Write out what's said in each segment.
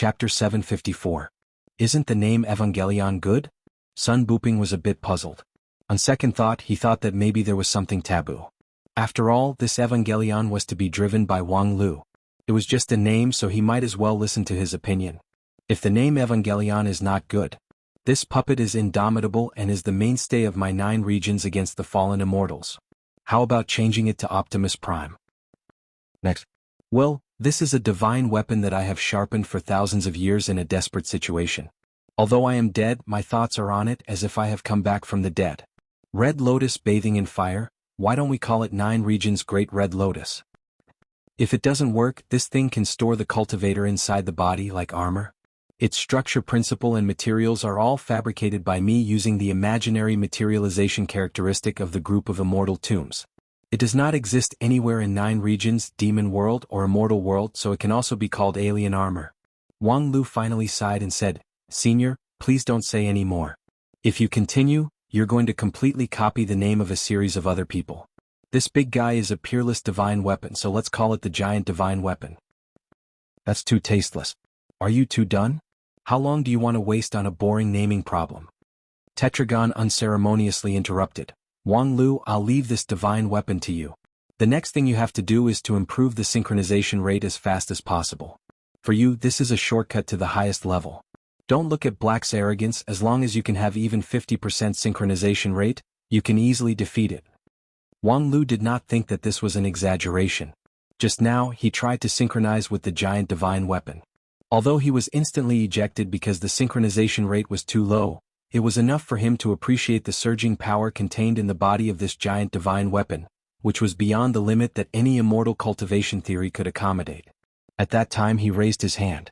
Chapter 754. Isn't the name Evangelion good? Sun Buping was a bit puzzled. On second thought, he thought that maybe there was something taboo. After all, this Evangelion was to be driven by Wang Lu. It was just a name, so he might as well listen to his opinion. If the name Evangelion is not good, this puppet is indomitable and is the mainstay of my 9 regions against the fallen immortals. How about changing it to Optimus Prime? Next. Well, this is a divine weapon that I have sharpened for thousands of years in a desperate situation. Although I am dead, my thoughts are on it as if I have come back from the dead. Red Lotus bathing in fire, why don't we call it 9 regions Great Red Lotus? If it doesn't work, this thing can store the cultivator inside the body like armor. Its structure, principle and materials are all fabricated by me using the imaginary materialization characteristic of the group of immortal tombs. It does not exist anywhere in 9 regions, demon world or immortal world, so it can also be called alien armor. Wang Lu finally sighed and said, "Senior, please don't say any more. If you continue, you're going to completely copy the name of a series of other people. This big guy is a peerless divine weapon, so let's call it the giant divine weapon." That's too tasteless. Are you two done? How long do you want to waste on a boring naming problem? Tetragon unceremoniously interrupted. Wang Lu, I'll leave this divine weapon to you. The next thing you have to do is to improve the synchronization rate as fast as possible. For you, this is a shortcut to the highest level. Don't look at Black's arrogance. As long as you can have even 50% synchronization rate, you can easily defeat it. Wang Lu did not think that this was an exaggeration. Just now, he tried to synchronize with the giant divine weapon. Although he was instantly ejected because the synchronization rate was too low, it was enough for him to appreciate the surging power contained in the body of this giant divine weapon, which was beyond the limit that any immortal cultivation theory could accommodate. At that time he raised his hand.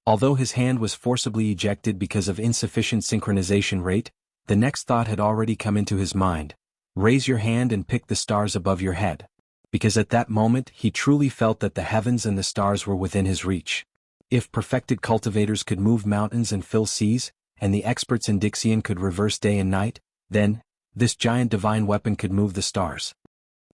Although his hand was forcibly ejected because of insufficient synchronization rate, the next thought had already come into his mind. Raise your hand and pick the stars above your head. Because at that moment he truly felt that the heavens and the stars were within his reach. If perfected cultivators could move mountains and fill seas, and the experts in Dixian could reverse day and night, then, this giant divine weapon could move the stars.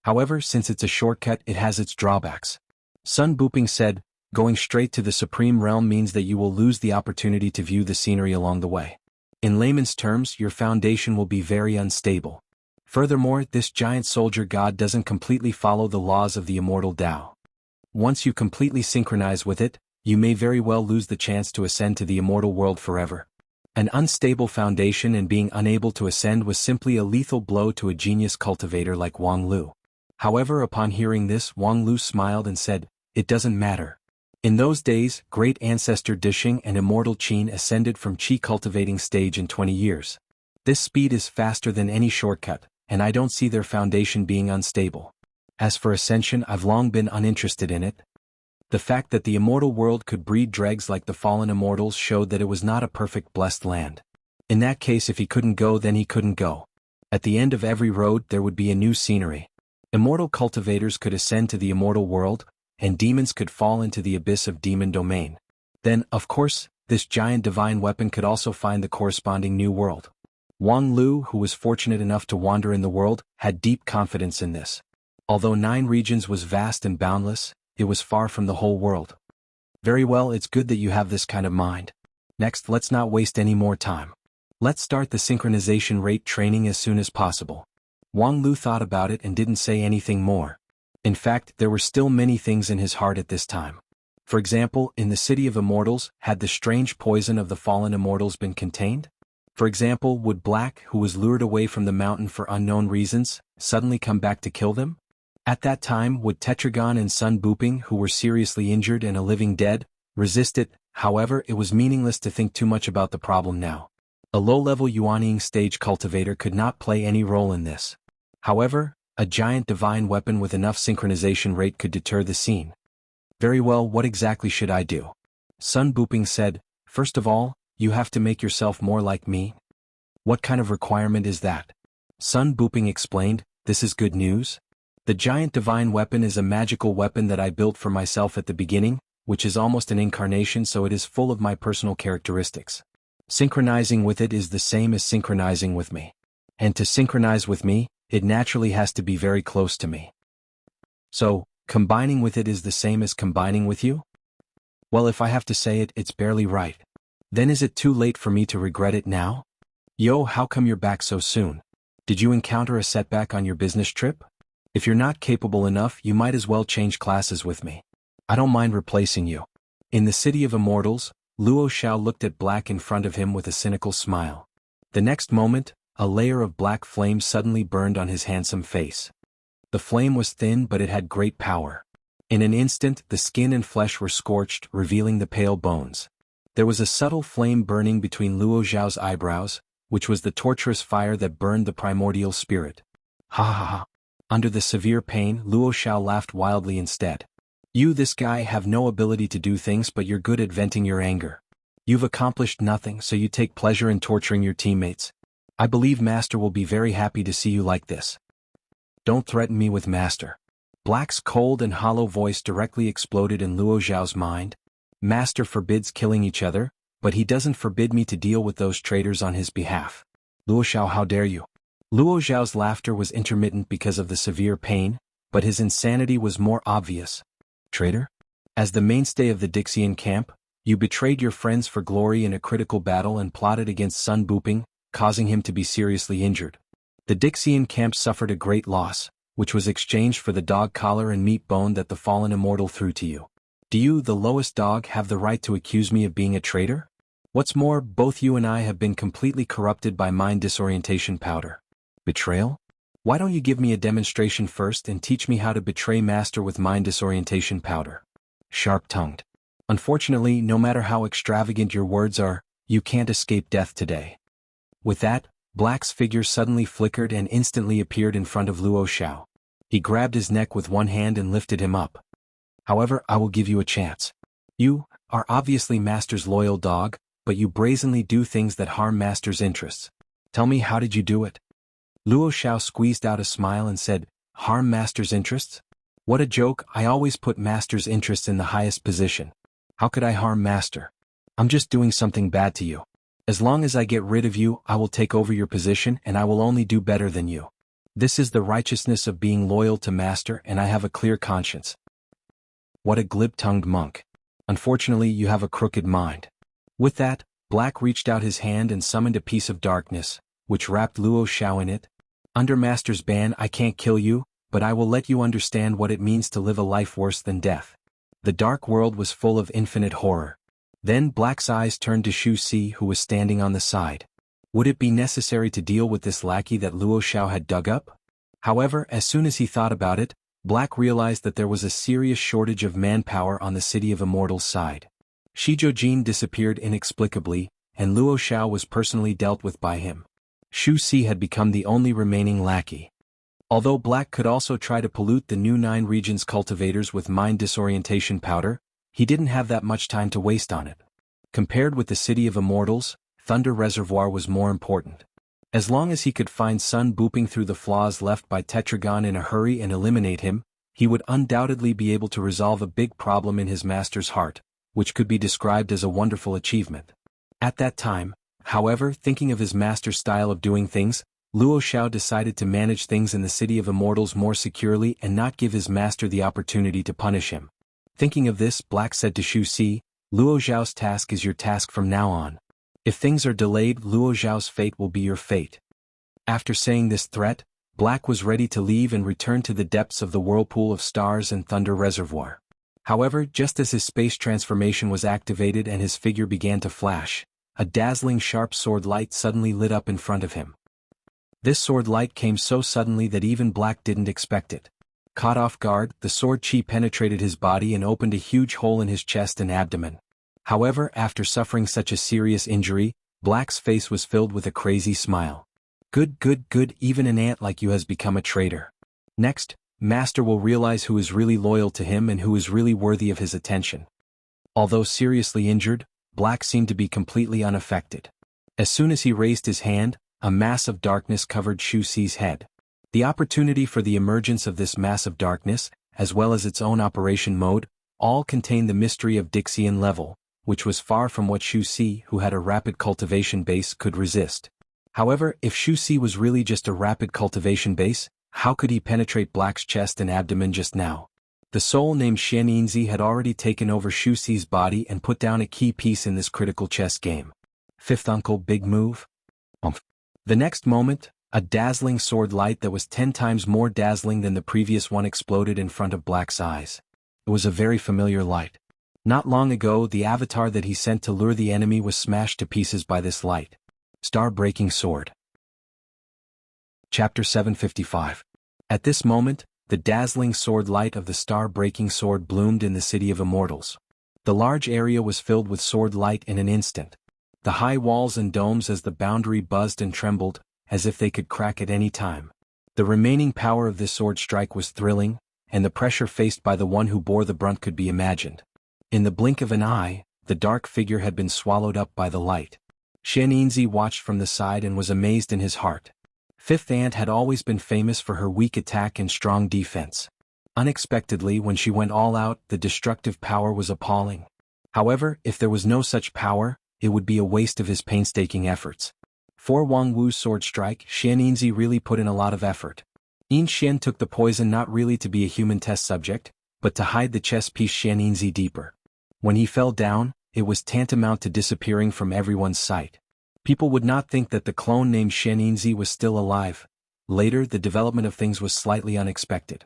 However, since it's a shortcut, it has its drawbacks. Sun Buping said, going straight to the Supreme Realm means that you will lose the opportunity to view the scenery along the way. In layman's terms, your foundation will be very unstable. Furthermore, this giant soldier god doesn't completely follow the laws of the immortal Tao. Once you completely synchronize with it, you may very well lose the chance to ascend to the immortal world forever. An unstable foundation and being unable to ascend was simply a lethal blow to a genius cultivator like Wang Lu. However, upon hearing this, Wang Lu smiled and said, "It doesn't matter." In those days, great ancestor Dishing and immortal Qin ascended from Qi cultivating stage in 20 years. This speed is faster than any shortcut, and I don't see their foundation being unstable. As for ascension, I've long been uninterested in it. The fact that the immortal world could breed dregs like the fallen immortals showed that it was not a perfect blessed land. In that case, if he couldn't go, then he couldn't go. At the end of every road there would be a new scenery. Immortal cultivators could ascend to the immortal world, and demons could fall into the abyss of demon domain. Then, of course, this giant divine weapon could also find the corresponding new world. Wang Lu, who was fortunate enough to wander in the world, had deep confidence in this. Although 9 regions was vast and boundless, it was far from the whole world. Very well, it's good that you have this kind of mind. Next, let's not waste any more time. Let's start the synchronization rate training as soon as possible. Wang Lu thought about it and didn't say anything more. In fact, there were still many things in his heart at this time. For example, in the City of Immortals, had the strange poison of the fallen immortals been contained? For example, would Black, who was lured away from the mountain for unknown reasons, suddenly come back to kill them? At that time, would Tetragon and Sun Buping, who were seriously injured and a living dead, resist it? However, it was meaningless to think too much about the problem now. A low-level Yuanying stage cultivator could not play any role in this. However, a giant divine weapon with enough synchronization rate could deter the scene. Very well, what exactly should I do? Sun Buping said, "First of all, you have to make yourself more like me." "What kind of requirement is that?" Sun Buping explained, "This is good news. The giant divine weapon is a magical weapon that I built for myself at the beginning, which is almost an incarnation, so it is full of my personal characteristics. Synchronizing with it is the same as synchronizing with me. And to synchronize with me, it naturally has to be very close to me. So, combining with it is the same as combining with you?" Well, if I have to say it, it's barely right. Then is it too late for me to regret it now? Yo, how come you're back so soon? Did you encounter a setback on your business trip? If you're not capable enough, you might as well change classes with me. I don't mind replacing you. In the City of Immortals, Luo Xiao looked at Black in front of him with a cynical smile. The next moment, a layer of black flame suddenly burned on his handsome face. The flame was thin, but it had great power. In an instant, the skin and flesh were scorched, revealing the pale bones. There was a subtle flame burning between Luo Xiao's eyebrows, which was the torturous fire that burned the primordial spirit. Ha ha ha. Under the severe pain, Luo Xiao laughed wildly instead. You, this guy, have no ability to do things, but you're good at venting your anger. You've accomplished nothing, so you take pleasure in torturing your teammates. I believe Master will be very happy to see you like this. Don't threaten me with Master. Black's cold and hollow voice directly exploded in Luo Xiao's mind. Master forbids killing each other, but he doesn't forbid me to deal with those traitors on his behalf. Luo Xiao, how dare you? Luo Xiao's laughter was intermittent because of the severe pain, but his insanity was more obvious. Traitor? As the mainstay of the Dixian camp, you betrayed your friends for glory in a critical battle and plotted against Sun Buping, causing him to be seriously injured. The Dixian camp suffered a great loss, which was exchanged for the dog collar and meat bone that the fallen immortal threw to you. Do you, the lowest dog, have the right to accuse me of being a traitor? What's more, both you and I have been completely corrupted by mind disorientation powder. Betrayal? Why don't you give me a demonstration first and teach me how to betray Master with mind disorientation powder? Sharp-tongued. Unfortunately, no matter how extravagant your words are, you can't escape death today. With that, Black's figure suddenly flickered and instantly appeared in front of Luo Xiao. He grabbed his neck with one hand and lifted him up. However, I will give you a chance. You are obviously Master's loyal dog, but you brazenly do things that harm Master's interests. Tell me, how did you do it? Luo Xiao squeezed out a smile and said, harm Master's interests? What a joke, I always put Master's interests in the highest position. How could I harm Master? I'm just doing something bad to you. As long as I get rid of you, I will take over your position and I will only do better than you. This is the righteousness of being loyal to Master, and I have a clear conscience. What a glib-tongued monk. Unfortunately, you have a crooked mind. With that, Black reached out his hand and summoned a piece of darkness, which wrapped Luo Xiao in it. Under Master's ban, I can't kill you, but I will let you understand what it means to live a life worse than death. The dark world was full of infinite horror. Then Black's eyes turned to Shu Si, who was standing on the side. Would it be necessary to deal with this lackey that Luo Xiao had dug up? However, as soon as he thought about it, Black realized that there was a serious shortage of manpower on the City of Immortals side. Shijo Jin disappeared inexplicably, and Luo Xiao was personally dealt with by him. Shu Si had become the only remaining lackey. Although Black could also try to pollute the new 9 regions cultivators with mind disorientation powder, he didn't have that much time to waste on it. Compared with the City of Immortals, Thunder Reservoir was more important. As long as he could find Sun Buping through the flaws left by Tetragon in a hurry and eliminate him, he would undoubtedly be able to resolve a big problem in his master's heart, which could be described as a wonderful achievement. At that time, however, thinking of his master's style of doing things, Luo Xiao decided to manage things in the City of Immortals more securely and not give his master the opportunity to punish him. Thinking of this, Black said to Shu Si, Luo Xiao's task is your task from now on. If things are delayed, Luo Xiao's fate will be your fate. After saying this threat, Black was ready to leave and return to the depths of the whirlpool of stars and Thunder Reservoir. However, just as his space transformation was activated and his figure began to flash, a dazzling sharp sword light suddenly lit up in front of him. This sword light came so suddenly that even Black didn't expect it. Caught off guard, the sword chi penetrated his body and opened a huge hole in his chest and abdomen. However, after suffering such a serious injury, Black's face was filled with a crazy smile. Good, good, good, even an ant like you has become a traitor. Next, Master will realize who is really loyal to him and who is really worthy of his attention. Although seriously injured, Black seemed to be completely unaffected. As soon as he raised his hand, a mass of darkness covered Shu Si's head. The opportunity for the emergence of this mass of darkness, as well as its own operation mode, all contained the mystery of Dixian level, which was far from what Shu Si, who had a rapid cultivation base, could resist. However, if Shu Si was really just a rapid cultivation base, how could he penetrate Black's chest and abdomen just now? The soul named Xianxi had already taken over Shu Xi's body and put down a key piece in this critical chess game. Fifth uncle, big move? The next moment, a dazzling sword light that was 10 times more dazzling than the previous one exploded in front of Black's eyes. It was a very familiar light. Not long ago, the avatar that he sent to lure the enemy was smashed to pieces by this light. Star-breaking sword. Chapter 755. At this moment, the dazzling sword light of the star-breaking sword bloomed in the city of immortals. The large area was filled with sword light in an instant. The high walls and domes as the boundary buzzed and trembled, as if they could crack at any time. The remaining power of this sword strike was thrilling, and the pressure faced by the one who bore the brunt could be imagined. In the blink of an eye, the dark figure had been swallowed up by the light. Xianxi watched from the side and was amazed in his heart. Fifth Aunt had always been famous for her weak attack and strong defense. Unexpectedly, when she went all out, the destructive power was appalling. However, if there was no such power, it would be a waste of his painstaking efforts. For Wang Wu's sword strike, Xianxi really put in a lot of effort. Yin Xian took the poison not really to be a human test subject, but to hide the chess piece Xianxi deeper. When he fell down, it was tantamount to disappearing from everyone's sight. People would not think that the clone named Xianxi was still alive. Later, the development of things was slightly unexpected.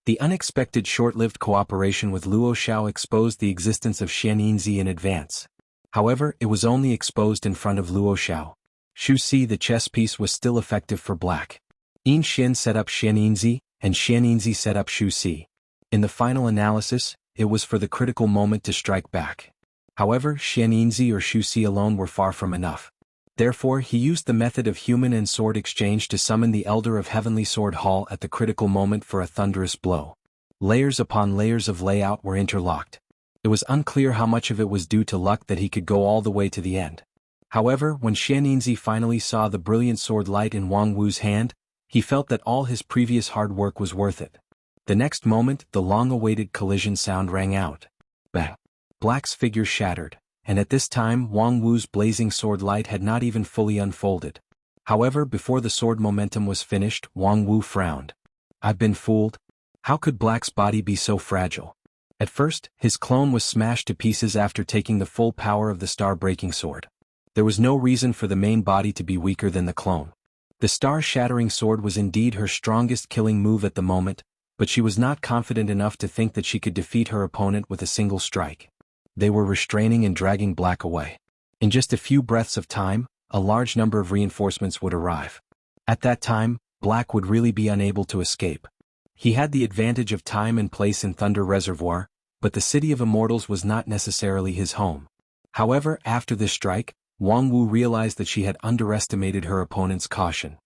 The unexpected short-lived cooperation with Luo Xiao exposed the existence of Xianxi in advance. However, it was only exposed in front of Luo Xiao. Shu Xi, the chess piece, was still effective for Black. Yin Xian set up Xianxi, and Xianxi set up Shu Xi. In the final analysis, it was for the critical moment to strike back. However, Xianxi or Shu Xi alone were far from enough. Therefore, he used the method of human and sword exchange to summon the Elder of Heavenly Sword Hall at the critical moment for a thunderous blow. Layers upon layers of layout were interlocked. It was unclear how much of it was due to luck that he could go all the way to the end. However, when Xianxi finally saw the brilliant sword light in Wang Wu's hand, he felt that all his previous hard work was worth it. The next moment, the long-awaited collision sound rang out. Bang! Black's figure shattered, and at this time Wang Wu's blazing sword light had not even fully unfolded. However, before the sword momentum was finished, Wang Wu frowned. I've been fooled? How could Black's body be so fragile? At first, his clone was smashed to pieces after taking the full power of the star-breaking sword. There was no reason for the main body to be weaker than the clone. The star-shattering sword was indeed her strongest killing move at the moment, but she was not confident enough to think that she could defeat her opponent with a single strike. They were restraining and dragging Black away. In just a few breaths of time, a large number of reinforcements would arrive. At that time, Black would really be unable to escape. He had the advantage of time and place in Thunder Reservoir, but the City of Immortals was not necessarily his home. However, after this strike, Wang Wu realized that she had underestimated her opponent's caution.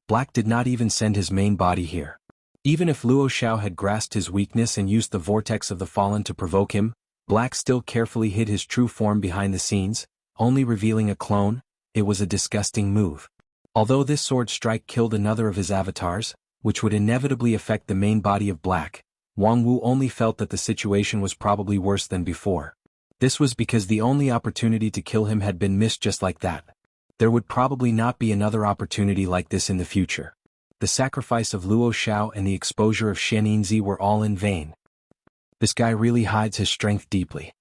Black did not even send his main body here. Even if Luo Xiao had grasped his weakness and used the vortex of the fallen to provoke him, Black still carefully hid his true form behind the scenes, only revealing a clone. It was a disgusting move. Although this sword strike killed another of his avatars, which would inevitably affect the main body of Black, Wang Wu only felt that the situation was probably worse than before. This was because the only opportunity to kill him had been missed just like that. There would probably not be another opportunity like this in the future. The sacrifice of Luo Xiao and the exposure of Xianxi were all in vain. This guy really hides his strength deeply.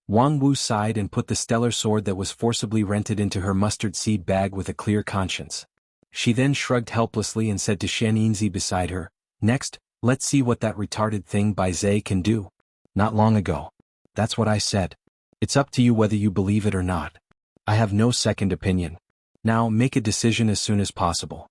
Wang Wu sighed and put the stellar sword that was forcibly rented into her mustard seed bag with a clear conscience. She then shrugged helplessly and said to Xianxi beside her, "Next, let's see what that retarded thing Bai Zhe can do." Not long ago. That's what I said. It's up to you whether you believe it or not. I have no second opinion. Now make a decision as soon as possible.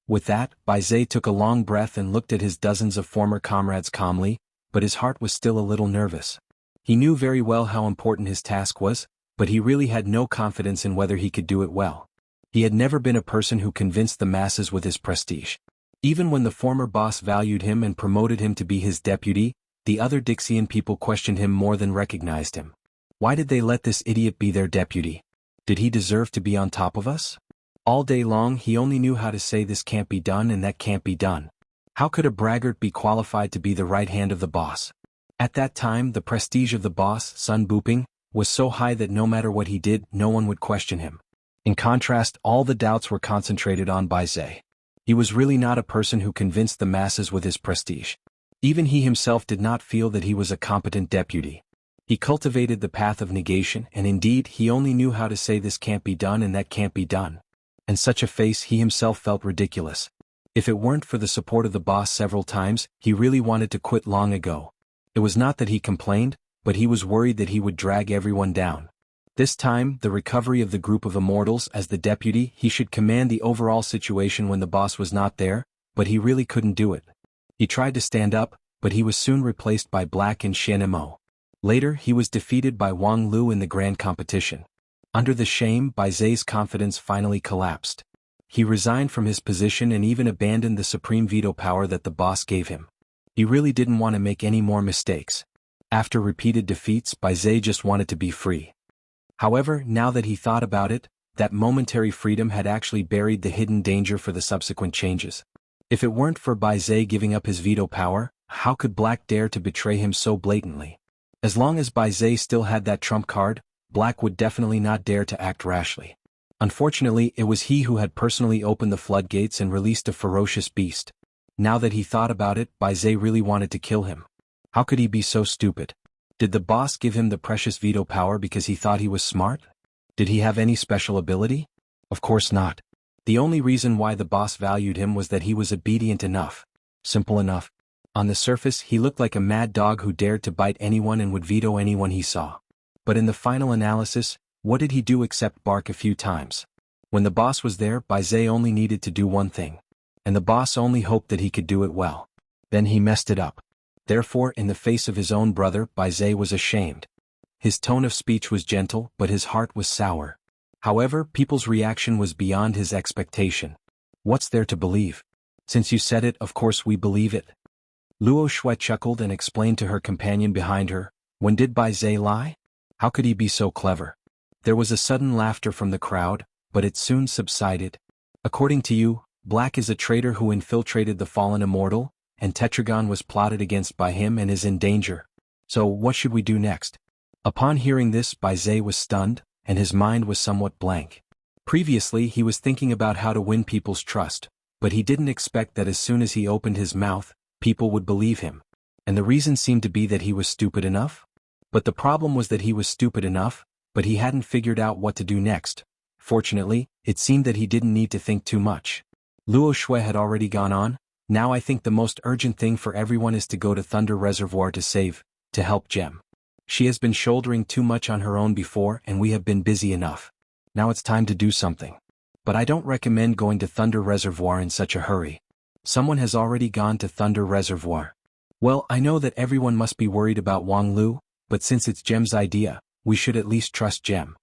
With that, Bai Zhe took a long breath and looked at his dozens of former comrades calmly, but his heart was still a little nervous. He knew very well how important his task was, but he really had no confidence in whether he could do it well. He had never been a person who convinced the masses with his prestige. Even when the former boss valued him and promoted him to be his deputy, the other Dixian people questioned him more than recognized him. Why did they let this idiot be their deputy? Did he deserve to be on top of us? All day long he only knew how to say this can't be done and that can't be done. How could a braggart be qualified to be the right hand of the boss? At that time the prestige of the boss, Sun Buping, was so high that no matter what he did, no one would question him. In contrast, all the doubts were concentrated on Bai Zhe. He was really not a person who convinced the masses with his prestige. Even he himself did not feel that he was a competent deputy. He cultivated the path of negation, and indeed he only knew how to say this can't be done and that can't be done. And such a face he himself felt ridiculous. If it weren't for the support of the boss several times, he really wanted to quit long ago. It was not that he complained, but he was worried that he would drag everyone down. This time, the recovery of the group of immortals as the deputy, he should command the overall situation when the boss was not there, but he really couldn't do it. He tried to stand up, but he was soon replaced by Black and Shen-Mo. Later he was defeated by Wang Lu in the grand competition. Under the shame, Bai Zai's confidence finally collapsed. He resigned from his position and even abandoned the supreme veto power that the boss gave him. He really didn't want to make any more mistakes. After repeated defeats, Bai Zai just wanted to be free. However, now that he thought about it, that momentary freedom had actually buried the hidden danger for the subsequent changes. If it weren't for Bai Zai giving up his veto power, how could Black dare to betray him so blatantly? As long as Bai Zai still had that trump card, Black would definitely not dare to act rashly. Unfortunately, it was he who had personally opened the floodgates and released a ferocious beast. Now that he thought about it, Bai Zai really wanted to kill him. How could he be so stupid? Did the boss give him the precious veto power because he thought he was smart? Did he have any special ability? Of course not. The only reason why the boss valued him was that he was obedient enough. Simple enough. On the surface, he looked like a mad dog who dared to bite anyone and would veto anyone he saw. But in the final analysis, what did he do except bark a few times? When the boss was there, Bai Zai only needed to do one thing. And the boss only hoped that he could do it well. Then he messed it up. Therefore, in the face of his own brother, Bai Zai was ashamed. His tone of speech was gentle, but his heart was sour. However, people's reaction was beyond his expectation. What's there to believe? Since you said it, of course we believe it. Luo Shui chuckled and explained to her companion behind her, when did Bai Zai lie? How could he be so clever? There was a sudden laughter from the crowd, but it soon subsided. According to you, Black is a traitor who infiltrated the fallen immortal, and Tetragon was plotted against by him and is in danger. So what should we do next? Upon hearing this, Bai Zai was stunned, and his mind was somewhat blank. Previously he was thinking about how to win people's trust, but he didn't expect that as soon as he opened his mouth, people would believe him. And the reason seemed to be that he was stupid enough? But the problem was that he was stupid enough, but he hadn't figured out what to do next. Fortunately, it seemed that he didn't need to think too much. Luo Shui had already gone on. Now I think the most urgent thing for everyone is to go to Thunder Reservoir to help Gem. She has been shouldering too much on her own before and we have been busy enough. Now it's time to do something. But I don't recommend going to Thunder Reservoir in such a hurry. Someone has already gone to Thunder Reservoir. Well, I know that everyone must be worried about Wang Lu, but since it's Gem's idea, we should at least trust Gem.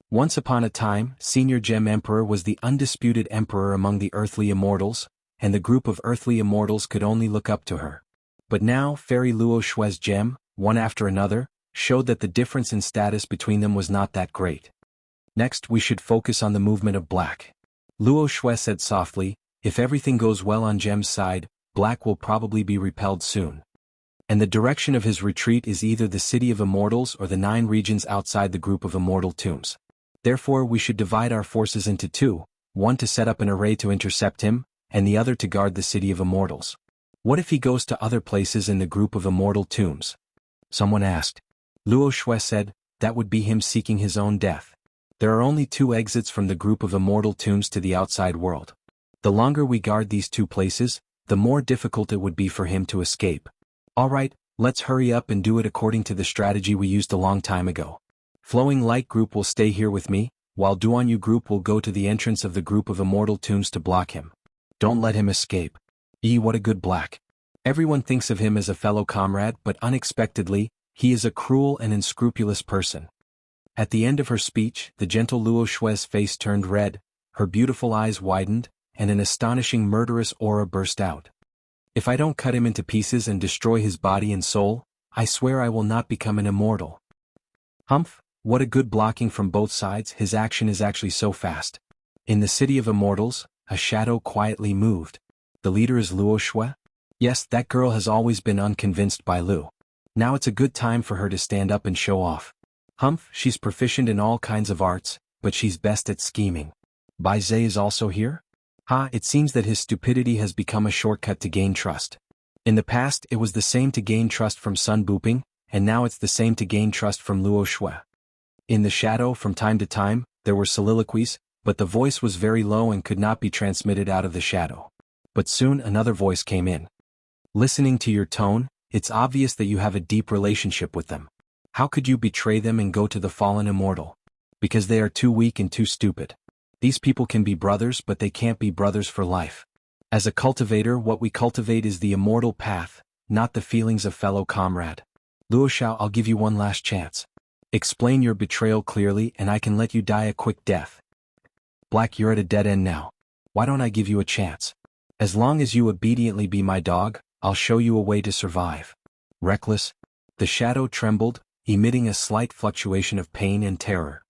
Once upon a time, Senior Gem Emperor was the undisputed emperor among the earthly immortals, and the group of earthly immortals could only look up to her. But now, Fairy Luo Shui's Gem, one after another, showed that the difference in status between them was not that great. Next, we should focus on the movement of Black. Luo Shui said softly, if everything goes well on Gem's side, Black will probably be repelled soon. And the direction of his retreat is either the City of Immortals or the 9 regions outside the group of immortal tombs. Therefore we should divide our forces into 2, one to set up an array to intercept him, and the other to guard the City of Immortals. What if he goes to other places in the group of immortal tombs? Someone asked. Luo Shui said, that would be him seeking his own death. There are only 2 exits from the group of immortal tombs to the outside world. The longer we guard these 2 places, the more difficult it would be for him to escape. Alright, let's hurry up and do it according to the strategy we used a long time ago. Flowing Light Group will stay here with me, while Duanyu Group will go to the entrance of the group of immortal tombs to block him. Don't let him escape. What a good Black. Everyone thinks of him as a fellow comrade, but unexpectedly, he is a cruel and unscrupulous person. At the end of her speech, the gentle Luo Shui's face turned red, her beautiful eyes widened, and an astonishing murderous aura burst out. If I don't cut him into pieces and destroy his body and soul, I swear I will not become an immortal. Humph, what a good blocking from both sides, his action is actually so fast. In the City of Immortals, a shadow quietly moved. The leader is Luo Shui? Yes, that girl has always been unconvinced by Lu. Now it's a good time for her to stand up and show off. Humph, she's proficient in all kinds of arts, but she's best at scheming. Bai Zai is also here? It seems that his stupidity has become a shortcut to gain trust. In the past it was the same to gain trust from Sun Buping, and now it's the same to gain trust from Luo Shui. In the shadow from time to time, there were soliloquies, but the voice was very low and could not be transmitted out of the shadow. But soon another voice came in. Listening to your tone, it's obvious that you have a deep relationship with them. How could you betray them and go to the fallen immortal? Because they are too weak and too stupid. These people can be brothers, but they can't be brothers for life. As a cultivator, what we cultivate is the immortal path, not the feelings of fellow comrade. Luo Shao, I'll give you one last chance. Explain your betrayal clearly and I can let you die a quick death. Black, you're at a dead end now. Why don't I give you a chance? As long as you obediently be my dog, I'll show you a way to survive. Reckless. The shadow trembled, emitting a slight fluctuation of pain and terror.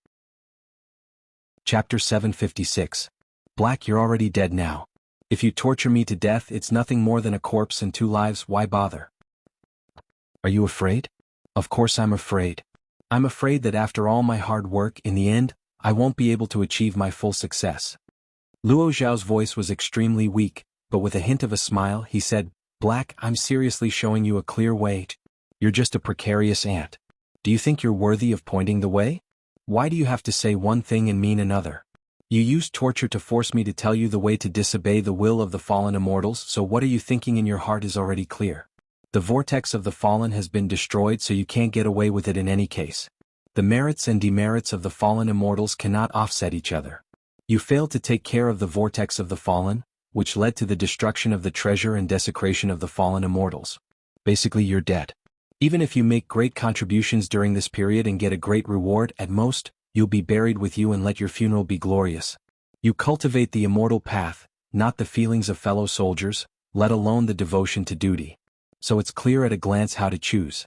Chapter 756. Black, you're already dead now. If you torture me to death, it's nothing more than a corpse and 2 lives, why bother? Are you afraid? Of course I'm afraid. I'm afraid that after all my hard work, in the end, I won't be able to achieve my full success. Luo Zhao's voice was extremely weak, but with a hint of a smile, he said, Black, I'm seriously showing you a clear way. You're just a precarious ant. Do you think you're worthy of pointing the way? Why do you have to say one thing and mean another? You used torture to force me to tell you the way to disobey the will of the fallen immortals, so what are you thinking in your heart is already clear. The vortex of the fallen has been destroyed, so you can't get away with it in any case. The merits and demerits of the fallen immortals cannot offset each other. You failed to take care of the vortex of the fallen, which led to the destruction of the treasure and desecration of the fallen immortals. Basically, you're dead. Even if you make great contributions during this period and get a great reward, at most, you'll be buried with you and let your funeral be glorious. You cultivate the immortal path, not the feelings of fellow soldiers, let alone the devotion to duty. So it's clear at a glance how to choose.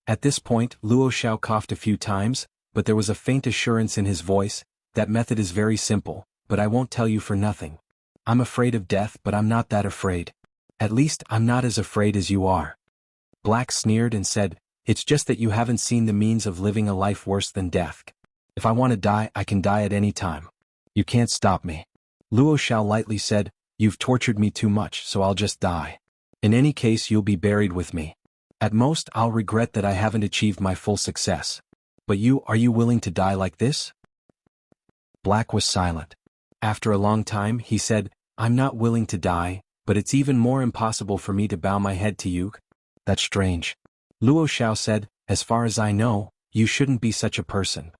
At this point, Luo Shao coughed a few times, but there was a faint assurance in his voice. That method is very simple, but I won't tell you for nothing. I'm afraid of death, but I'm not that afraid. At least, I'm not as afraid as you are. Black sneered and said, It's just that you haven't seen the means of living a life worse than death. If I want to die, I can die at any time. You can't stop me. Luo Shao lightly said, You've tortured me too much, so I'll just die. In any case, you'll be buried with me. At most, I'll regret that I haven't achieved my full success. But are you willing to die like this? Black was silent. After a long time, he said, I'm not willing to die, but it's even more impossible for me to bow my head to you. That's strange. Luo Shao said, As far as I know, you shouldn't be such a person.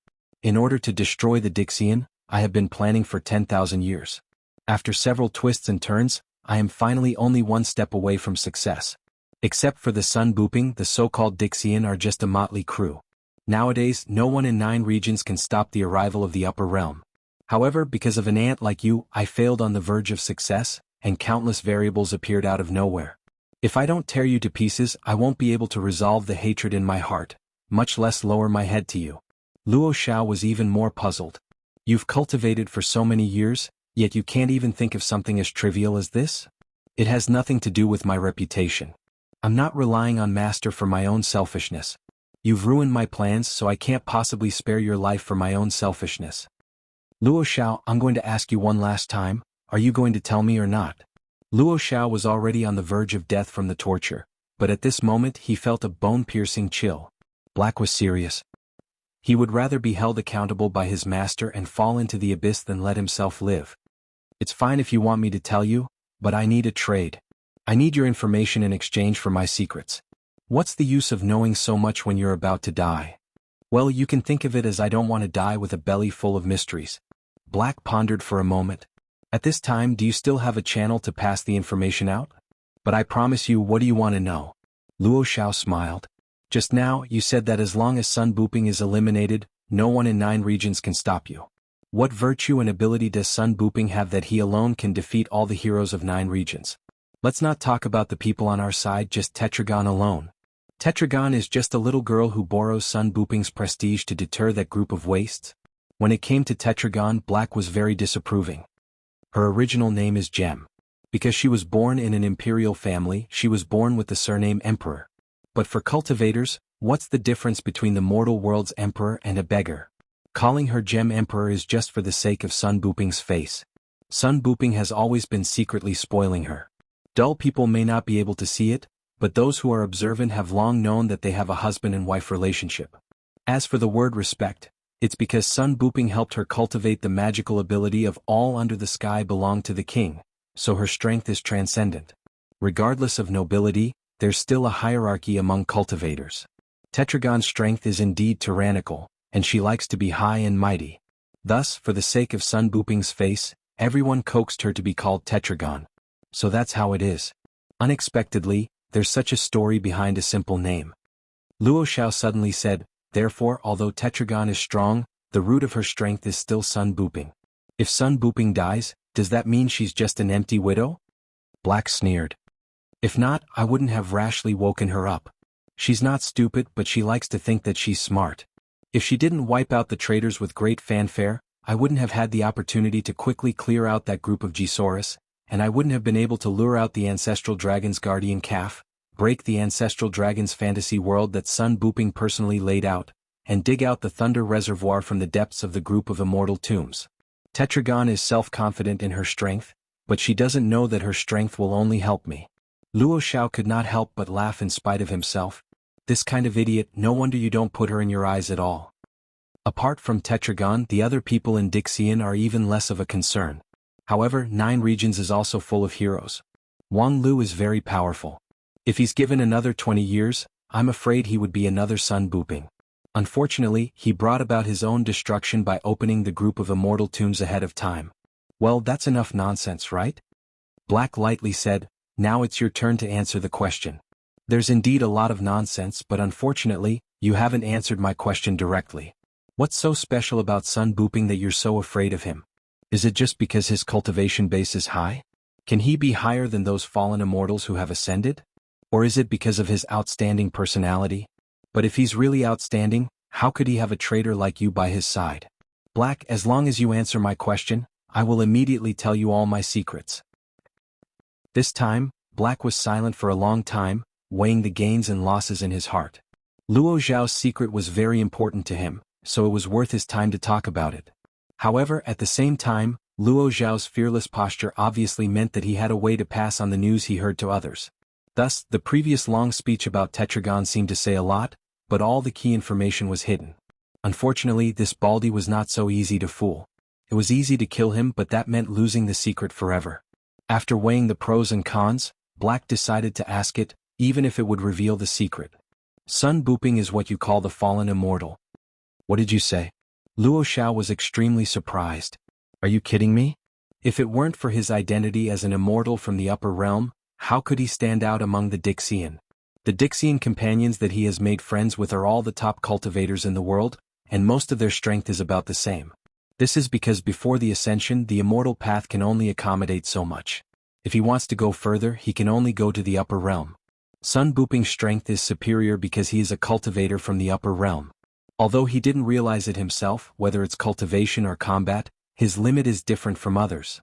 In order to destroy the Dixian, I have been planning for 10,000 years. After several twists and turns, I am finally only one step away from success. Except for the Sun Buping, the so-called Dixian are just a motley crew. Nowadays, no one in 9 regions can stop the arrival of the upper realm. However, because of an ant like you, I failed on the verge of success, and countless variables appeared out of nowhere. If I don't tear you to pieces, I won't be able to resolve the hatred in my heart, much less lower my head to you. Luo Shao was even more puzzled. You've cultivated for so many years, yet you can't even think of something as trivial as this? It has nothing to do with my reputation. I'm not relying on Master for my own selfishness. You've ruined my plans, so I can't possibly spare your life for my own selfishness. Luo Shao, I'm going to ask you one last time, are you going to tell me or not? Luo Shao was already on the verge of death from the torture, but at this moment he felt a bone-piercing chill. Black was serious. He would rather be held accountable by his master and fall into the abyss than let himself live. It's fine if you want me to tell you, but I need a trade. I need your information in exchange for my secrets. What's the use of knowing so much when you're about to die? Well, you can think of it as I don't want to die with a belly full of mysteries. Black pondered for a moment. At this time, do you still have a channel to pass the information out? But I promise you, what do you want to know? Luo Shao smiled. Just now, you said that as long as Sun Buping is eliminated, no one in 9 regions can stop you. What virtue and ability does Sun Buping have that he alone can defeat all the heroes of 9 regions? Let's not talk about the people on our side, just Tetragon alone. Tetragon is just a little girl who borrows Sun Buping's prestige to deter that group of wastes. When it came to Tetragon, Black was very disapproving. Her original name is Gem. Because she was born in an imperial family, she was born with the surname Emperor. But for cultivators, what's the difference between the mortal world's emperor and a beggar? Calling her Gem Emperor is just for the sake of Sun Buping's face. Sun Buping has always been secretly spoiling her. Dull people may not be able to see it, but those who are observant have long known that they have a husband and wife relationship. As for the word respect, it's because Sun Buping helped her cultivate the magical ability of all under the sky belong to the king, so her strength is transcendent. Regardless of nobility, there's still a hierarchy among cultivators. Tetragon's strength is indeed tyrannical, and she likes to be high and mighty. Thus, for the sake of Sun Buping's face, everyone coaxed her to be called Tetragon. So that's how it is. Unexpectedly, there's such a story behind a simple name. Luo Xiao suddenly said, therefore, although Tetragon is strong, the root of her strength is still Sun Buping. If Sun Buping dies, does that mean she's just an empty widow? Black sneered. If not, I wouldn't have rashly woken her up. She's not stupid, but she likes to think that she's smart. If she didn't wipe out the traitors with great fanfare, I wouldn't have had the opportunity to quickly clear out that group of Gisaurus, and I wouldn't have been able to lure out the ancestral dragon's guardian calf, break the ancestral dragon's fantasy world that Sun Buping personally laid out, and dig out the thunder reservoir from the depths of the group of immortal tombs. Tetragon is self-confident in her strength, but she doesn't know that her strength will only help me. Luo Xiao could not help but laugh in spite of himself. This kind of idiot, no wonder you don't put her in your eyes at all. Apart from Tetragon, the other people in Dixian are even less of a concern. However, 9 Regions is also full of heroes. Wang Lu is very powerful. If he's given another 20 years, I'm afraid he would be another Sun Buping. Unfortunately, he brought about his own destruction by opening the group of immortal tombs ahead of time. Well, that's enough nonsense, right? Black lightly said, now it's your turn to answer the question. There's indeed a lot of nonsense, but unfortunately, you haven't answered my question directly. What's so special about Sun Buping that you're so afraid of him? Is it just because his cultivation base is high? Can he be higher than those fallen immortals who have ascended? Or is it because of his outstanding personality? But if he's really outstanding, how could he have a traitor like you by his side? Black, as long as you answer my question, I will immediately tell you all my secrets. This time, Black was silent for a long time, weighing the gains and losses in his heart. Luo Xiao's secret was very important to him, so it was worth his time to talk about it. However, at the same time, Luo Xiao's fearless posture obviously meant that he had a way to pass on the news he heard to others. Thus, the previous long speech about Tetragon seemed to say a lot, but all the key information was hidden. Unfortunately, this Baldy was not so easy to fool. It was easy to kill him, but that meant losing the secret forever. After weighing the pros and cons, Black decided to ask it, even if it would reveal the secret. Sun Buping is what you call the fallen immortal. What did you say? Luo Xiao was extremely surprised. Are you kidding me? If it weren't for his identity as an immortal from the upper realm, how could he stand out among the Dixian? The Dixian companions that he has made friends with are all the top cultivators in the world, and most of their strength is about the same. This is because before the ascension, the immortal path can only accommodate so much. If he wants to go further, he can only go to the upper realm. Sun Buping's strength is superior because he is a cultivator from the upper realm. Although he didn't realize it himself, whether it's cultivation or combat, his limit is different from others.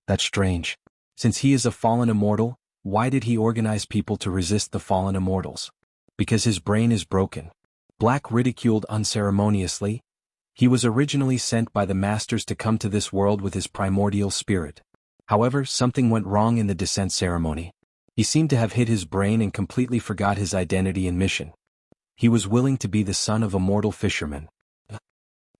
That's strange. Since he is a fallen immortal, why did he organize people to resist the fallen immortals? Because his brain is broken. Black ridiculed unceremoniously. He was originally sent by the masters to come to this world with his primordial spirit. However, something went wrong in the descent ceremony. He seemed to have hit his brain and completely forgot his identity and mission. He was willing to be the son of a mortal fisherman.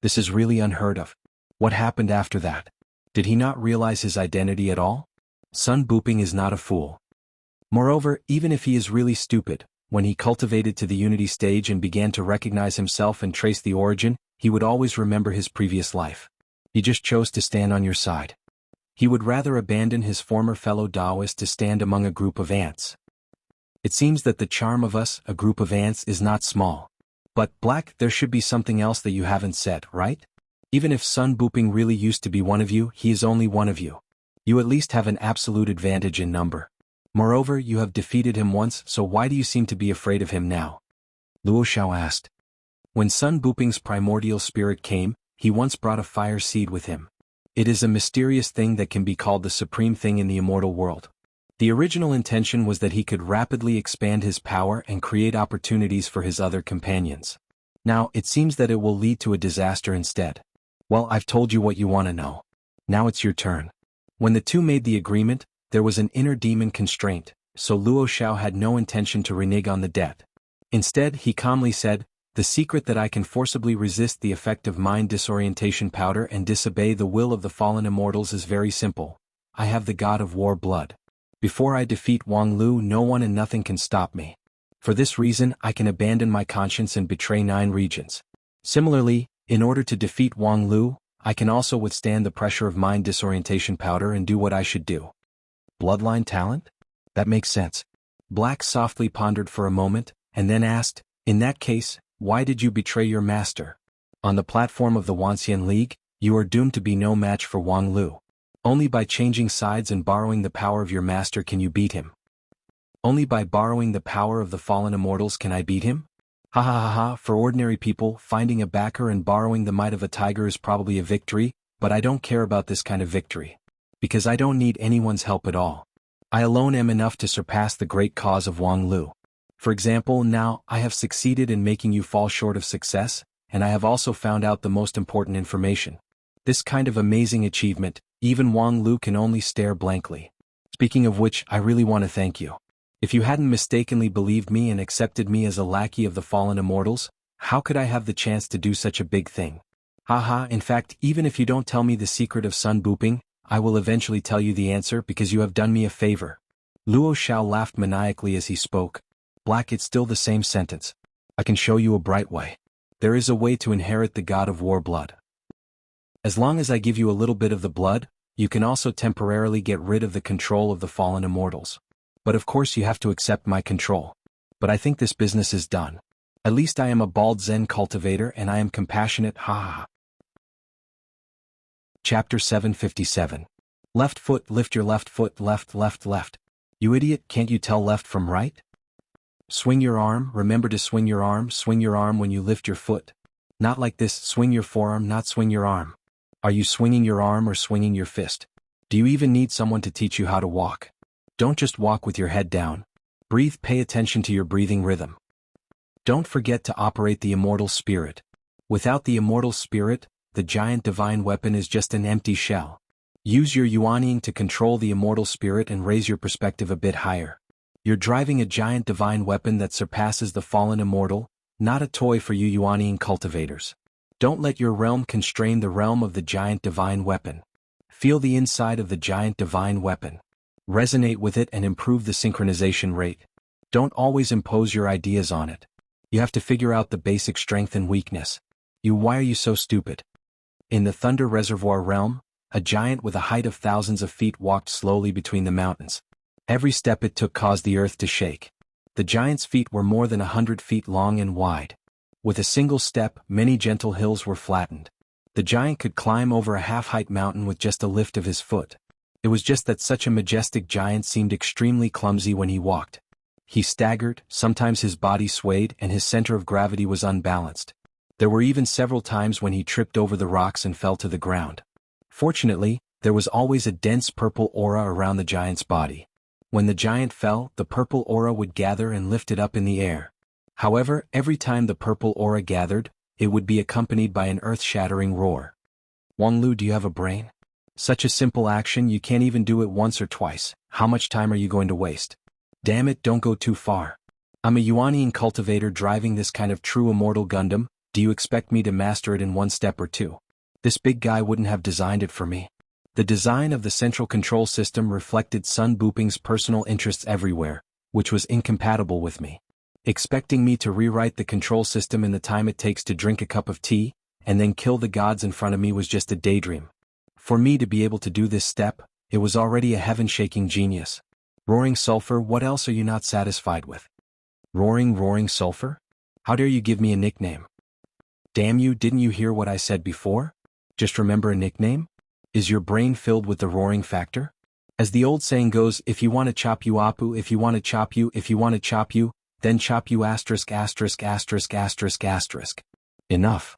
This is really unheard of. What happened after that? Did he not realize his identity at all? Sun Buping is not a fool. Moreover, even if he is really stupid, when he cultivated to the unity stage and began to recognize himself and trace the origin, he would always remember his previous life. He just chose to stand on your side. He would rather abandon his former fellow Taoist to stand among a group of ants. It seems that the charm of us, a group of ants, is not small. But, Black, there should be something else that you haven't said, right? Even if Sun Buping really used to be one of you, he is only one of you. You at least have an absolute advantage in number. Moreover, you have defeated him once, so why do you seem to be afraid of him now? Luo Xiao asked. When Sun Buping's primordial spirit came, he once brought a fire seed with him. It is a mysterious thing that can be called the supreme thing in the immortal world. The original intention was that he could rapidly expand his power and create opportunities for his other companions. Now, it seems that it will lead to a disaster instead. Well, I've told you what you want to know. Now it's your turn. When the two made the agreement, there was an inner demon constraint, so Luo Xiao had no intention to renege on the debt. Instead, he calmly said, "The secret that I can forcibly resist the effect of mind disorientation powder and disobey the will of the fallen immortals is very simple. I have the god of war blood. Before I defeat Wang Lu, no one and nothing can stop me. For this reason, I can abandon my conscience and betray 9 regions. Similarly, in order to defeat Wang Lu, I can also withstand the pressure of mind disorientation powder and do what I should do." Bloodline talent? That makes sense. Black softly pondered for a moment, and then asked, "In that case, why did you betray your master? On the platform of the Wanxian League, you are doomed to be no match for Wang Lu. Only by changing sides and borrowing the power of your master can you beat him." "Only by borrowing the power of the fallen immortals can I beat him? Ha ha ha ha, for ordinary people, finding a backer and borrowing the might of a tiger is probably a victory, but I don't care about this kind of victory. Because I don't need anyone's help at all. I alone am enough to surpass the great cause of Wang Lu. For example, now, I have succeeded in making you fall short of success, and I have also found out the most important information. This kind of amazing achievement, even Wang Lu can only stare blankly. Speaking of which, I really want to thank you. If you hadn't mistakenly believed me and accepted me as a lackey of the fallen immortals, how could I have the chance to do such a big thing? Haha, in fact, even if you don't tell me the secret of Sun Booping, I will eventually tell you the answer because you have done me a favor." Luo Xiao laughed maniacally as he spoke. "Black, it's still the same sentence. I can show you a bright way. There is a way to inherit the god of war blood. As long as I give you a little bit of the blood, you can also temporarily get rid of the control of the fallen immortals. But of course you have to accept my control. But I think this business is done. At least I am a bald Zen cultivator and I am compassionate, ha ha ha." Chapter 757. Left foot, lift your left foot, left, left, left. You idiot, can't you tell left from right? Swing your arm, remember to swing your arm when you lift your foot. Not like this, swing your forearm, not swing your arm. Are you swinging your arm or swinging your fist? Do you even need someone to teach you how to walk? Don't just walk with your head down. Breathe, pay attention to your breathing rhythm. Don't forget to operate the immortal spirit. Without the immortal spirit, the giant divine weapon is just an empty shell. Use your Yuanying to control the immortal spirit and raise your perspective a bit higher. You're driving a giant divine weapon that surpasses the fallen immortal, not a toy for you Yuanying cultivators. Don't let your realm constrain the realm of the giant divine weapon. Feel the inside of the giant divine weapon. Resonate with it and improve the synchronization rate. Don't always impose your ideas on it. You have to figure out the basic strength and weakness. Why are you so stupid? In the Thunder Reservoir realm, a giant with a height of thousands of feet walked slowly between the mountains. Every step it took caused the earth to shake. The giant's feet were more than 100 feet long and wide. With a single step, many gentle hills were flattened. The giant could climb over a half-height mountain with just a lift of his foot. It was just that such a majestic giant seemed extremely clumsy when he walked. He staggered, sometimes his body swayed and his center of gravity was unbalanced. There were even several times when he tripped over the rocks and fell to the ground. Fortunately, there was always a dense purple aura around the giant's body. When the giant fell, the purple aura would gather and lift it up in the air. However, every time the purple aura gathered, it would be accompanied by an earth-shattering roar. Wang Lu, do you have a brain? Such a simple action, you can't even do it once or twice. How much time are you going to waste? Damn it, don't go too far. I'm a Yuanying cultivator driving this kind of true immortal Gundam. Do you expect me to master it in one step or two? This big guy wouldn't have designed it for me. The design of the central control system reflected Sun Booping's personal interests everywhere, which was incompatible with me. Expecting me to rewrite the control system in the time it takes to drink a cup of tea, and then kill the gods in front of me was just a daydream. For me to be able to do this step, it was already a heaven-shaking genius. Roaring Sulphur, what else are you not satisfied with? Roaring Sulphur? How dare you give me a nickname? Damn you, didn't you hear what I said before? Just remember a nickname? Is your brain filled with the roaring factor? As the old saying goes, if you want to chop you Apu, if you want to chop you, if you want to chop you, then chop you asterisk asterisk asterisk asterisk asterisk. Enough.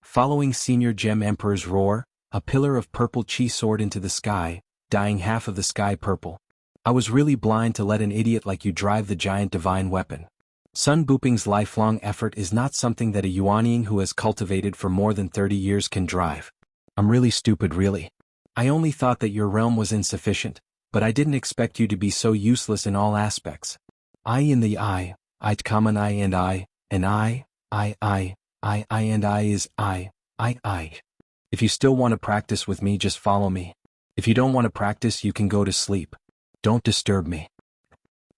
Following Senior Gem Emperor's roar, a pillar of purple chi soared into the sky, dyeing half of the sky purple. I was really blind to let an idiot like you drive the giant divine weapon. Sun Booping's lifelong effort is not something that a Yuanying who has cultivated for more than 30 years can drive. I'm really stupid, really. I only thought that your realm was insufficient, but I didn't expect you to be so useless in all aspects. I in the I common I and I, and I and I is I. If you still want to practice with me, just follow me. If you don't want to practice, you can go to sleep. Don't disturb me.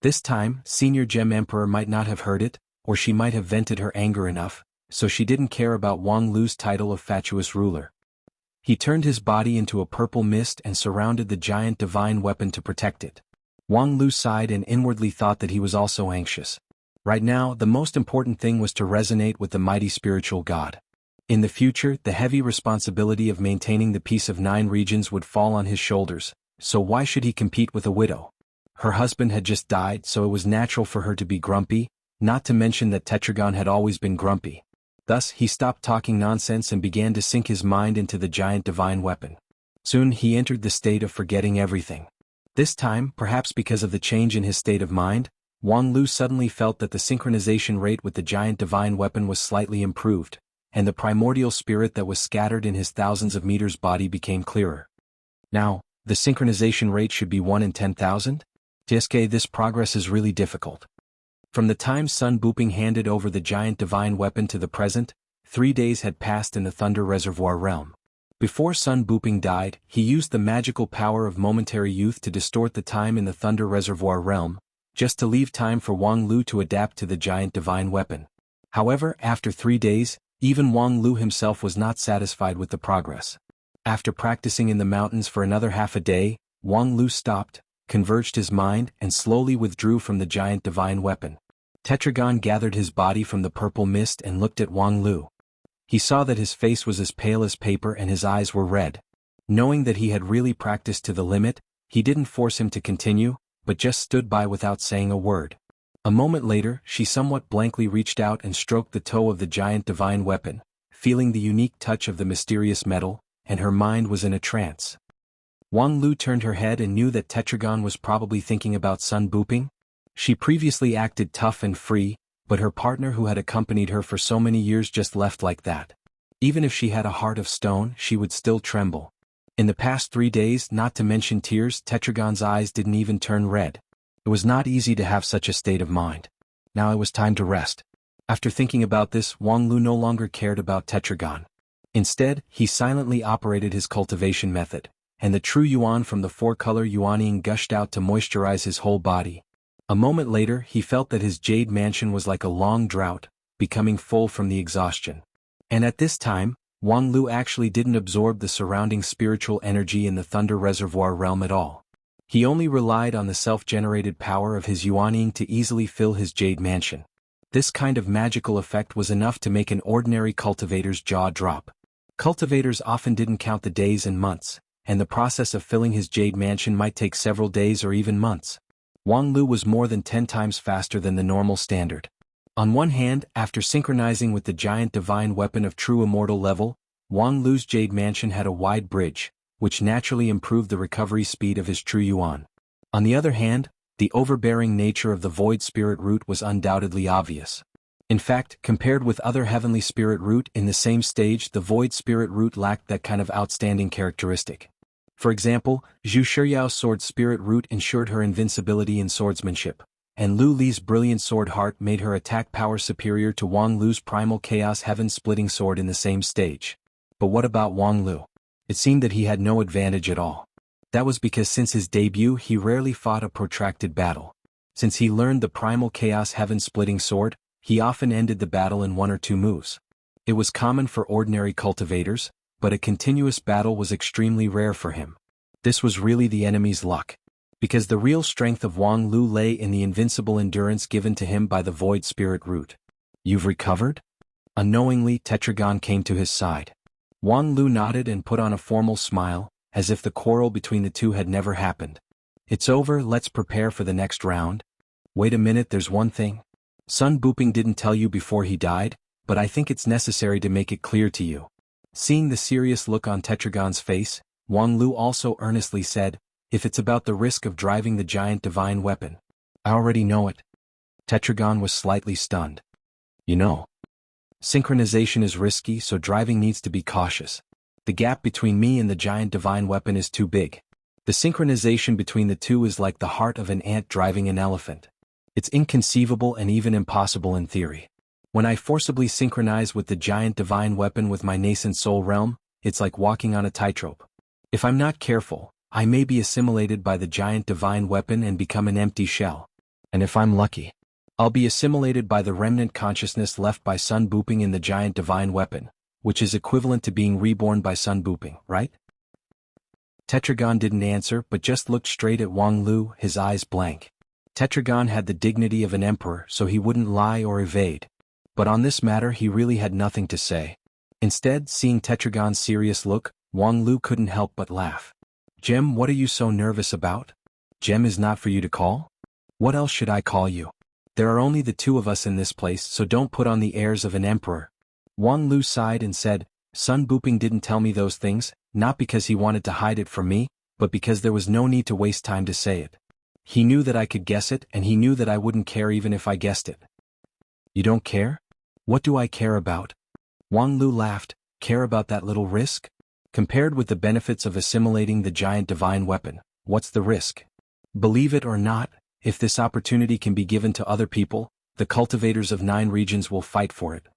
This time, Senior Gem Emperor might not have heard it, or she might have vented her anger enough, so she didn't care about Wang Lu's title of fatuous ruler. He turned his body into a purple mist and surrounded the giant divine weapon to protect it. Wang Lu sighed and inwardly thought that he was also anxious. Right now, the most important thing was to resonate with the mighty spiritual god. In the future, the heavy responsibility of maintaining the peace of 9 regions would fall on his shoulders, so why should he compete with a widow? Her husband had just died, so it was natural for her to be grumpy, not to mention that Tetragon had always been grumpy. Thus, he stopped talking nonsense and began to sink his mind into the giant divine weapon. Soon he entered the state of forgetting everything. This time, perhaps because of the change in his state of mind, Wang Lu suddenly felt that the synchronization rate with the giant divine weapon was slightly improved, and the primordial spirit that was scattered in his thousands of meters body became clearer. Now, the synchronization rate should be 1 in 10,000? This progress is really difficult. From the time Sun Buping handed over the giant divine weapon to the present, 3 days had passed in the Thunder Reservoir realm. Before Sun Buping died, he used the magical power of momentary youth to distort the time in the Thunder Reservoir realm, just to leave time for Wang Lu to adapt to the giant divine weapon. However, after 3 days, even Wang Lu himself was not satisfied with the progress. After practicing in the mountains for another half a day, Wang Lu stopped, converged his mind, and slowly withdrew from the giant divine weapon. Tetragon gathered his body from the purple mist and looked at Wang Lu. He saw that his face was as pale as paper and his eyes were red. Knowing that he had really practiced to the limit, he didn't force him to continue, but just stood by without saying a word. A moment later, she somewhat blankly reached out and stroked the toe of the giant divine weapon, feeling the unique touch of the mysterious metal, and her mind was in a trance. Wang Lu turned her head and knew that Tetragon was probably thinking about Sun Buping. She previously acted tough and free, but her partner who had accompanied her for so many years just left like that. Even if she had a heart of stone, she would still tremble. In the past 3 days, not to mention tears, Tetragon's eyes didn't even turn red. It was not easy to have such a state of mind. Now it was time to rest. After thinking about this, Wang Lu no longer cared about Tetragon. Instead, he silently operated his cultivation method, and the true yuan from the 4-color yuaning gushed out to moisturize his whole body. A moment later, he felt that his jade mansion was like a long drought, becoming full from the exhaustion. And at this time, Wang Lu actually didn't absorb the surrounding spiritual energy in the Thunder Reservoir realm at all. He only relied on the self-generated power of his yuaning to easily fill his jade mansion. This kind of magical effect was enough to make an ordinary cultivator's jaw drop. Cultivators often didn't count the days and months, and the process of filling his jade mansion might take several days or even months. Wang Lu was more than 10 times faster than the normal standard. On one hand, after synchronizing with the giant divine weapon of true immortal level, Wang Lu's jade mansion had a wide bridge, which naturally improved the recovery speed of his true yuan. On the other hand, the overbearing nature of the void spirit root was undoubtedly obvious. In fact, compared with other heavenly spirit root in the same stage, the void spirit root lacked that kind of outstanding characteristic. For example, Zhu Shiyao's sword spirit root ensured her invincibility in swordsmanship, and Lu Li's brilliant sword heart made her attack power superior to Wang Lu's primal chaos heaven-splitting sword in the same stage. But what about Wang Lu? It seemed that he had no advantage at all. That was because since his debut he rarely fought a protracted battle. Since he learned the primal chaos heaven-splitting sword, he often ended the battle in 1 or 2 moves. It was common for ordinary cultivators, but a continuous battle was extremely rare for him. This was really the enemy's luck. Because the real strength of Wang Lu lay in the invincible endurance given to him by the void spirit root. You've recovered? Unknowingly, Tetragon came to his side. Wang Lu nodded and put on a formal smile, as if the quarrel between the two had never happened. It's over, let's prepare for the next round. Wait a minute, there's one thing. Sun Buping didn't tell you before he died, but I think it's necessary to make it clear to you. Seeing the serious look on Tetragon's face, Wang Lu also earnestly said, if it's about the risk of driving the giant divine weapon. I already know it. Tetragon was slightly stunned. You know. Synchronization is risky, so driving needs to be cautious. The gap between me and the giant divine weapon is too big. The synchronization between the two is like the heart of an ant driving an elephant. It's inconceivable and even impossible in theory. When I forcibly synchronize with the giant divine weapon with my nascent soul realm, it's like walking on a tightrope. If I'm not careful, I may be assimilated by the giant divine weapon and become an empty shell. And if I'm lucky, I'll be assimilated by the remnant consciousness left by Sun Buping in the giant divine weapon, which is equivalent to being reborn by Sun Buping, right? Tetragon didn't answer but just looked straight at Wang Lu, his eyes blank. Tetragon had the dignity of an emperor, so he wouldn't lie or evade. But on this matter he really had nothing to say. Instead, seeing Tetragon's serious look, Wang Lu couldn't help but laugh. "Gem, what are you so nervous about? Gem is not for you to call? What else should I call you? There are only the two of us in this place, so don't put on the airs of an emperor." Wang Lu sighed and said, "Sun Buping didn't tell me those things, not because he wanted to hide it from me, but because there was no need to waste time to say it. He knew that I could guess it, and he knew that I wouldn't care even if I guessed it." "You don't care? What do I care about?" Wang Lu laughed. "Care about that little risk? Compared with the benefits of assimilating the giant divine weapon, what's the risk? Believe it or not, if this opportunity can be given to other people, the cultivators of 9 regions will fight for it.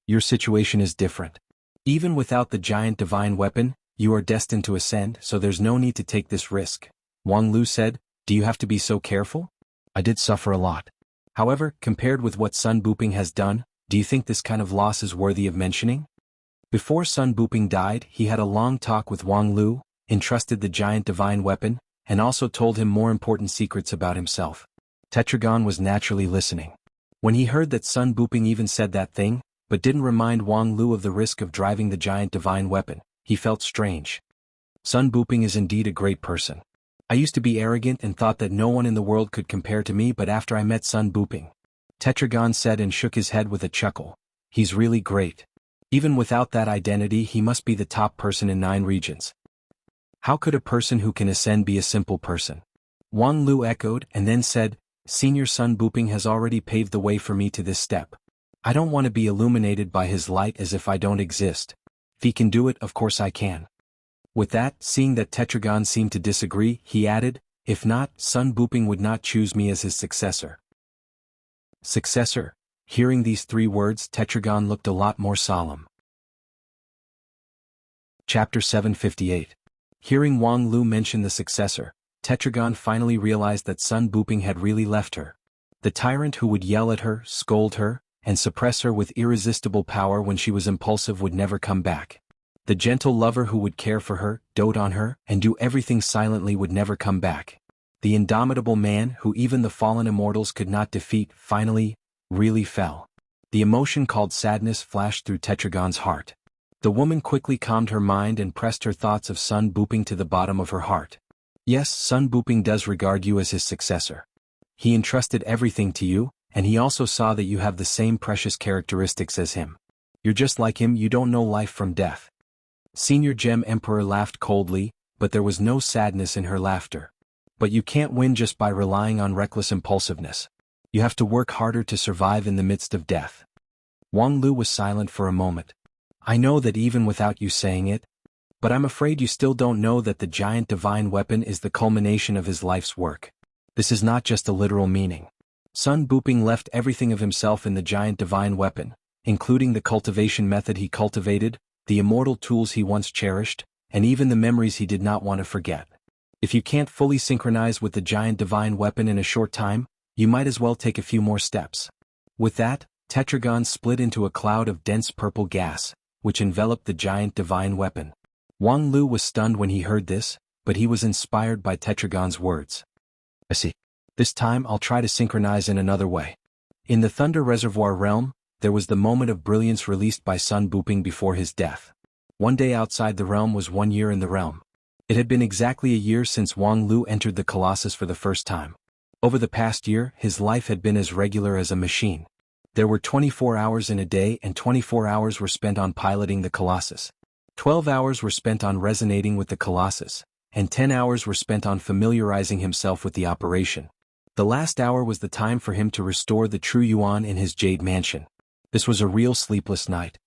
Your situation is different. Even without the giant divine weapon, you are destined to ascend, so there's no need to take this risk." Wang Lu said, "Do you have to be so careful? I did suffer a lot. However, compared with what Sun Buping has done, do you think this kind of loss is worthy of mentioning?" Before Sun Buping died, he had a long talk with Wang Lu, entrusted the giant divine weapon, and also told him more important secrets about himself. Tetragon was naturally listening. When he heard that Sun Buping even said that thing, but didn't remind Wang Lu of the risk of driving the giant divine weapon, he felt strange. Sun Buping is indeed a great person. I used to be arrogant and thought that no one in the world could compare to me, but after I met Sun Buping, Tetragon said and shook his head with a chuckle, "He's really great. Even without that identity he must be the top person in 9 regions. How could a person who can ascend be a simple person?" Wang Lu echoed and then said, "Senior Sun Buping has already paved the way for me to this step. I don't want to be illuminated by his light as if I don't exist. If he can do it, of course I can." With that, seeing that Tetragon seemed to disagree, he added, "If not, Sun Buping would not choose me as his successor." Successor? Hearing these 3 words, Tetragon looked a lot more solemn. Chapter 758. Hearing Wang Lu mention the successor, Tetragon finally realized that Sun Buping had really left her. The tyrant who would yell at her, scold her, and suppress her with irresistible power when she was impulsive would never come back. The gentle lover who would care for her, dote on her, and do everything silently would never come back. The indomitable man who even the fallen immortals could not defeat finally, really fell. The emotion called sadness flashed through Tetragon's heart. The woman quickly calmed her mind and pressed her thoughts of Sun Buping to the bottom of her heart. Yes, Sun Buping does regard you as his successor. He entrusted everything to you, and he also saw that you have the same precious characteristics as him. You're just like him, you don't know life from death. Senior Gem Emperor laughed coldly, but there was no sadness in her laughter. But you can't win just by relying on reckless impulsiveness. You have to work harder to survive in the midst of death. Wang Lu was silent for a moment. "I know that even without you saying it, but I'm afraid you still don't know that the giant divine weapon is the culmination of his life's work. This is not just a literal meaning. Sun Buping left everything of himself in the giant divine weapon, including the cultivation method he cultivated, the immortal tools he once cherished, and even the memories he did not want to forget. If you can't fully synchronize with the giant divine weapon in a short time, you might as well take a few more steps." With that, Tetragon split into a cloud of dense purple gas, which enveloped the giant divine weapon. Wang Lu was stunned when he heard this, but he was inspired by Tetragon's words. "I see. This time I'll try to synchronize in another way." In the Thunder Reservoir realm, there was the moment of brilliance released by Sun Buping before his death. One day outside the realm was 1 year in the realm. It had been exactly a year since Wang Lu entered the Colossus for the first time. Over the past year, his life had been as regular as a machine. There were 24 hours in a day and 24 hours were spent on piloting the Colossus. 12 hours were spent on resonating with the Colossus, and 10 hours were spent on familiarizing himself with the operation. The last hour was the time for him to restore the true Yuan in his Jade Mansion. This was a real sleepless night.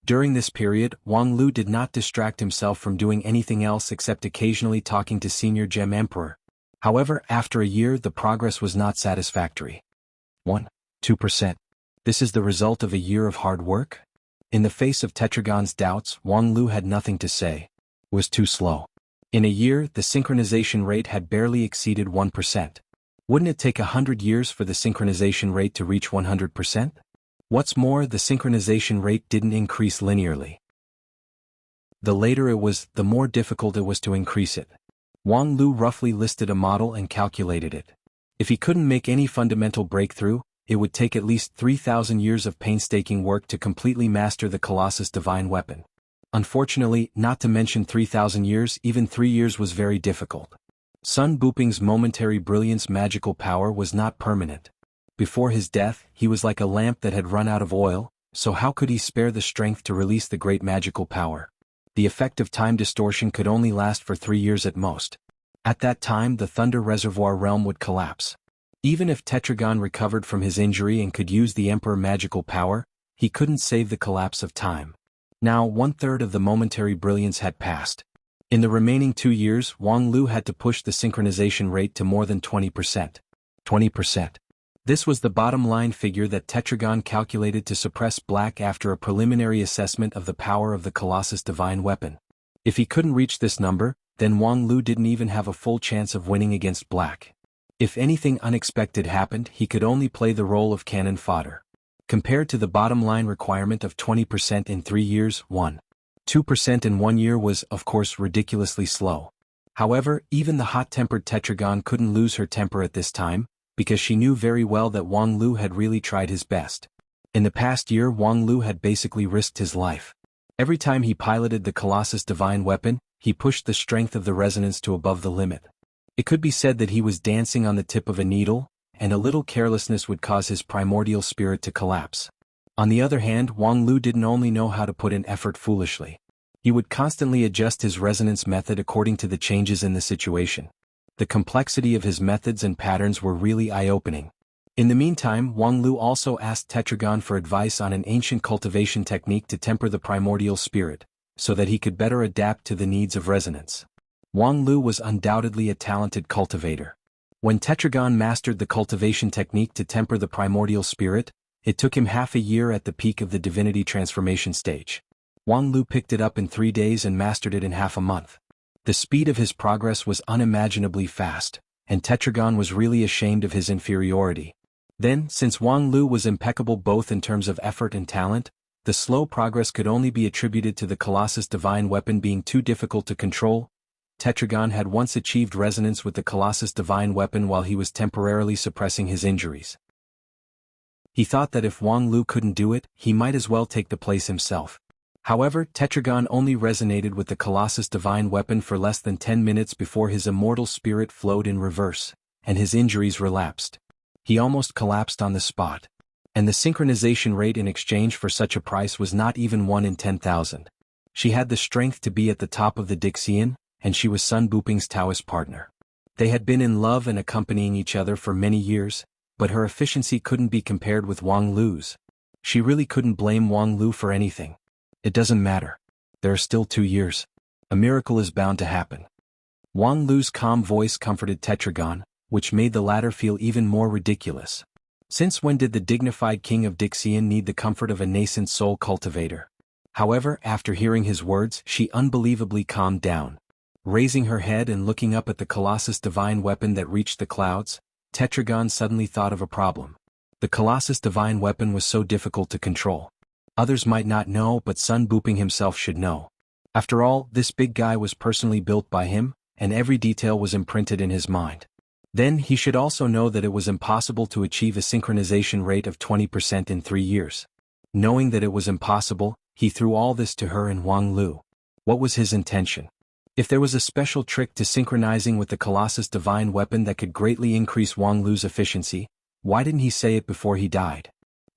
During this period, Wang Lu did not distract himself from doing anything else except occasionally talking to Senior Gem Emperor. However, after a year the progress was not satisfactory. 1.2%. This is the result of a year of hard work? In the face of Tetragon's doubts, Wang Lu had nothing to say. It was too slow. In a year, the synchronization rate had barely exceeded 1%. Wouldn't it take 100 years for the synchronization rate to reach 100%? What's more, the synchronization rate didn't increase linearly. The later it was, the more difficult it was to increase it. Wang Lu roughly listed a model and calculated it. If he couldn't make any fundamental breakthrough, it would take at least 3,000 years of painstaking work to completely master the Colossus divine weapon. Unfortunately, not to mention 3,000 years, even 3 years was very difficult. Sun Buping's momentary brilliance magical power was not permanent. Before his death, he was like a lamp that had run out of oil, so how could he spare the strength to release the great magical power? The effect of time distortion could only last for 3 years at most. At that time the Thunder Reservoir realm would collapse. Even if Tetragon recovered from his injury and could use the Emperor magical power, he couldn't save the collapse of time. Now 1/3 of the momentary brilliance had passed. In the remaining 2 years, Wang Lu had to push the synchronization rate to more than 20%. 20%. This was the bottom line figure that Tetragon calculated to suppress Black after a preliminary assessment of the power of the Colossus divine weapon. If he couldn't reach this number, then Wang Lu didn't even have a full chance of winning against Black. If anything unexpected happened, he could only play the role of cannon fodder. Compared to the bottom line requirement of 20% in 3 years, 1.2% in 1 year was, of course, ridiculously slow. However, even the hot-tempered Tetragon couldn't lose her temper at this time, because she knew very well that Wang Lu had really tried his best. In the past year, Wang Lu had basically risked his life. Every time he piloted the Colossus divine weapon, he pushed the strength of the resonance to above the limit. It could be said that he was dancing on the tip of a needle, and a little carelessness would cause his primordial spirit to collapse. On the other hand, Wang Lu didn't only know how to put in effort foolishly. He would constantly adjust his resonance method according to the changes in the situation. The complexity of his methods and patterns were really eye-opening. In the meantime, Wang Lu also asked Tetragon for advice on an ancient cultivation technique to temper the primordial spirit, so that he could better adapt to the needs of resonance. Wang Lu was undoubtedly a talented cultivator. When Tetragon mastered the cultivation technique to temper the primordial spirit, it took him half a year at the peak of the divinity transformation stage. Wang Lu picked it up in 3 days and mastered it in half a month. The speed of his progress was unimaginably fast, and Tetragon was really ashamed of his inferiority. Then, since Wang Lu was impeccable both in terms of effort and talent, the slow progress could only be attributed to the Colossus divine weapon being too difficult to control. Tetragon had once achieved resonance with the Colossus divine weapon while he was temporarily suppressing his injuries. He thought that if Wang Lu couldn't do it, he might as well take the place himself. However, Tetragon only resonated with the Colossus divine weapon for less than 10 minutes before his immortal spirit flowed in reverse, and his injuries relapsed. He almost collapsed on the spot. And the synchronization rate in exchange for such a price was not even 1 in 10,000. She had the strength to be at the top of the Dixian, and she was Sun Buping's Taoist partner. They had been in love and accompanying each other for many years, but her efficiency couldn't be compared with Wang Lu's. She really couldn't blame Wang Lu for anything. It doesn't matter. There are still 2 years. A miracle is bound to happen. Wang Lu's calm voice comforted Tetragon, which made the latter feel even more ridiculous. Since when did the dignified king of Dixian need the comfort of a nascent soul cultivator? However, after hearing his words, she unbelievably calmed down. Raising her head and looking up at the Colossus divine weapon that reached the clouds, Tetragon suddenly thought of a problem. The Colossus divine weapon was so difficult to control. Others might not know, but Sun Buping himself should know. After all, this big guy was personally built by him, and every detail was imprinted in his mind. Then he should also know that it was impossible to achieve a synchronization rate of 20% in 3 years. Knowing that it was impossible, he threw all this to her and Wang Lu. What was his intention? If there was a special trick to synchronizing with the Colossus divine weapon that could greatly increase Wang Lu's efficiency, why didn't he say it before he died?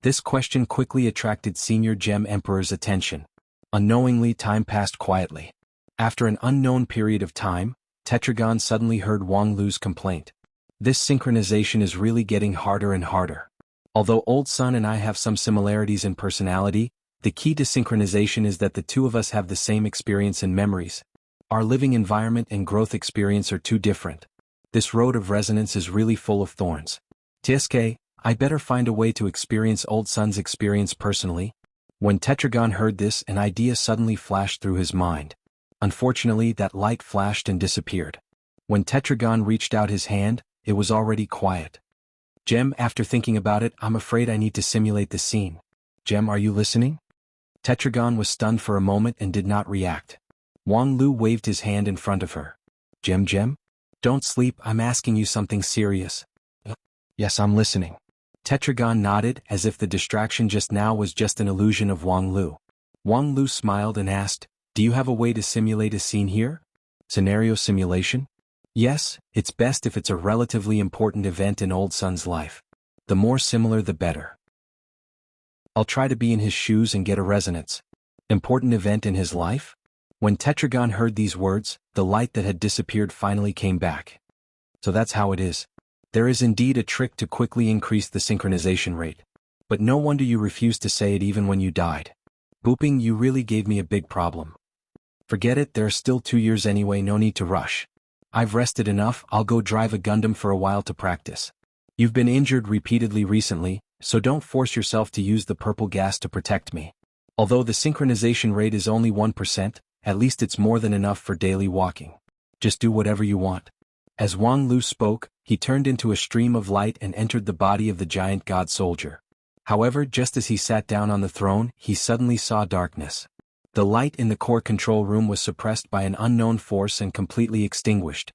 This question quickly attracted Senior Gem Emperor's attention. Unknowingly, time passed quietly. After an unknown period of time, Tetragon suddenly heard Wang Lu's complaint. This synchronization is really getting harder and harder. Although Old Sun and I have some similarities in personality, The key to synchronization is that the two of us have the same experience and memories. Our living environment and growth experience are too different. This road of resonance is really full of thorns. TSK, I better find a way to experience Old Sun's experience personally. When Tetragon heard this, an idea suddenly flashed through his mind. Unfortunately, that light flashed and disappeared. When Tetragon reached out his hand, it was already quiet. Gem, after thinking about it, I'm afraid I need to simulate the scene. Gem, are you listening? Tetragon was stunned for a moment and did not react. Wang Lu waved his hand in front of her. Gem? Don't sleep, I'm asking you something serious. Yes, I'm listening. Tetragon nodded, as if the distraction just now was just an illusion of Wang Lu. Wang Lu smiled and asked, do you have a way to simulate a scene here? Scenario simulation? Yes, it's best if it's a relatively important event in Old Sun's life. The more similar the better. I'll try to be in his shoes and get a resonance. Important event in his life? When Tetragon heard these words, the light that had disappeared finally came back. So that's how it is. There is indeed a trick to quickly increase the synchronization rate. But no wonder you refused to say it even when you died. Booping, you really gave me a big problem. Forget it, there are still 2 years anyway, no need to rush. I've rested enough, I'll go drive a Gundam for a while to practice. You've been injured repeatedly recently, so don't force yourself to use the purple gas to protect me. Although the synchronization rate is only 1%, at least it's more than enough for daily walking. Just do whatever you want. As Wang Lu spoke, he turned into a stream of light and entered the body of the giant god soldier. However, just as he sat down on the throne, he suddenly saw darkness. The light in the core control room was suppressed by an unknown force and completely extinguished.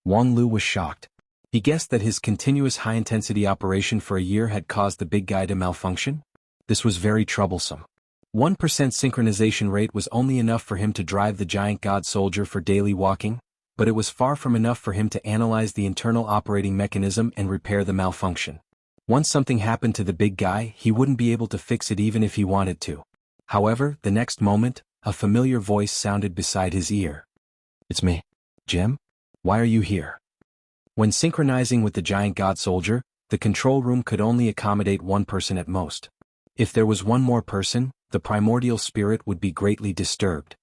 Wang Lu was shocked. He guessed that his continuous high-intensity operation for a year had caused the big guy to malfunction. This was very troublesome. 1% synchronization rate was only enough for him to drive the giant god soldier for daily walking, but it was far from enough for him to analyze the internal operating mechanism and repair the malfunction. Once something happened to the big guy, he wouldn't be able to fix it even if he wanted to. However, the next moment, a familiar voice sounded beside his ear. It's me. Jim? Why are you here? When synchronizing with the giant god soldier, the control room could only accommodate one person at most. If there was one more person, the primordial spirit would be greatly disturbed.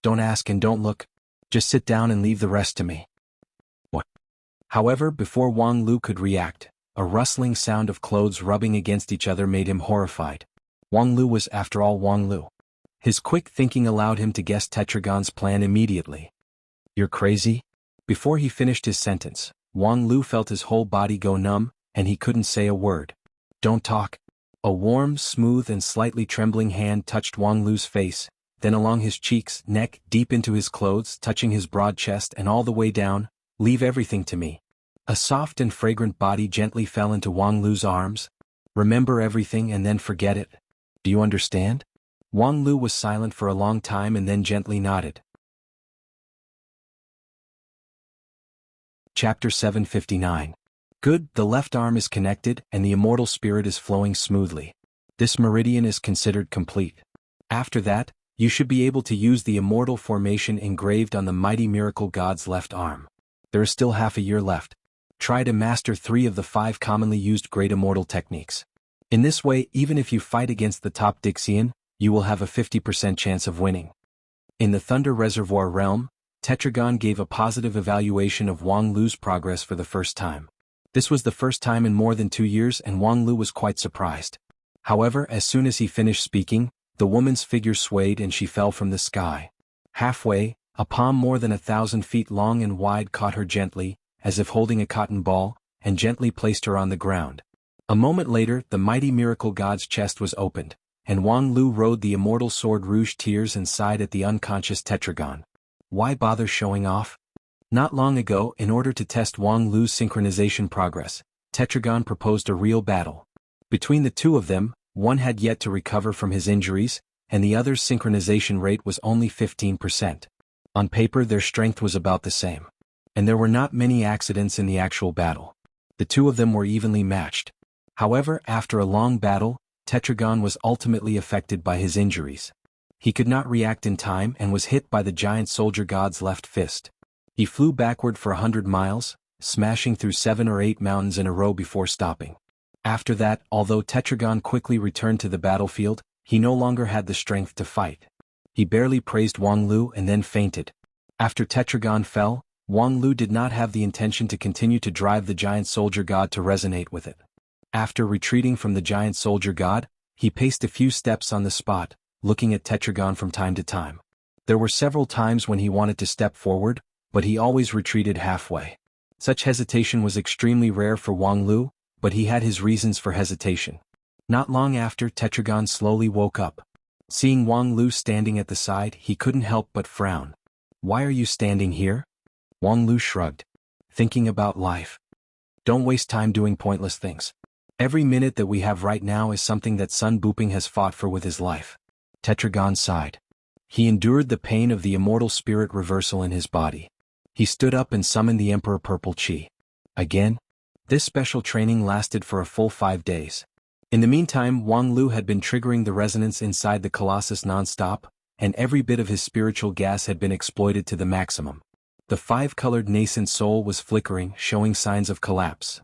Don't ask and don't look. Just sit down and leave the rest to me. What? However, before Wang Lu could react, a rustling sound of clothes rubbing against each other made him horrified. Wang Lu was, after all, Wang Lu. His quick thinking allowed him to guess Tetragon's plan immediately. You're crazy? Before he finished his sentence, Wang Lu felt his whole body go numb, and he couldn't say a word. Don't talk. A warm, smooth and slightly trembling hand touched Wang Lu's face, then along his cheeks, neck, deep into his clothes, touching his broad chest and all the way down. Leave everything to me. A soft and fragrant body gently fell into Wang Lu's arms. Remember everything and then forget it. Do you understand? Wang Lu was silent for a long time and then gently nodded. Chapter 759. Good, the left arm is connected and the immortal spirit is flowing smoothly. This meridian is considered complete. After that, you should be able to use the immortal formation engraved on the mighty miracle god's left arm. There is still half a year left. Try to master 3 of the 5 commonly used great immortal techniques. In this way, even if you fight against the top Dixian, you will have a 50% chance of winning. In the Thunder Reservoir realm, Tetragon gave a positive evaluation of Wang Lu's progress for the first time. This was the first time in more than 2 years and Wang Lu was quite surprised. However, as soon as he finished speaking, the woman's figure swayed and she fell from the sky. Halfway, a palm more than 1,000 feet long and wide caught her gently, as if holding a cotton ball, and gently placed her on the ground. A moment later, the mighty miracle god's chest was opened, and Wang Lu rode the immortal sword Rouge Tears and sighed at the unconscious Tetragon. Why bother showing off? Not long ago, in order to test Wang Lu's synchronization progress, Tetragon proposed a real battle. Between the two of them, one had yet to recover from his injuries, and the other's synchronization rate was only 15%. On paper, their strength was about the same. And there were not many accidents in the actual battle. The two of them were evenly matched. However, after a long battle, Tetragon was ultimately affected by his injuries. He could not react in time and was hit by the giant soldier god's left fist. He flew backward for 100 miles, smashing through 7 or 8 mountains in a row before stopping. After that, although Tetragon quickly returned to the battlefield, he no longer had the strength to fight. He barely praised Wang Lu and then fainted. After Tetragon fell, Wang Lu did not have the intention to continue to drive the giant soldier god to resonate with it. After retreating from the giant soldier god, he paced a few steps on the spot, looking at Tetragon from time to time. There were several times when he wanted to step forward, but he always retreated halfway. Such hesitation was extremely rare for Wang Lu, but he had his reasons for hesitation. Not long after, Tetragon slowly woke up. Seeing Wang Lu standing at the side, he couldn't help but frown. "Why are you standing here?" Wang Lu shrugged. "Thinking about life. Don't waste time doing pointless things. Every minute that we have right now is something that Sun Buping has fought for with his life." Tetragon sighed. He endured the pain of the immortal spirit reversal in his body. He stood up and summoned the Emperor Purple Chi. Again? This special training lasted for a full 5 days. In the meantime, Wang Lu had been triggering the resonance inside the Colossus non-stop, and every bit of his spiritual gas had been exploited to the maximum. The 5-colored nascent soul was flickering, showing signs of collapse.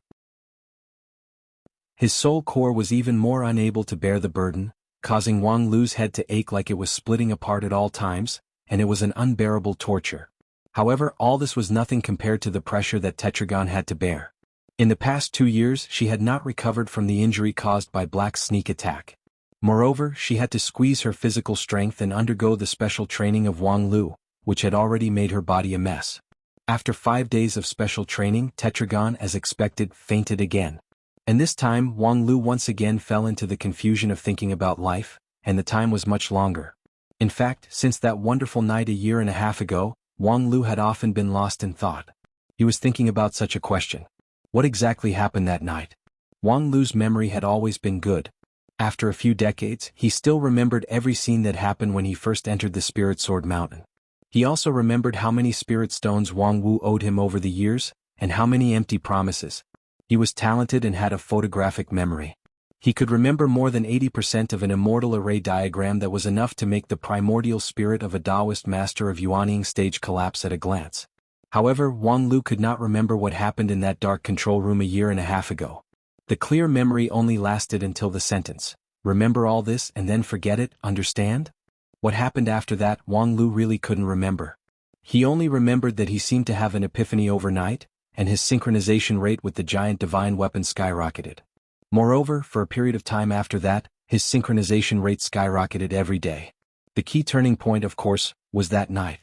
His soul core was even more unable to bear the burden, causing Wang Lu's head to ache like it was splitting apart at all times, and it was an unbearable torture. However, all this was nothing compared to the pressure that Tetragon had to bear. In the past 2 years, she had not recovered from the injury caused by Black's sneak attack. Moreover, she had to squeeze her physical strength and undergo the special training of Wang Lu, which had already made her body a mess. After 5 days of special training, Tetragon, as expected, fainted again. And this time, Wang Lu once again fell into the confusion of thinking about life, and the time was much longer. In fact, since that wonderful night a year and a half ago, Wang Lu had often been lost in thought. He was thinking about such a question. What exactly happened that night? Wang Lu's memory had always been good. After a few decades, he still remembered every scene that happened when he first entered the Spirit Sword Mountain. He also remembered how many spirit stones Wang Wu owed him over the years, and how many empty promises. He was talented and had a photographic memory. He could remember more than 80% of an immortal array diagram that was enough to make the primordial spirit of a Taoist master of Yuanying stage collapse at a glance. However, Wang Lu could not remember what happened in that dark control room a year and a half ago. The clear memory only lasted until the sentence, "Remember all this and then forget it, understand?" What happened after that, Wang Lu really couldn't remember. He only remembered that he seemed to have an epiphany overnight, and his synchronization rate with the giant divine weapon skyrocketed. Moreover, for a period of time after that, his synchronization rate skyrocketed every day. The key turning point, of course, was that night.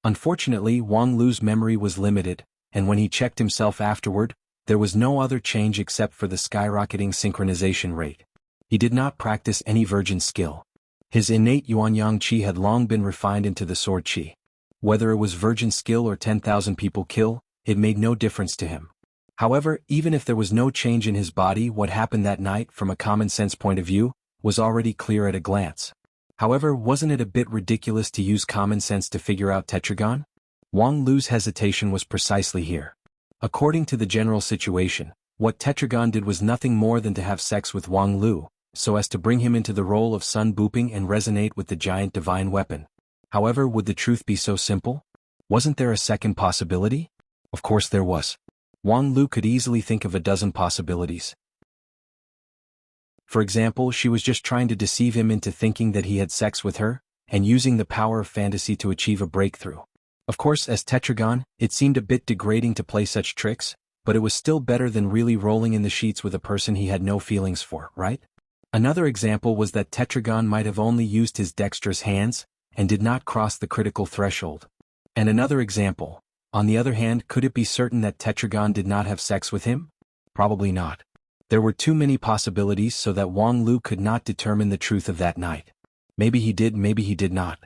Unfortunately, Wang Lu's memory was limited, and when he checked himself afterward, there was no other change except for the skyrocketing synchronization rate. He did not practice any virgin skill. His innate Yuanyang Qi had long been refined into the Sword Qi. Whether it was virgin skill or 10,000 people kill, it made no difference to him. However, even if there was no change in his body, what happened that night, from a common-sense point of view, was already clear at a glance. However, wasn't it a bit ridiculous to use common sense to figure out Tetragon? Wang Lu's hesitation was precisely here. According to the general situation, what Tetragon did was nothing more than to have sex with Wang Lu, so as to bring him into the role of Sun Buping and resonate with the giant divine weapon. However, would the truth be so simple? Wasn't there a second possibility? Of course there was. Wang Lu could easily think of a dozen possibilities. For example, she was just trying to deceive him into thinking that he had sex with her, and using the power of fantasy to achieve a breakthrough. Of course, as Tetragon, it seemed a bit degrading to play such tricks, but it was still better than really rolling in the sheets with a person he had no feelings for, right? Another example was that Tetragon might have only used his dexterous hands, and did not cross the critical threshold. And another example, on the other hand, could it be certain that Tetragon did not have sex with him? Probably not. There were too many possibilities so that Wang Lu could not determine the truth of that night. Maybe he did, maybe he did not.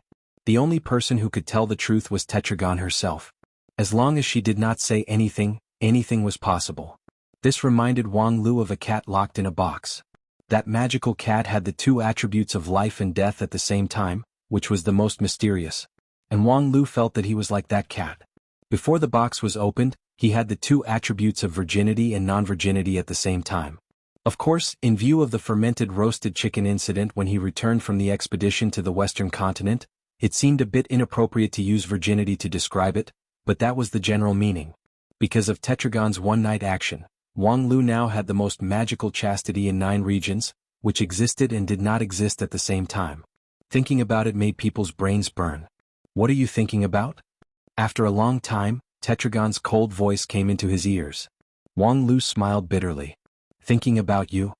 The only person who could tell the truth was Tetragon herself. As long as she did not say anything, anything was possible. This reminded Wang Lu of a cat locked in a box. That magical cat had the two attributes of life and death at the same time, which was the most mysterious. And Wang Lu felt that he was like that cat. Before the box was opened, he had the two attributes of virginity and non-virginity at the same time. Of course, in view of the fermented roasted chicken incident when he returned from the expedition to the Western continent, it seemed a bit inappropriate to use virginity to describe it, but that was the general meaning. Because of Tetragon's one-night action, Wang Lu now had the most magical chastity in 9 regions, which existed and did not exist at the same time. Thinking about it made people's brains burn. What are you thinking about? After a long time, Tetragon's cold voice came into his ears. Wang Lu smiled bitterly. Thinking about you?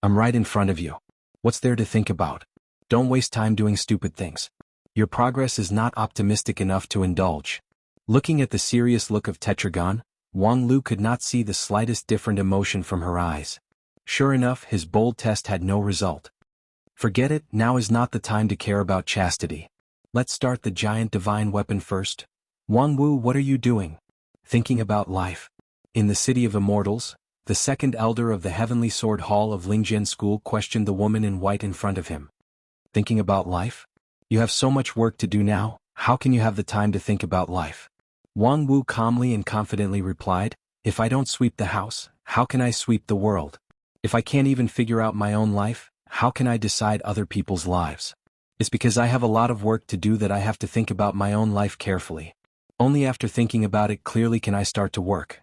I'm right in front of you. What's there to think about? Don't waste time doing stupid things. Your progress is not optimistic enough to indulge. Looking at the serious look of Tetragon, Wang Lu could not see the slightest different emotion from her eyes. Sure enough, his bold test had no result. Forget it, now is not the time to care about chastity. Let's start the giant divine weapon first. Wang Wu, what are you doing? Thinking about life. In the City of Immortals, the second elder of the Heavenly Sword Hall of Lingjian School questioned the woman in white in front of him. Thinking about life? You have so much work to do now, how can you have the time to think about life? Wang Wu calmly and confidently replied, if I don't sweep the house, how can I sweep the world? If I can't even figure out my own life, how can I decide other people's lives? It's because I have a lot of work to do that I have to think about my own life carefully. Only after thinking about it clearly can I start to work.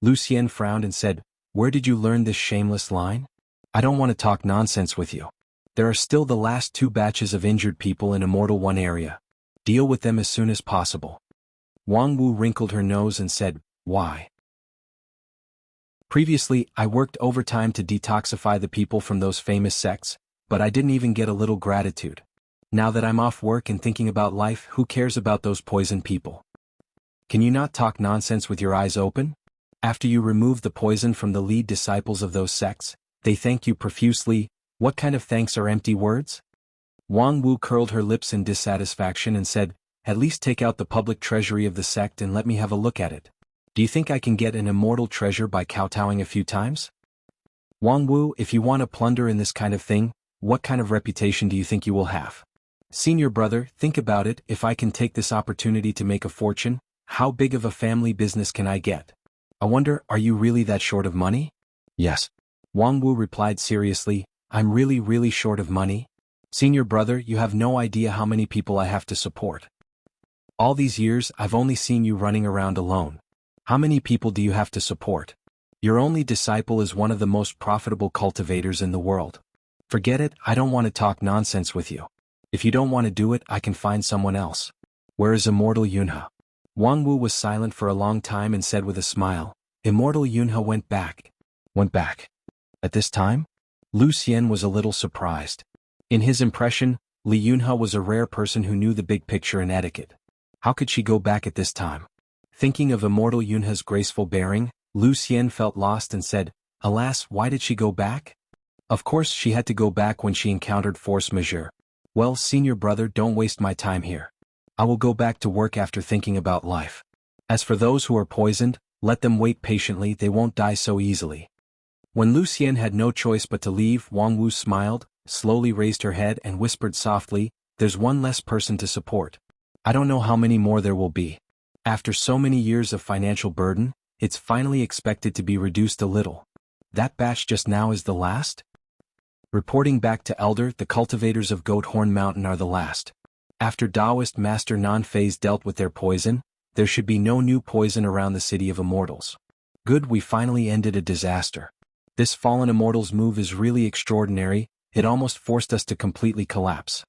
Lucien frowned and said, where did you learn this shameless line? I don't want to talk nonsense with you. There are still the last 2 batches of injured people in Immortal 1 area. Deal with them as soon as possible. Wang Wu wrinkled her nose and said, why? Previously, I worked overtime to detoxify the people from those famous sects, but I didn't even get a little gratitude. Now that I'm off work and thinking about life, who cares about those poisoned people? Can you not talk nonsense with your eyes open? After you remove the poison from the lead disciples of those sects, they thank you profusely. What kind of thanks are empty words? Wang Wu curled her lips in dissatisfaction and said, at least take out the public treasury of the sect and let me have a look at it. Do you think I can get an immortal treasure by kowtowing a few times? Wang Wu, if you want to plunder in this kind of thing, what kind of reputation do you think you will have? Senior brother, think about it, if I can take this opportunity to make a fortune, how big of a family business can I get? I wonder, are you really that short of money? Yes. Wang Wu replied seriously, I'm really short of money. Senior brother, you have no idea how many people I have to support. All these years, I've only seen you running around alone. How many people do you have to support? Your only disciple is one of the most profitable cultivators in the world. Forget it, I don't want to talk nonsense with you. If you don't want to do it, I can find someone else. Where is Immortal Yunhe? Wang Wu was silent for a long time and said with a smile, Immortal Yunhe went back. Went back? At this time? Lucien was a little surprised. In his impression, Li Yunhe was a rare person who knew the big picture and etiquette. How could she go back at this time? Thinking of Immortal Yunhe's graceful bearing, Lucien felt lost and said, alas, why did she go back? Of course she had to go back when she encountered force majeure. Well, senior brother, don't waste my time here. I will go back to work after thinking about life. As for those who are poisoned, let them wait patiently, they won't die so easily. When Lucien had no choice but to leave, Wang Wu smiled, slowly raised her head and whispered softly, there's one less person to support. I don't know how many more there will be. After so many years of financial burden, it's finally expected to be reduced a little. That batch just now is the last? Reporting back to Elder, the cultivators of Goat Horn Mountain are the last. After Taoist Master Non-Phase dealt with their poison, there should be no new poison around the City of Immortals. Good, we finally ended a disaster. This fallen Immortals move is really extraordinary, it almost forced us to completely collapse.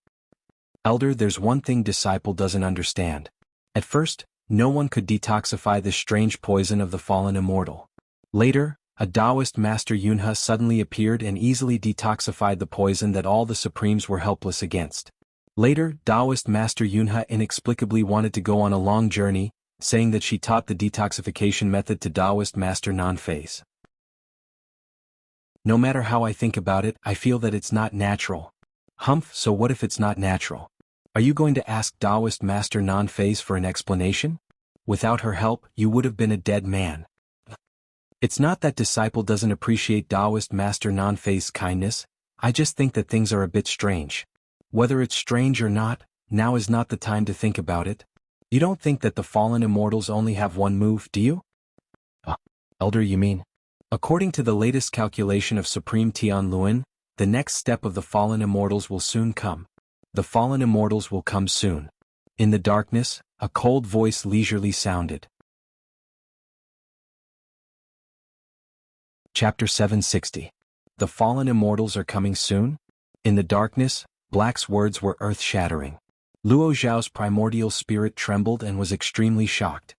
Elder, there's one thing Disciple doesn't understand. At first, no one could detoxify this strange poison of the fallen immortal. Later, a Taoist Master Yunhe suddenly appeared and easily detoxified the poison that all the Supremes were helpless against. Later, Taoist Master Yunhe inexplicably wanted to go on a long journey, saying that she taught the detoxification method to Taoist Master Non-Phase. No matter how I think about it, I feel that it's not natural. Humph, so what if it's not natural? Are you going to ask Taoist Master Non-Phase for an explanation? Without her help, you would have been a dead man. It's not that Disciple doesn't appreciate Taoist Master Non-Phase's kindness, I just think that things are a bit strange. Whether it's strange or not, now is not the time to think about it. You don't think that the fallen immortals only have one move, do you? Elder, you mean? According to the latest calculation of Supreme Tian Luan, the next step of the fallen immortals will soon come. The fallen immortals will come soon. In the darkness, a cold voice leisurely sounded. Chapter 760. The fallen immortals are coming soon? In the darkness, Black's words were earth-shattering. Luo Zhao's primordial spirit trembled and was extremely shocked.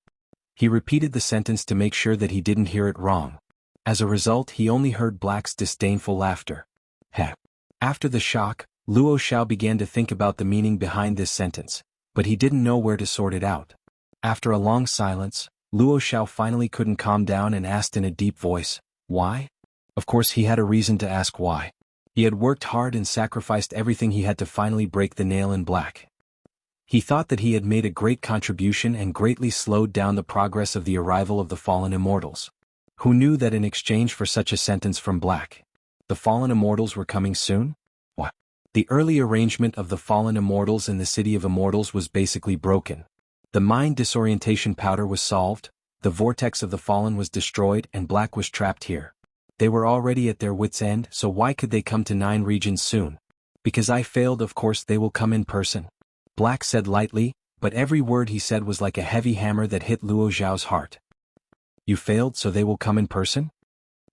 He repeated the sentence to make sure that he didn't hear it wrong. As a result, he only heard Black's disdainful laughter. Heh. After the shock, Luo Zhao began to think about the meaning behind this sentence, but he didn't know where to sort it out. After a long silence, Luo Zhao finally couldn't calm down and asked in a deep voice, "Why?" Of course he had a reason to ask why. He had worked hard and sacrificed everything he had to finally break the nail in Black. He thought that he had made a great contribution and greatly slowed down the progress of the arrival of the fallen immortals. Who knew that in exchange for such a sentence from Black, the fallen immortals were coming soon? What? The early arrangement of the fallen immortals in the City of Immortals was basically broken. The mind disorientation powder was solved, the vortex of the fallen was destroyed, and Black was trapped here. They were already at their wits' end, so why could they come to 9 regions soon? Because I failed, of course they will come in person. Black said lightly, but every word he said was like a heavy hammer that hit Luo Zhao's heart. You failed, so they will come in person?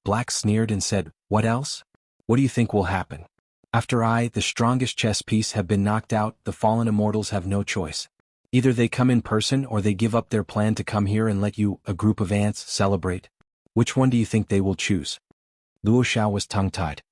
Black sneered and said, what else? What do you think will happen? After I, the strongest chess piece, have been knocked out, the fallen immortals have no choice. Either they come in person or they give up their plan to come here and let you, a group of ants, celebrate. Which one do you think they will choose? Luo Zhao was tongue-tied.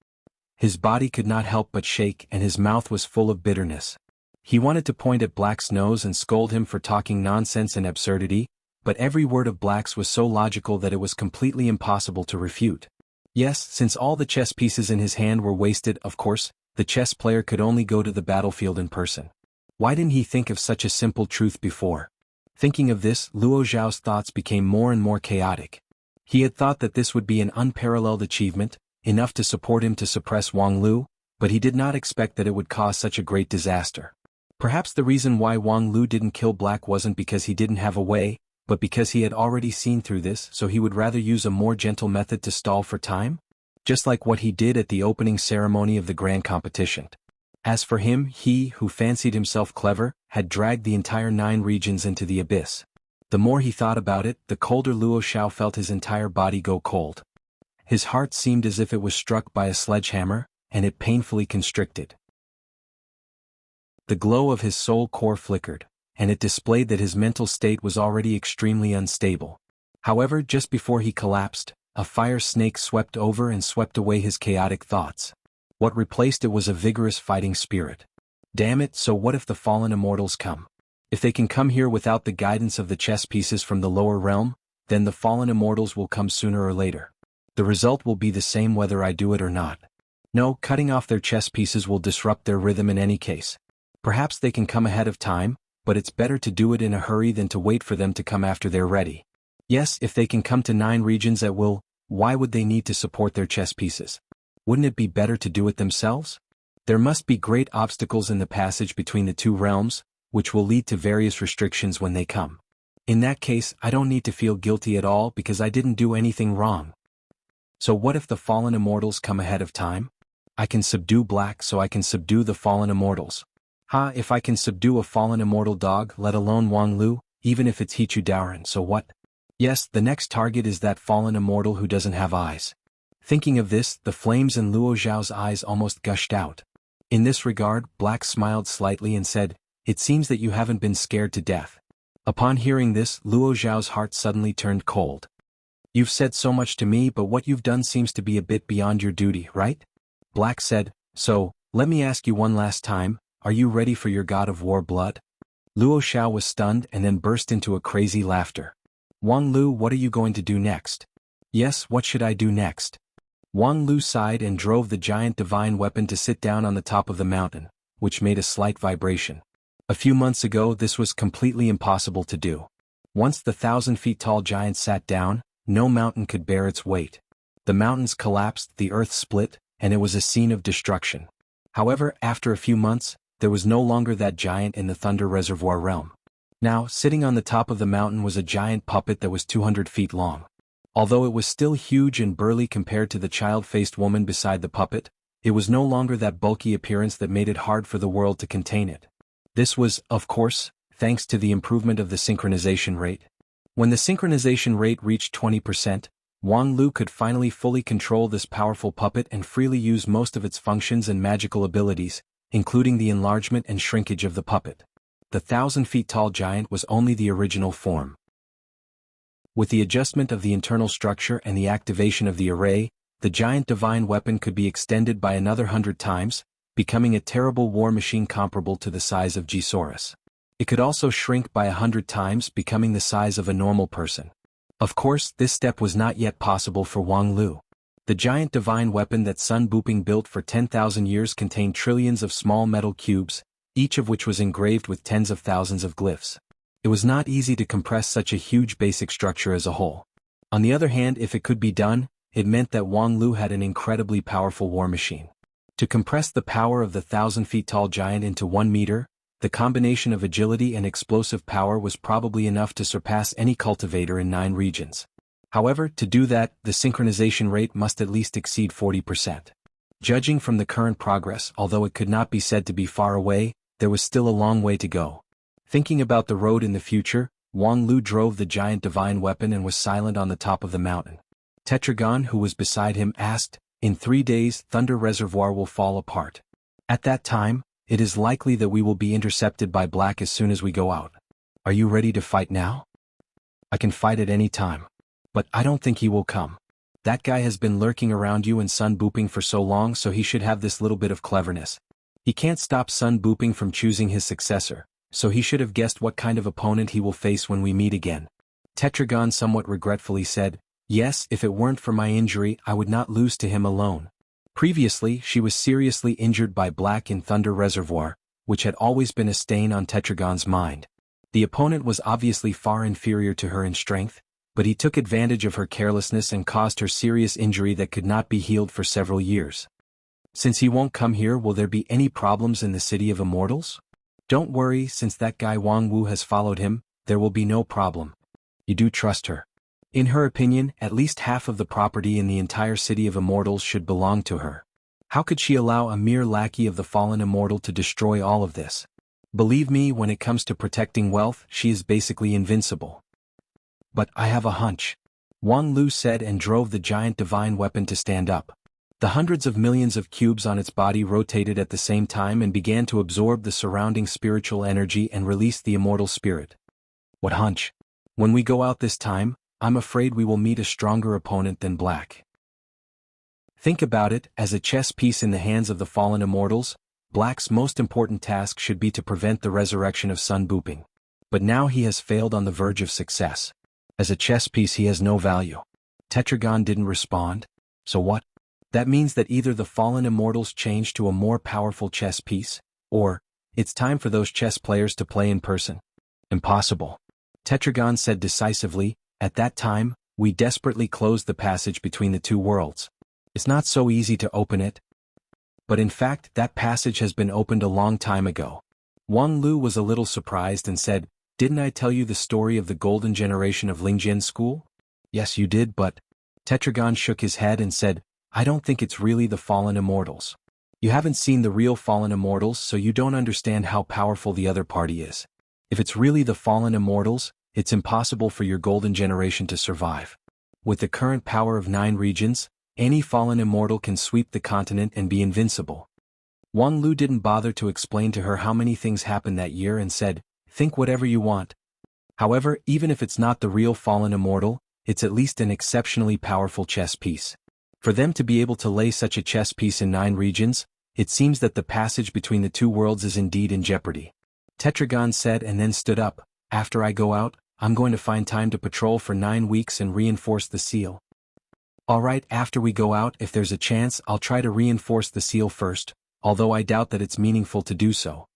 His body could not help but shake and his mouth was full of bitterness. He wanted to point at Black's nose and scold him for talking nonsense and absurdity, but every word of Black's was so logical that it was completely impossible to refute. Yes, since all the chess pieces in his hand were wasted, of course, the chess player could only go to the battlefield in person. Why didn't he think of such a simple truth before? Thinking of this, Luo Zhao's thoughts became more and more chaotic. He had thought that this would be an unparalleled achievement, enough to support him to suppress Wang Lu, but he did not expect that it would cause such a great disaster. Perhaps the reason why Wang Lu didn't kill Black wasn't because he didn't have a way, but because he had already seen through this, so he would rather use a more gentle method to stall for time? Just like what he did at the opening ceremony of the grand competition. As for him, he, who fancied himself clever, had dragged the entire 9 regions into the abyss. The more he thought about it, the colder Luo Zhao felt his entire body go cold. His heart seemed as if it was struck by a sledgehammer, and it painfully constricted. The glow of his soul core flickered, and it displayed that his mental state was already extremely unstable. However, just before he collapsed, a fire snake swept over and swept away his chaotic thoughts. What replaced it was a vigorous fighting spirit. Damn it, so what if the fallen immortals come? If they can come here without the guidance of the chess pieces from the lower realm, then the fallen immortals will come sooner or later. The result will be the same whether I do it or not. No, cutting off their chess pieces will disrupt their rhythm in any case. Perhaps they can come ahead of time, but it's better to do it in a hurry than to wait for them to come after they're ready. Yes, if they can come to 9 regions at will, why would they need to support their chess pieces? Wouldn't it be better to do it themselves? There must be great obstacles in the passage between the 2 realms, which will lead to various restrictions when they come. In that case, I don't need to feel guilty at all because I didn't do anything wrong. So what if the fallen immortals come ahead of time? I can subdue Black, so I can subdue the fallen immortals. If I can subdue a fallen immortal dog, let alone Wang Lu, even if it's Hichu Daoren, so what? Yes, the next target is that fallen immortal who doesn't have eyes. Thinking of this, the flames in Luo Zhao's eyes almost gushed out. In this regard, Black smiled slightly and said, it seems that you haven't been scared to death. Upon hearing this, Luo Zhao's heart suddenly turned cold. You've said so much to me, but what you've done seems to be a bit beyond your duty, right? Black said, so, let me ask you one last time, are you ready for your god of war blood? Luo Zhao was stunned and then burst into a crazy laughter. Wang Lu, what are you going to do next? Yes, what should I do next? Wang Lu sighed and drove the giant divine weapon to sit down on the top of the mountain, which made a slight vibration. A few months ago this was completely impossible to do. Once the 1,000 feet tall giant sat down, no mountain could bear its weight. The mountains collapsed, the earth split, and it was a scene of destruction. However, after a few months, there was no longer that giant in the Thunder Reservoir realm. Now, sitting on the top of the mountain was a giant puppet that was 200 feet long. Although it was still huge and burly compared to the child-faced woman beside the puppet, it was no longer that bulky appearance that made it hard for the world to contain it. This was, of course, thanks to the improvement of the synchronization rate. When the synchronization rate reached 20%, Wang Lu could finally fully control this powerful puppet and freely use most of its functions and magical abilities, including the enlargement and shrinkage of the puppet. The 1,000-feet-tall giant was only the original form. With the adjustment of the internal structure and the activation of the array, the giant divine weapon could be extended by another 100 times, becoming a terrible war machine comparable to the size of G-Saurus. It could also shrink by 100 times, becoming the size of a normal person. Of course, this step was not yet possible for Wang Lu. The giant divine weapon that Sun Buping built for 10,000 years contained trillions of small metal cubes, each of which was engraved with tens of thousands of glyphs. It was not easy to compress such a huge basic structure as a whole. On the other hand, if it could be done, it meant that Wang Lu had an incredibly powerful war machine. To compress the power of the 1,000-feet-tall giant into 1 meter, the combination of agility and explosive power was probably enough to surpass any cultivator in 9 regions. However, to do that, the synchronization rate must at least exceed 40%. Judging from the current progress, although it could not be said to be far away, there was still a long way to go. Thinking about the road in the future, Wang Lu drove the giant divine weapon and was silent on the top of the mountain. Tetragon, who was beside him, asked, "In 3 days, Thunder Reservoir will fall apart. At that time, it is likely that we will be intercepted by Black as soon as we go out. Are you ready to fight now?" "I can fight at any time. But I don't think he will come. That guy has been lurking around you and Sun Buping for so long, so he should have this little bit of cleverness. He can't stop Sun Buping from choosing his successor, so he should have guessed what kind of opponent he will face when we meet again." Tetragon somewhat regretfully said, "Yes, if it weren't for my injury, I would not lose to him alone." Previously, she was seriously injured by Black in Thunder Reservoir, which had always been a stain on Tetragon's mind. The opponent was obviously far inferior to her in strength, but he took advantage of her carelessness and caused her serious injury that could not be healed for several years. "Since he won't come here, will there be any problems in the City of Immortals?" "Don't worry, since that guy Wang Wu has followed him, there will be no problem." "You do trust her?" In her opinion, at least half of the property in the entire City of Immortals should belong to her. How could she allow a mere lackey of the fallen immortal to destroy all of this? Believe me, when it comes to protecting wealth, she is basically invincible. "But I have a hunch," Wang Lu said, and drove the giant divine weapon to stand up. The hundreds of millions of cubes on its body rotated at the same time and began to absorb the surrounding spiritual energy and release the immortal spirit. "What hunch? When we go out this time, I'm afraid we will meet a stronger opponent than Black." Think about it, as a chess piece in the hands of the fallen immortals, Black's most important task should be to prevent the resurrection of Sun Buping. But now he has failed on the verge of success. As a chess piece he has no value. Tetragon didn't respond. So what? That means that either the fallen immortals change to a more powerful chess piece, or it's time for those chess players to play in person. Impossible. Tetragon said decisively, "At that time, we desperately closed the passage between the two worlds. It's not so easy to open it." But in fact, that passage has been opened a long time ago. Wang Lu was a little surprised and said, "Didn't I tell you the story of the golden generation of Lingjian school?" "Yes, you did, but..." Tetragon shook his head and said, "I don't think it's really the fallen immortals. You haven't seen the real fallen immortals, so you don't understand how powerful the other party is. If it's really the fallen immortals, it's impossible for your golden generation to survive. With the current power of 9 regions, any fallen immortal can sweep the continent and be invincible." Wang Lu didn't bother to explain to her how many things happened that year and said, "Think whatever you want. However, even if it's not the real fallen immortal, it's at least an exceptionally powerful chess piece. For them to be able to lay such a chess piece in 9 regions, it seems that the passage between the two worlds is indeed in jeopardy." Tetragon said and then stood up. "After I go out, I'm going to find time to patrol for 9 weeks and reinforce the seal." "Alright, after we go out, if there's a chance, I'll try to reinforce the seal first, although I doubt that it's meaningful to do so."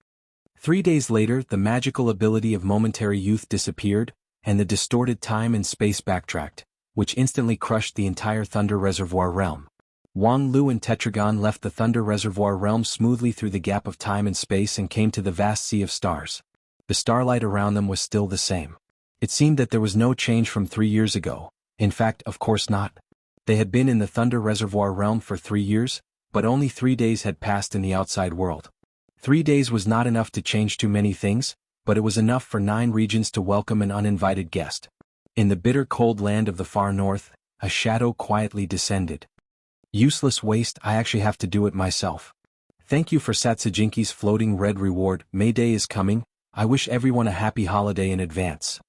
3 days later, the magical ability of momentary youth disappeared, and the distorted time and space backtracked, which instantly crushed the entire Thunder Reservoir realm. Wang Lu and Tetragon left the Thunder Reservoir realm smoothly through the gap of time and space and came to the vast sea of stars. The starlight around them was still the same. It seemed that there was no change from 3 years ago. In fact, of course not. They had been in the Thunder Reservoir realm for 3 years, but only 3 days had passed in the outside world. 3 days was not enough to change too many things, but it was enough for 9 regions to welcome an uninvited guest. In the bitter cold land of the far north, a shadow quietly descended. Useless waste, I actually have to do it myself. Thank you for Satsujinki's floating red reward. May Day is coming, I wish everyone a happy holiday in advance.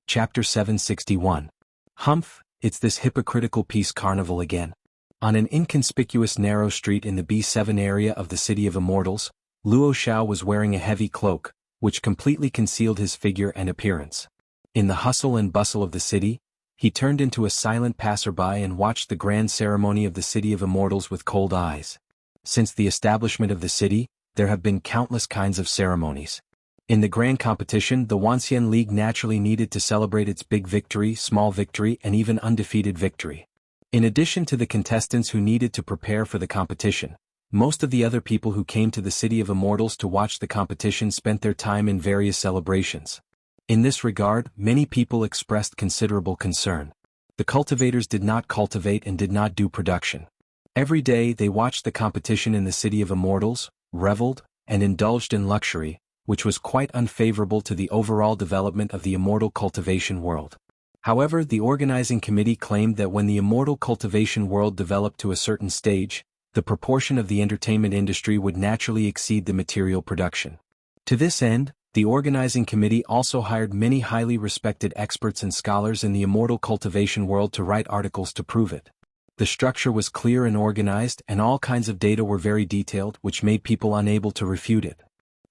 Chapter 761. Humph, it's this hypocritical peace carnival again. On an inconspicuous narrow street in the B7 area of the City of Immortals, Luo Xiao was wearing a heavy cloak, which completely concealed his figure and appearance. In the hustle and bustle of the city, he turned into a silent passerby and watched the grand ceremony of the City of Immortals with cold eyes. Since the establishment of the city, there have been countless kinds of ceremonies. In the grand competition, the Wuxia League naturally needed to celebrate its big victory, small victory, and even undefeated victory. In addition to the contestants who needed to prepare for the competition, most of the other people who came to the City of Immortals to watch the competition spent their time in various celebrations. In this regard, many people expressed considerable concern. The cultivators did not cultivate and did not do production. Every day they watched the competition in the City of Immortals, reveled, and indulged in luxury, which was quite unfavorable to the overall development of the immortal cultivation world. However, the organizing committee claimed that when the immortal cultivation world developed to a certain stage, the proportion of the entertainment industry would naturally exceed the material production. To this end, the organizing committee also hired many highly respected experts and scholars in the immortal cultivation world to write articles to prove it. The structure was clear and organized, and all kinds of data were very detailed, which made people unable to refute it.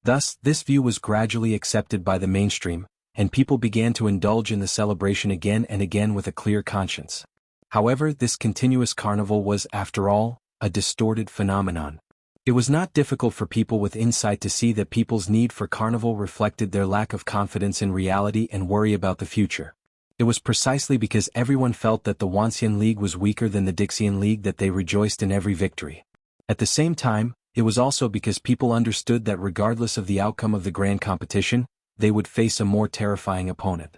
Thus, this view was gradually accepted by the mainstream, and people began to indulge in the celebration again and again with a clear conscience. However, this continuous carnival was, after all, a distorted phenomenon. It was not difficult for people with insight to see that people's need for carnival reflected their lack of confidence in reality and worry about the future. It was precisely because everyone felt that the Wuxia League was weaker than the Dixian League that they rejoiced in every victory. At the same time, it was also because people understood that regardless of the outcome of the grand competition, they would face a more terrifying opponent.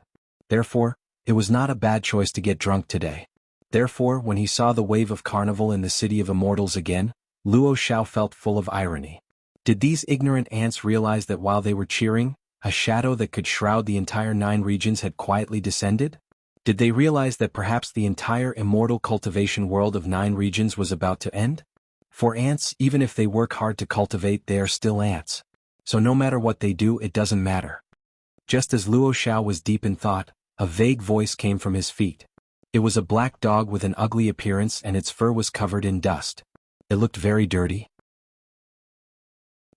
Therefore, it was not a bad choice to get drunk today. Therefore, when he saw the wave of carnival in the City of Immortals again, Luo Xiao felt full of irony. Did these ignorant ants realize that while they were cheering, a shadow that could shroud the entire 9 regions had quietly descended? Did they realize that perhaps the entire immortal cultivation world of 9 regions was about to end? For ants, even if they work hard to cultivate, they are still ants. So no matter what they do, it doesn't matter. Just as Luo Xiao was deep in thought, a vague voice came from his feet. It was a black dog with an ugly appearance, and its fur was covered in dust. It looked very dirty.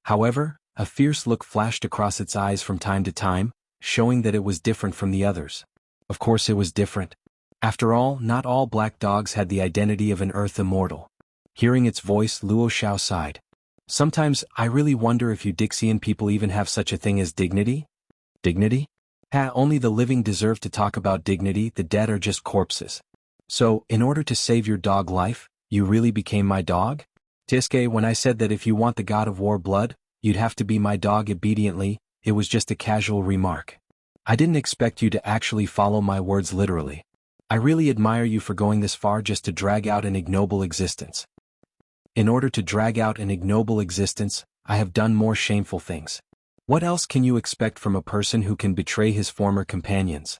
However, a fierce look flashed across its eyes from time to time, showing that it was different from the others. Of course it was different. After all, not all black dogs had the identity of an earth immortal. Hearing its voice, Luo Xiao sighed. Sometimes, I really wonder if you Dixian people even have such a thing as dignity? Dignity? Only the living deserve to talk about dignity, the dead are just corpses. So, in order to save your dog life, you really became my dog? Tiske, when I said that if you want the god of war blood, you'd have to be my dog obediently, it was just a casual remark. I didn't expect you to actually follow my words literally. I really admire you for going this far just to drag out an ignoble existence. In order to drag out an ignoble existence, I have done more shameful things. What else can you expect from a person who can betray his former companions?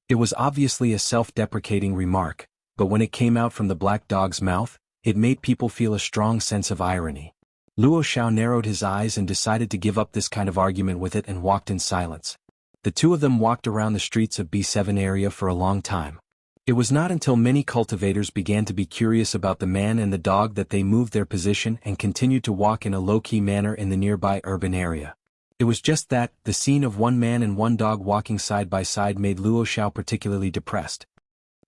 It was obviously a self-deprecating remark, but when it came out from the black dog's mouth, it made people feel a strong sense of irony. Luo Xiao narrowed his eyes and decided to give up this kind of argument with it and walked in silence. The two of them walked around the streets of B7 area for a long time. It was not until many cultivators began to be curious about the man and the dog that they moved their position and continued to walk in a low-key manner in the nearby urban area. It was just that, the scene of one man and one dog walking side by side made Luo Xiao particularly depressed.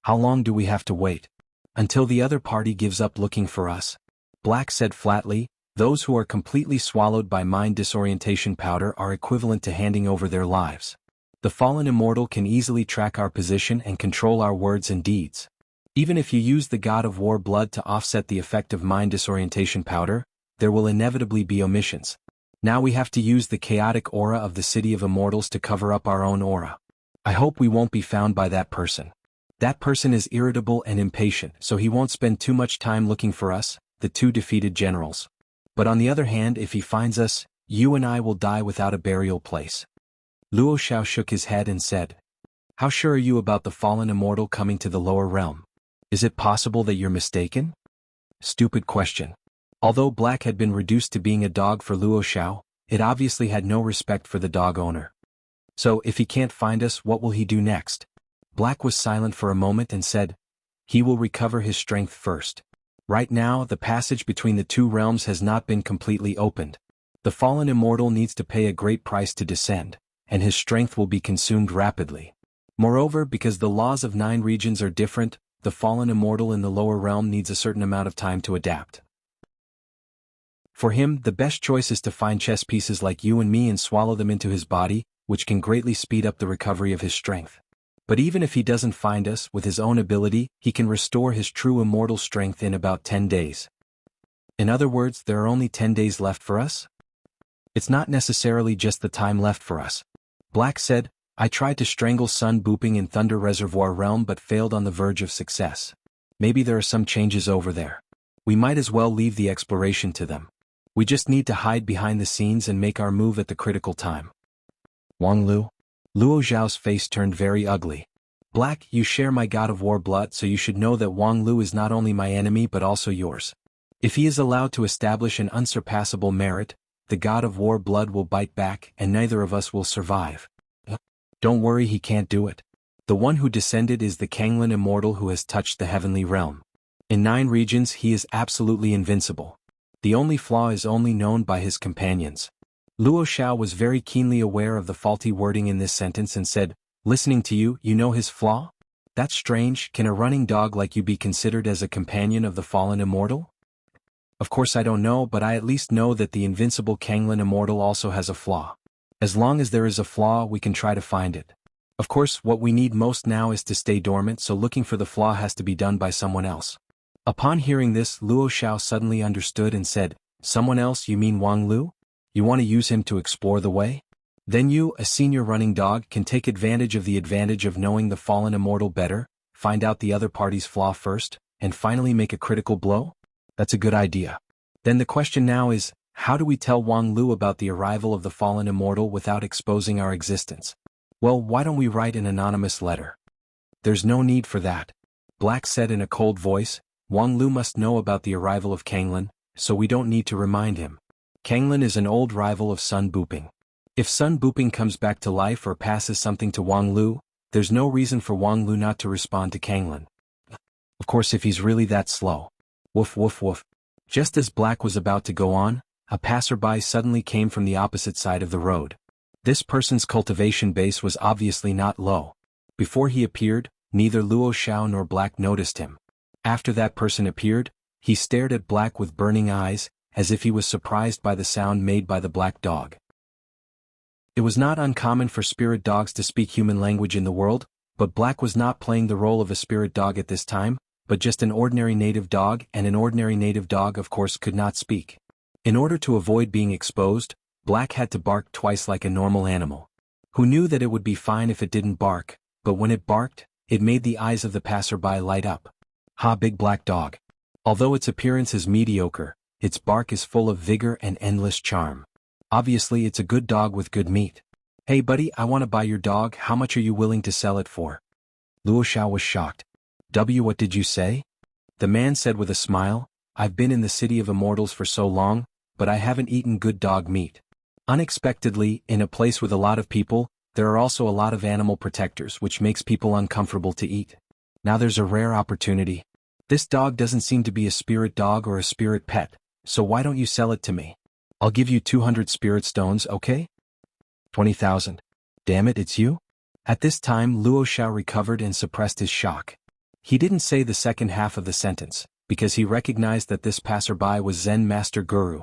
How long do we have to wait? Until the other party gives up looking for us? Black said flatly, those who are completely swallowed by mind disorientation powder are equivalent to handing over their lives. The fallen immortal can easily track our position and control our words and deeds. Even if you use the god of war blood to offset the effect of mind disorientation powder, there will inevitably be omissions. Now we have to use the chaotic aura of the City of Immortals to cover up our own aura. I hope we won't be found by that person. That person is irritable and impatient, so he won't spend too much time looking for us, the two defeated generals. But on the other hand, if he finds us, you and I will die without a burial place. Luo Xiao shook his head and said, How sure are you about the fallen immortal coming to the lower realm? Is it possible that you're mistaken? Stupid question. Although Black had been reduced to being a dog for Luo Xiao, it obviously had no respect for the dog owner. So if he can't find us, what will he do next? Black was silent for a moment and said, he will recover his strength first. Right now, the passage between the two realms has not been completely opened. The fallen immortal needs to pay a great price to descend, and his strength will be consumed rapidly. Moreover, because the laws of 9 regions are different, the fallen immortal in the lower realm needs a certain amount of time to adapt. For him, the best choice is to find chess pieces like you and me and swallow them into his body, which can greatly speed up the recovery of his strength. But even if he doesn't find us, with his own ability, he can restore his true immortal strength in about 10 days. In other words, there are only 10 days left for us? It's not necessarily just the time left for us. Black said, I tried to strangle Sun Booping in Thunder Reservoir Realm but failed on the verge of success. Maybe there are some changes over there. We might as well leave the exploration to them. We just need to hide behind the scenes and make our move at the critical time. Wang Lu? Luo Xiao's face turned very ugly. Black, you share my god of war blood, so you should know that Wang Lu is not only my enemy but also yours. If he is allowed to establish an unsurpassable merit, the god of war blood will bite back and neither of us will survive. Don't worry, he can't do it. The one who descended is the Kanglin immortal who has touched the heavenly realm. In 9 regions he is absolutely invincible. The only flaw is only known by his companions. Luo Xiao was very keenly aware of the faulty wording in this sentence and said, listening to you, you know his flaw? That's strange. Can a running dog like you be considered as a companion of the fallen immortal? Of course I don't know, but I at least know that the invincible Kanglin immortal also has a flaw. As long as there is a flaw, we can try to find it. Of course, what we need most now is to stay dormant, so looking for the flaw has to be done by someone else. Upon hearing this, Luo Xiao suddenly understood and said, someone else, you mean Wang Lu? You want to use him to explore the way? Then you, a senior running dog, can take advantage of knowing the fallen immortal better, find out the other party's flaw first, and finally make a critical blow? That's a good idea. Then the question now is, how do we tell Wang Lu about the arrival of the fallen immortal without exposing our existence? Well, why don't we write an anonymous letter? There's no need for that. Black said in a cold voice, Wang Lu must know about the arrival of Kanglin, so we don't need to remind him. Kanglin is an old rival of Sun Booping. If Sun Booping comes back to life or passes something to Wang Lu, there's no reason for Wang Lu not to respond to Kanglin. Of course, if he's really that slow. Woof woof woof. Just as Black was about to go on, a passerby suddenly came from the opposite side of the road. This person's cultivation base was obviously not low. Before he appeared, neither Luo Xiao nor Black noticed him. After that person appeared, he stared at Black with burning eyes, as if he was surprised by the sound made by the black dog. It was not uncommon for spirit dogs to speak human language in the world, but Black was not playing the role of a spirit dog at this time, but just an ordinary native dog, and an ordinary native dog of course could not speak. In order to avoid being exposed, Black had to bark twice like a normal animal. Who knew that it would be fine if it didn't bark, but when it barked, it made the eyes of the passerby light up. Ha, big black dog. Although its appearance is mediocre, its bark is full of vigor and endless charm. Obviously it's a good dog with good meat. Hey buddy, I want to buy your dog, how much are you willing to sell it for? Luo Xiao was shocked. What did you say? The man said with a smile, I've been in the city of immortals for so long, but I haven't eaten good dog meat. Unexpectedly, in a place with a lot of people, there are also a lot of animal protectors which makes people uncomfortable to eat. Now there's a rare opportunity. This dog doesn't seem to be a spirit dog or a spirit pet. So why don't you sell it to me? I'll give you 200 spirit stones, okay? 20,000. Damn it, it's you? At this time Luo Xiao recovered and suppressed his shock. He didn't say the second half of the sentence, because he recognized that this passerby was Zen Master Guru.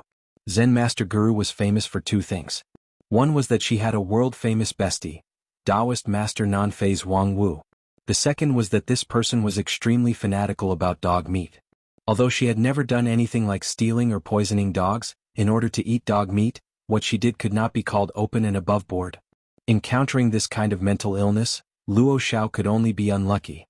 Zen Master Guru was famous for 2 things. One was that she had a world-famous bestie, Taoist Master Non-Phase Wang Wu. The second was that this person was extremely fanatical about dog meat. Although she had never done anything like stealing or poisoning dogs, in order to eat dog meat, what she did could not be called open and above board. Encountering this kind of mental illness, Luo Xiao could only be unlucky.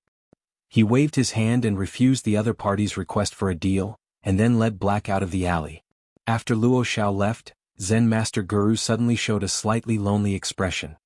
He waved his hand and refused the other party's request for a deal, and then led Black out of the alley. After Luo Xiao left, Zen Master Guru suddenly showed a slightly lonely expression.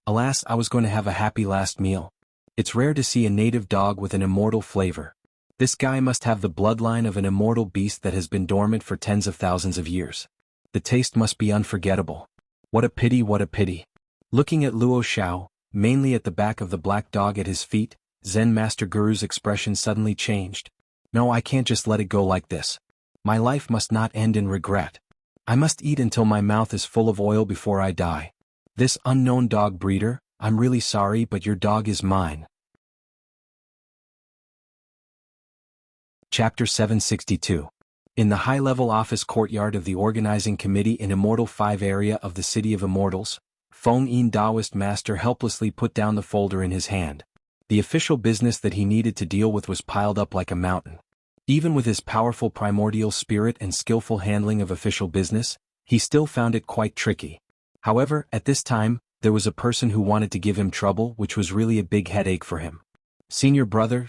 Alas, I was going to have a happy last meal. It's rare to see a native dog with an immortal flavor. This guy must have the bloodline of an immortal beast that has been dormant for tens of thousands of years. The taste must be unforgettable. What a pity, what a pity. Looking at Luo Xiao, mainly at the back of the black dog at his feet, Zen Master Guru's expression suddenly changed. No, I can't just let it go like this. My life must not end in regret. I must eat until my mouth is full of oil before I die. This unknown dog breeder, I'm really sorry, but your dog is mine. Chapter 762. In the high-level office courtyard of the organizing committee in Immortal 5 area of the City of Immortals, Feng Yin Taoist Master helplessly put down the folder in his hand. The official business that he needed to deal with was piled up like a mountain. Even with his powerful primordial spirit and skillful handling of official business, he still found it quite tricky. However, at this time, there was a person who wanted to give him trouble, which was really a big headache for him. Senior brother,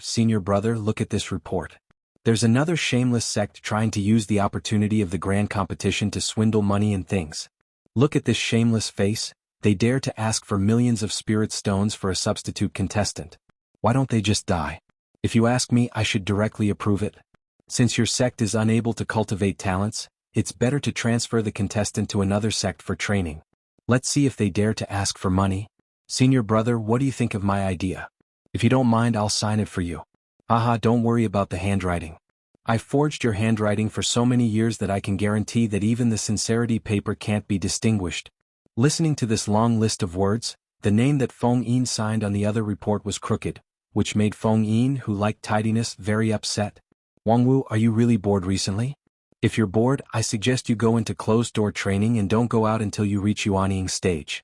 look at this report. There's another shameless sect trying to use the opportunity of the grand competition to swindle money and things. Look at this shameless face, they dare to ask for millions of spirit stones for a substitute contestant. Why don't they just die? If you ask me, I should directly approve it. Since your sect is unable to cultivate talents, it's better to transfer the contestant to another sect for training. Let's see if they dare to ask for money. Senior brother, what do you think of my idea? If you don't mind, I'll sign it for you. Haha, don't worry about the handwriting. I've forged your handwriting for so many years that I can guarantee that even the sincerity paper can't be distinguished. Listening to this long list of words, the name that Feng Yin signed on the other report was crooked, which made Feng Yin, who liked tidiness, very upset. Wangwu, are you really bored recently? If you're bored, I suggest you go into closed-door training and don't go out until you reach Yuanying stage.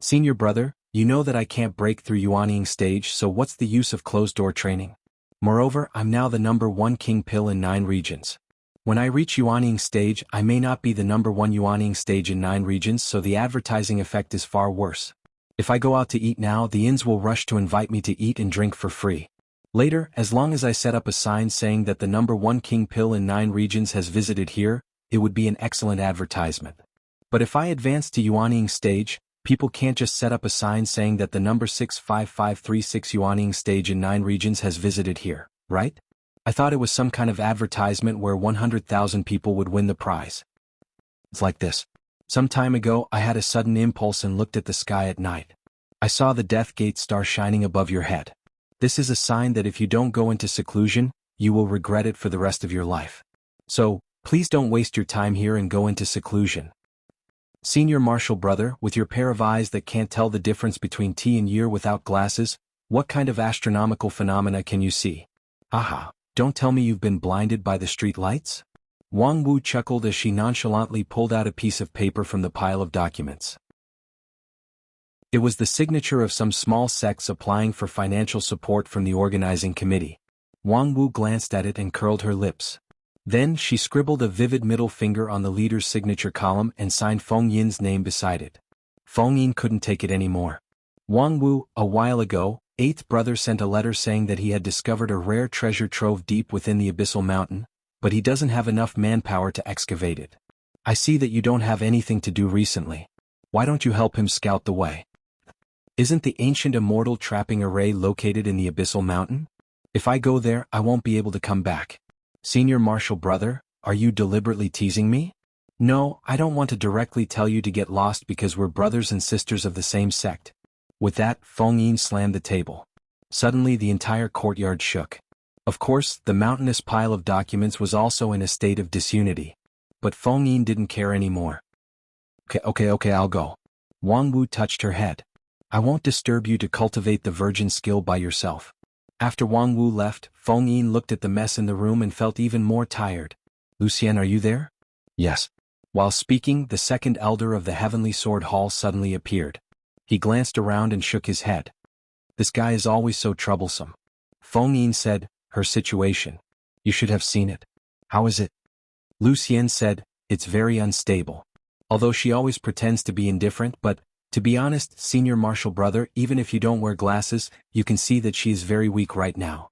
Senior brother, you know that I can't break through Yuanying stage, so what's the use of closed-door training? Moreover, I'm now the #1 king pill in 9 regions. When I reach Yuanying stage, I may not be the #1 Yuanying stage in 9 regions, so the advertising effect is far worse. If I go out to eat now, the inns will rush to invite me to eat and drink for free. Later, as long as I set up a sign saying that the #1 king pill in 9 regions has visited here, it would be an excellent advertisement. But if I advance to Yuanying stage, people can't just set up a sign saying that the #65536 Yuanying stage in 9 regions has visited here, right? I thought it was some kind of advertisement where 100,000 people would win the prize. It's like this. Some time ago, I had a sudden impulse and looked at the sky at night. I saw the Death Gate star shining above your head. This is a sign that if you don't go into seclusion, you will regret it for the rest of your life. So, please don't waste your time here and go into seclusion. Senior Marshal brother, with your pair of eyes that can't tell the difference between tea and year without glasses, what kind of astronomical phenomena can you see? Haha, don't tell me you've been blinded by the street lights? Wang Wu chuckled as she nonchalantly pulled out a piece of paper from the pile of documents. It was the signature of some small sects applying for financial support from the organizing committee. Wang Wu glanced at it and curled her lips. Then she scribbled a vivid middle finger on the leader's signature column and signed Feng Yin's name beside it. Feng Yin couldn't take it anymore. Wang Wu, a while ago, 8th brother sent a letter saying that he had discovered a rare treasure trove deep within the abyssal mountain, but he doesn't have enough manpower to excavate it. I see that you don't have anything to do recently. Why don't you help him scout the way? Isn't the ancient immortal trapping array located in the abyssal mountain? If I go there, I won't be able to come back. Senior Marshal brother, are you deliberately teasing me? No, I don't want to directly tell you to get lost because we're brothers and sisters of the same sect. With that, Feng Yin slammed the table. Suddenly the entire courtyard shook. Of course, the mountainous pile of documents was also in a state of disunity. But Feng Yin didn't care anymore. Okay, I'll go. Wang Wu touched her head. I won't disturb you to cultivate the virgin skill by yourself. After Wang Wu left, Feng Yin looked at the mess in the room and felt even more tired. Lucien, are you there? Yes. While speaking, the second elder of the Heavenly Sword Hall suddenly appeared. He glanced around and shook his head. This guy is always so troublesome. Feng Yin said, her situation. You should have seen it. How is it? Lucien said, it's very unstable. Although she always pretends to be indifferent, but, to be honest, Senior Marshal brother, even if you don't wear glasses, you can see that she is very weak right now.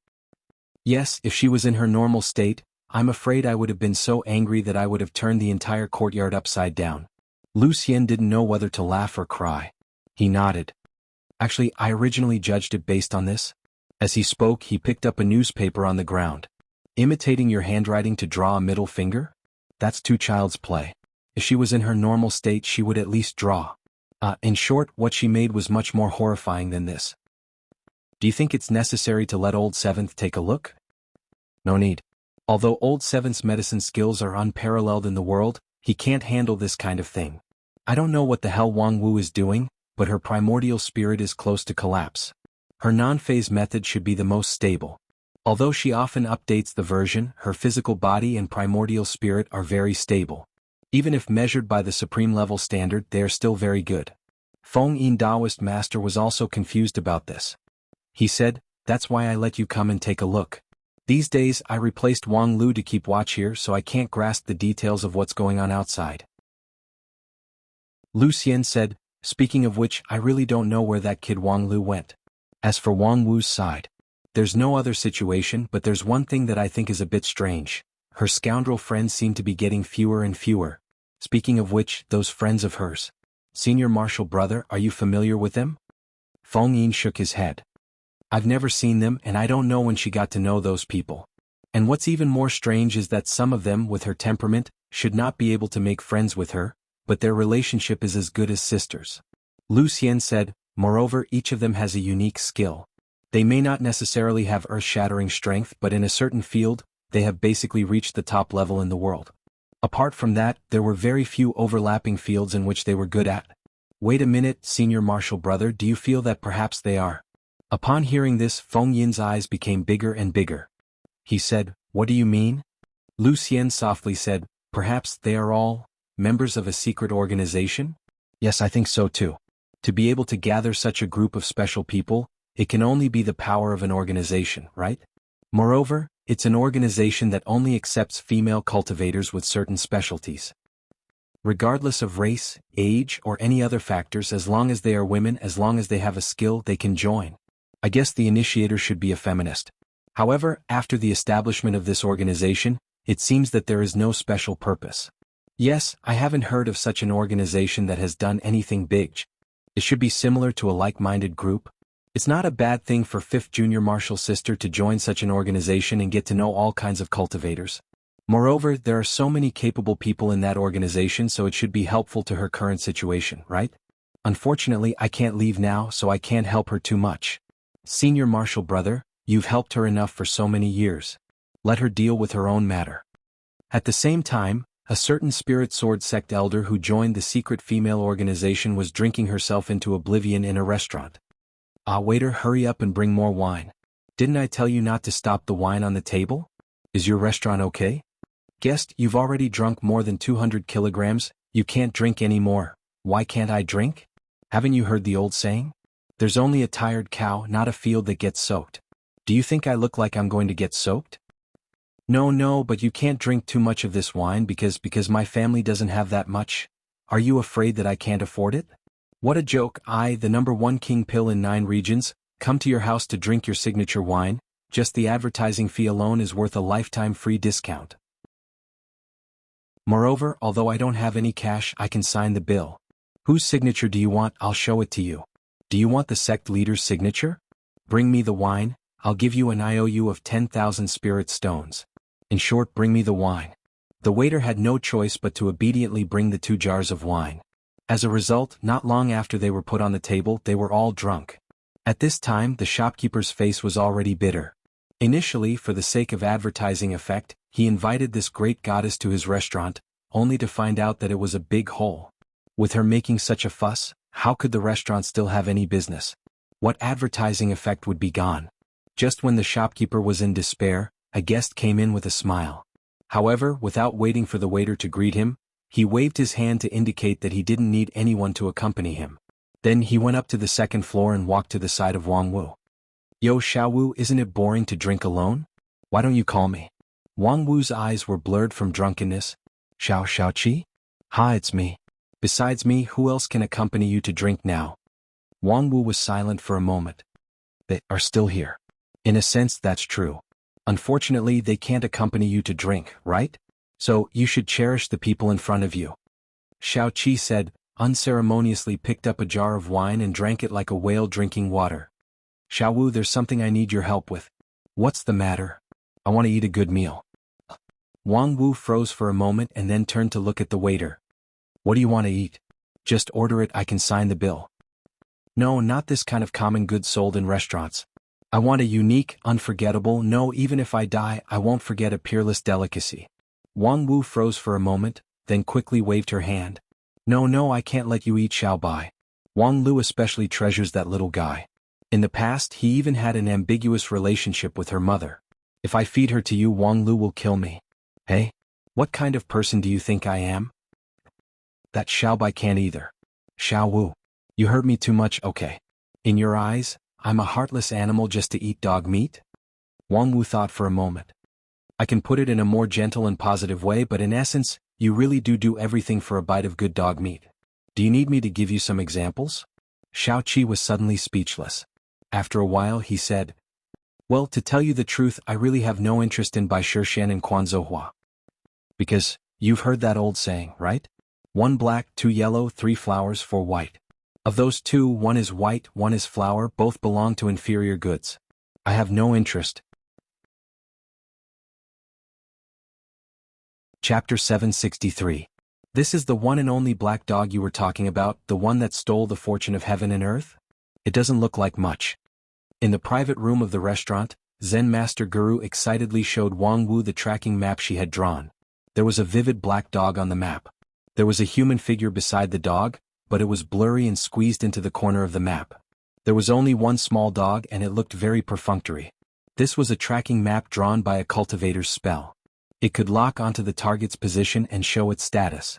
Yes, if she was in her normal state, I'm afraid I would have been so angry that I would have turned the entire courtyard upside down. Lucien didn't know whether to laugh or cry. He nodded. Actually, I originally judged it based on this. As he spoke, he picked up a newspaper on the ground. Imitating your handwriting to draw a middle finger? That's too child's play. If she was in her normal state, she would at least draw. In short, what she made was much more horrifying than this. Do you think it's necessary to let Old Seventh take a look? No need. Although Old Seventh's medicine skills are unparalleled in the world, he can't handle this kind of thing. I don't know what the hell Wang Wu is doing, but her primordial spirit is close to collapse. Her non-phase method should be the most stable. Although she often updates the version, her physical body and primordial spirit are very stable. Even if measured by the supreme level standard, they are still very good. Feng Yin Taoist master was also confused about this. He said, "That's why I let you come and take a look. These days I replaced Wang Lu to keep watch here, so I can't grasp the details of what's going on outside." Lu Xian said, "Speaking of which, I really don't know where that kid Wang Lu went." As for Wang Wu's side, there's no other situation, but there's one thing that I think is a bit strange. Her scoundrel friends seem to be getting fewer and fewer. Speaking of which, those friends of hers. Senior Marshal Brother, are you familiar with them? Feng Yin shook his head. I've never seen them, and I don't know when she got to know those people. And what's even more strange is that some of them, with her temperament, should not be able to make friends with her, but their relationship is as good as sisters. Lu Xian said, moreover, each of them has a unique skill. They may not necessarily have earth-shattering strength, but in a certain field, they have basically reached the top level in the world. Apart from that, there were very few overlapping fields in which they were good at. Wait a minute, Senior Marshal Brother, do you feel that perhaps they are? Upon hearing this, Feng Yin's eyes became bigger and bigger. He said, what do you mean? Lu Xian softly said, perhaps they are all members of a secret organization? Yes, I think so too. To be able to gather such a group of special people, it can only be the power of an organization, right? Moreover, it's an organization that only accepts female cultivators with certain specialties. Regardless of race, age, or any other factors, as long as they are women, as long as they have a skill, they can join. I guess the initiator should be a feminist. However, after the establishment of this organization, it seems that there is no special purpose. Yes, I haven't heard of such an organization that has done anything big. It should be similar to a like-minded group. It's not a bad thing for 5th Junior Marshal Sister to join such an organization and get to know all kinds of cultivators. Moreover, there are so many capable people in that organization, so it should be helpful to her current situation, right? Unfortunately, I can't leave now, so I can't help her too much. Senior Marshal Brother, you've helped her enough for so many years. Let her deal with her own matter. At the same time, a certain Spirit Sword sect elder who joined the secret female organization was drinking herself into oblivion in a restaurant. Waiter, hurry up and bring more wine. Didn't I tell you not to stop the wine on the table? Is your restaurant okay? Guest, you've already drunk more than 200 kilograms, you can't drink any more. Why can't I drink? Haven't you heard the old saying? There's only a tired cow, not a field that gets soaked. Do you think I look like I'm going to get soaked? No, but you can't drink too much of this wine because my family doesn't have that much. Are you afraid that I can't afford it? What a joke. I, the #1 king pill in 9 regions, come to your house to drink your signature wine. Just the advertising fee alone is worth a lifetime free discount. Moreover, although I don't have any cash, I can sign the bill. Whose signature do you want? I'll show it to you. Do you want the sect leader's signature? Bring me the wine, I'll give you an IOU of 10,000 spirit stones. In short, bring me the wine. The waiter had no choice but to obediently bring the 2 jars of wine. As a result, not long after they were put on the table, they were all drunk. At this time, the shopkeeper's face was already bitter. Initially, for the sake of advertising effect, he invited this great goddess to his restaurant, only to find out that it was a big hole. With her making such a fuss, how could the restaurant still have any business? What advertising effect would be gone? Just when the shopkeeper was in despair, a guest came in with a smile. However, without waiting for the waiter to greet him, he waved his hand to indicate that he didn't need anyone to accompany him. Then he went up to the 2nd floor and walked to the side of Wang Wu. Yo Xiaowu, isn't it boring to drink alone? Why don't you call me? Wang Wu's eyes were blurred from drunkenness. Xiaoqi? Ha, it's me. Besides me, who else can accompany you to drink now? Wang Wu was silent for a moment. They are still here. In a sense, that's true. Unfortunately, they can't accompany you to drink, right? So, you should cherish the people in front of you. Xiao Qi said, unceremoniously picked up a jar of wine and drank it like a whale drinking water. Xiao Wu, there's something I need your help with. What's the matter? I want to eat a good meal. Wang Wu froze for a moment and then turned to look at the waiter. What do you want to eat? Just order it, I can sign the bill. No, not this kind of common goods sold in restaurants. I want a unique, unforgettable, no, even if I die, I won't forget a peerless delicacy. Wang Wu froze for a moment, then quickly waved her hand. No, I can't let you eat Xiao Bai. Wang Lu especially treasures that little guy. In the past, he even had an ambiguous relationship with her mother. If I feed her to you, Wang Lu will kill me. Hey? What kind of person do you think I am? That Xiao Bai can't either. Xiao Wu. You hurt me too much, okay. In your eyes, I'm a heartless animal just to eat dog meat? Wang Wu thought for a moment. I can put it in a more gentle and positive way, but in essence, you really do everything for a bite of good dog meat. Do you need me to give you some examples? Xiao Qi was suddenly speechless. After a while he said, well, to tell you the truth, I really have no interest in Bai Shishan and Quanzhouhua. Because, you've heard that old saying, right? 1 black, 2 yellow, 3 flowers, 4 white. Of those 2, 1 is white, 1 is flower, both belong to inferior goods. I have no interest. Chapter 763. This is the one and only black dog you were talking about, the one that stole the fortune of heaven and earth? It doesn't look like much. In the private room of the restaurant, Zen Master Guru excitedly showed Wang Wu the tracking map she had drawn. There was a vivid black dog on the map. There was a human figure beside the dog, but it was blurry and squeezed into the corner of the map. There was only one small dog and it looked very perfunctory. This was a tracking map drawn by a cultivator's spell. It could lock onto the target's position and show its status.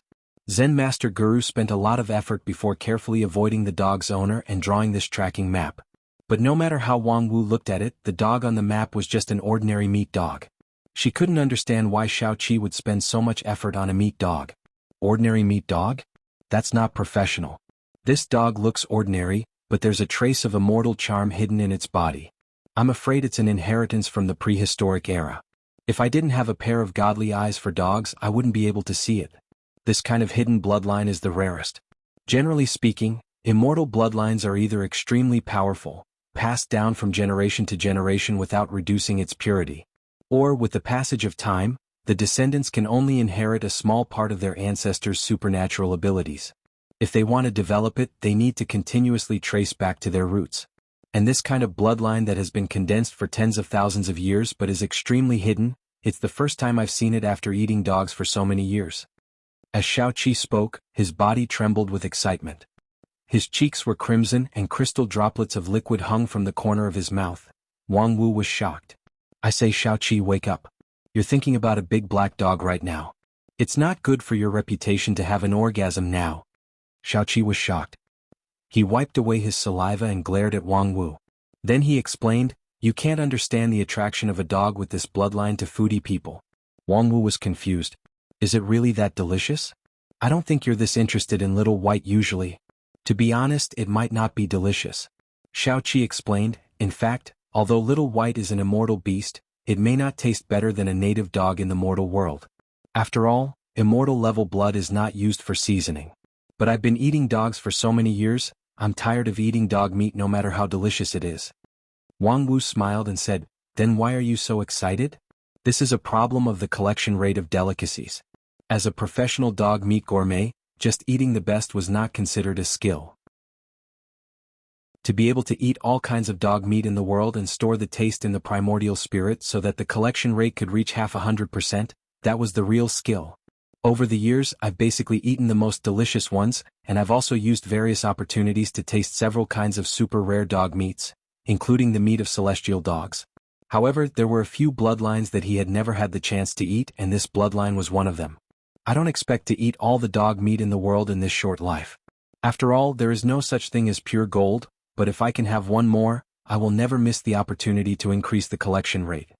Zen Master Guru spent a lot of effort before carefully avoiding the dog's owner and drawing this tracking map. But no matter how Wang Wu looked at it, the dog on the map was just an ordinary meat dog. She couldn't understand why Xiao Qi would spend so much effort on a meat dog. Ordinary meat dog? That's not professional. This dog looks ordinary, but there's a trace of immortal charm hidden in its body. I'm afraid it's an inheritance from the prehistoric era. If I didn't have a pair of godly eyes for dogs, I wouldn't be able to see it. This kind of hidden bloodline is the rarest. Generally speaking, immortal bloodlines are either extremely powerful, passed down from generation to generation without reducing its purity, or, with the passage of time, the descendants can only inherit a small part of their ancestors' supernatural abilities. If they want to develop it, they need to continuously trace back to their roots. And this kind of bloodline that has been condensed for tens of thousands of years but is extremely hidden, it's the first time I've seen it after eating dogs for so many years. As Xiao Qi spoke, his body trembled with excitement. His cheeks were crimson and crystal droplets of liquid hung from the corner of his mouth. Wang Wu was shocked. I say, Xiao Qi, wake up. You're thinking about a big black dog right now. It's not good for your reputation to have an orgasm now. Xiao Qi was shocked. He wiped away his saliva and glared at Wang Wu. Then he explained, you can't understand the attraction of a dog with this bloodline to foodie people. Wang Wu was confused. Is it really that delicious? I don't think you're this interested in little white usually. To be honest, it might not be delicious. Xiao Qi explained, in fact, although little white is an immortal beast, it may not taste better than a native dog in the mortal world. After all, immortal level blood is not used for seasoning. But I've been eating dogs for so many years, I'm tired of eating dog meat no matter how delicious it is. Wang Wu smiled and said, then why are you so excited? This is a problem of the collection rate of delicacies. As a professional dog meat gourmet, just eating the best was not considered a skill. To be able to eat all kinds of dog meat in the world and store the taste in the primordial spirit so that the collection rate could reach 100%, that was the real skill. Over the years, I've basically eaten the most delicious ones, and I've also used various opportunities to taste several kinds of super rare dog meats, including the meat of celestial dogs. However, there were a few bloodlines that he had never had the chance to eat, and this bloodline was one of them. I don't expect to eat all the dog meat in the world in this short life. After all, there is no such thing as pure gold, but if I can have one more, I will never miss the opportunity to increase the collection rate.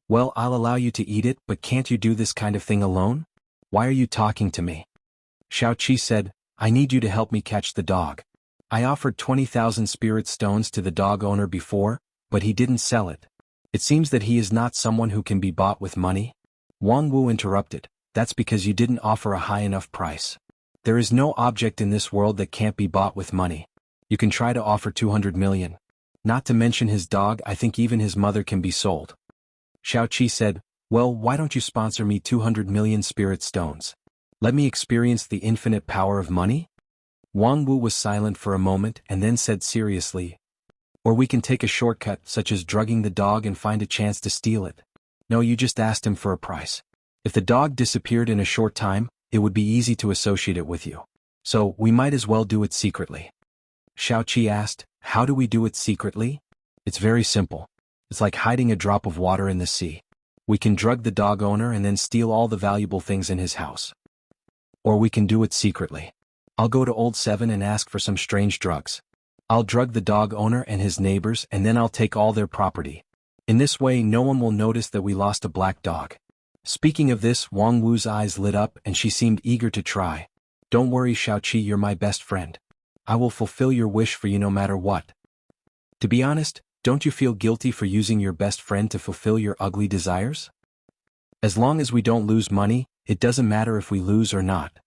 Well, I'll allow you to eat it, but can't you do this kind of thing alone? Why are you talking to me? Xiao Qi said, I need you to help me catch the dog. I offered 20,000 spirit stones to the dog owner before, but he didn't sell it. It seems that he is not someone who can be bought with money. Wang Wu interrupted, that's because you didn't offer a high enough price. There is no object in this world that can't be bought with money. You can try to offer 200 million. Not to mention his dog, I think even his mother can be sold. Xiaoqi said, well, why don't you sponsor me 200 million spirit stones? Let me experience the infinite power of money? Wang Wu was silent for a moment and then said seriously, or we can take a shortcut such as drugging the dog and find a chance to steal it. No, you just asked him for a price. If the dog disappeared in a short time, it would be easy to associate it with you. So, we might as well do it secretly. Xiaoqi asked, how do we do it secretly? It's very simple. It's like hiding a drop of water in the sea. We can drug the dog owner and then steal all the valuable things in his house. Or we can do it secretly. I'll go to Old Seven and ask for some strange drugs. I'll drug the dog owner and his neighbors and then I'll take all their property. In this way no one will notice that we lost a black dog. Speaking of this, Wang Wu's eyes lit up and she seemed eager to try. Don't worry, Xiaoqi, you're my best friend. I will fulfill your wish for you no matter what. To be honest, don't you feel guilty for using your best friend to fulfill your ugly desires? As long as we don't lose money, it doesn't matter if we lose or not.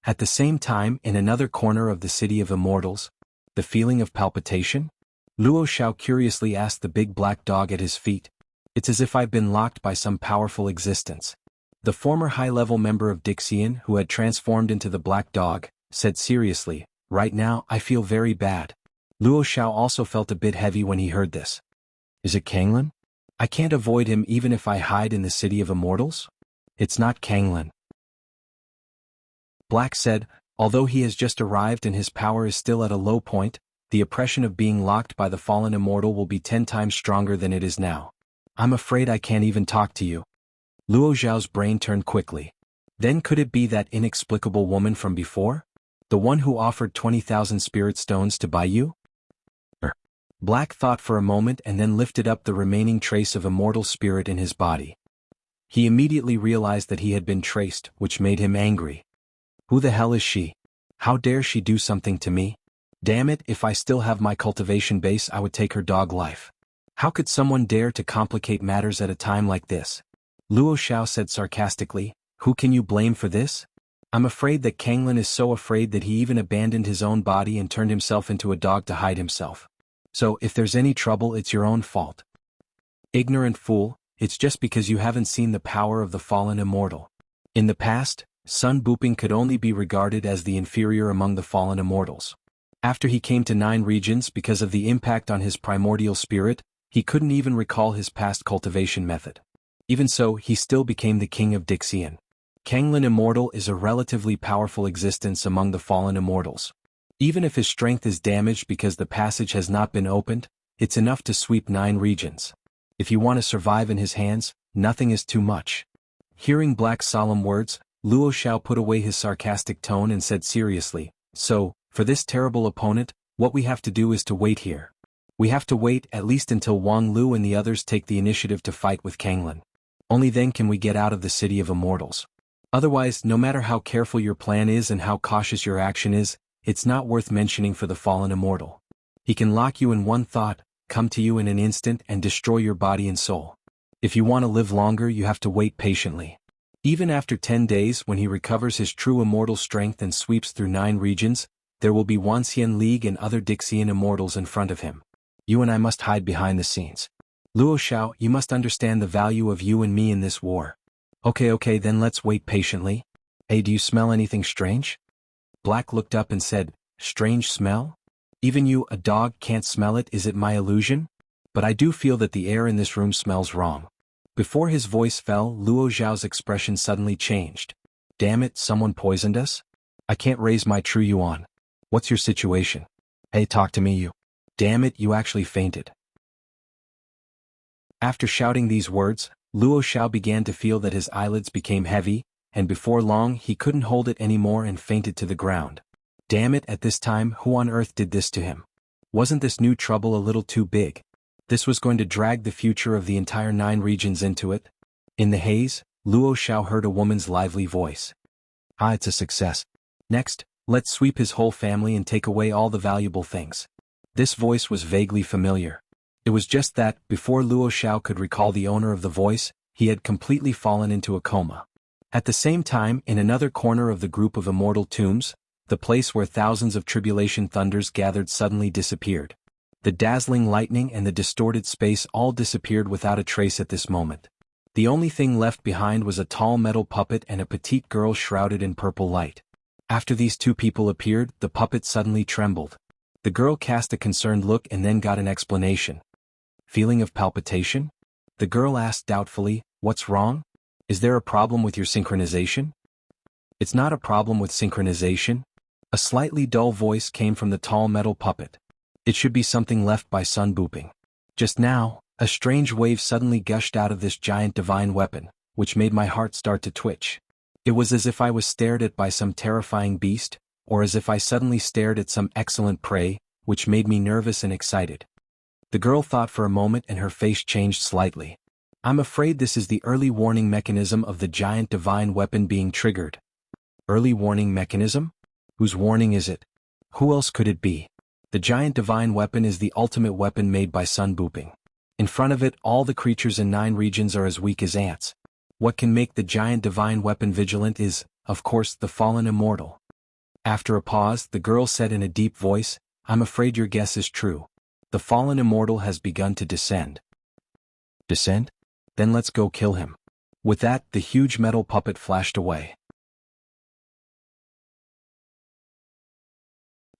At the same time, in another corner of the City of Immortals, the feeling of palpitation? Luo Xiao curiously asked the big black dog at his feet. It's as if I've been locked by some powerful existence. The former high-level member of Dixian, who had transformed into the black dog, said seriously, right now I feel very bad. Luo Xiao also felt a bit heavy when he heard this. Is it Kanglin? I can't avoid him even if I hide in the City of Immortals? It's not Kanglin. Black said, although he has just arrived and his power is still at a low point, the oppression of being locked by the fallen immortal will be 10 times stronger than it is now. I'm afraid I can't even talk to you. Luo Zhao's brain turned quickly. Then could it be that inexplicable woman from before? The one who offered 20,000 spirit stones to buy you? Black thought for a moment and then lifted up the remaining trace of immortal spirit in his body. He immediately realized that he had been traced, which made him angry. Who the hell is she? How dare she do something to me? Damn it, if I still have my cultivation base I would take her dog life. How could someone dare to complicate matters at a time like this? Luo Xiao said sarcastically, who can you blame for this? I'm afraid that Kanglin is so afraid that he even abandoned his own body and turned himself into a dog to hide himself. So if there's any trouble it's your own fault. Ignorant fool, it's just because you haven't seen the power of the fallen immortal. In the past, Sun Buping could only be regarded as the inferior among the fallen immortals. After he came to 9 regions because of the impact on his primordial spirit, he couldn't even recall his past cultivation method. Even so, he still became the king of Dixian. Kanglin Immortal is a relatively powerful existence among the fallen immortals. Even if his strength is damaged because the passage has not been opened, it's enough to sweep 9 regions. If you want to survive in his hands, nothing is too much. Hearing Black's solemn words, Luo Xiao put away his sarcastic tone and said seriously, so, for this terrible opponent, what we have to do is to wait here. We have to wait at least until Wang Lu and the others take the initiative to fight with Kanglin. Only then can we get out of the City of Immortals. Otherwise, no matter how careful your plan is and how cautious your action is, it's not worth mentioning for the fallen immortal. He can lock you in one thought, come to you in an instant and destroy your body and soul. If you want to live longer you have to wait patiently. Even after 10 days when he recovers his true immortal strength and sweeps through 9 regions, there will be Wanxian League and other Dixian immortals in front of him. You and I must hide behind the scenes. Luo Xiao, you must understand the value of you and me in this war. Okay, then let's wait patiently. Hey, do you smell anything strange? Black looked up and said, strange smell? Even you, a dog, can't smell it, is it my illusion? But I do feel that the air in this room smells wrong. Before his voice fell, Luo Zhao's expression suddenly changed. Damn it, someone poisoned us? I can't raise my true yuan. What's your situation? Hey, talk to me, you. Damn it, you actually fainted. After shouting these words, Luo Xiao began to feel that his eyelids became heavy, and before long he couldn't hold it anymore and fainted to the ground. Damn it, at this time who on earth did this to him? Wasn't this new trouble a little too big? This was going to drag the future of the entire 9 regions into it? In the haze, Luo Xiao heard a woman's lively voice. Ah, it's a success. Next, let's sweep his whole family and take away all the valuable things. This voice was vaguely familiar. It was just that, before Luo Xiao could recall the owner of the voice, he had completely fallen into a coma. At the same time, in another corner of the group of immortal tombs, The place where thousands of tribulation thunders gathered suddenly disappeared. The dazzling lightning and the distorted space all disappeared without a trace at this moment. The only thing left behind was a tall metal puppet and a petite girl shrouded in purple light. After these two people appeared, the puppet suddenly trembled. The girl cast a concerned look and then got an explanation. Feeling of palpitation? The girl asked doubtfully, "What's wrong? Is there a problem with your synchronization?" "It's not a problem with synchronization." A slightly dull voice came from the tall metal puppet. "It should be something left by Sun Booping. Just now, a strange wave suddenly gushed out of this giant divine weapon, which made my heart start to twitch. It was as if I was stared at by some terrifying beast, or as if I suddenly stared at some excellent prey, which made me nervous and excited." The girl thought for a moment and her face changed slightly. "I'm afraid this is the early warning mechanism of the giant divine weapon being triggered." Early warning mechanism? Whose warning is it? Who else could it be? The giant divine weapon is the ultimate weapon made by Sun Booping. In front of it, all the creatures in 9 regions are as weak as ants. What can make the giant divine weapon vigilant is, of course, the fallen immortal. After a pause, the girl said in a deep voice, "I'm afraid your guess is true. The fallen immortal has begun to descend." Descend? Then let's go kill him. With that, the huge metal puppet flashed away.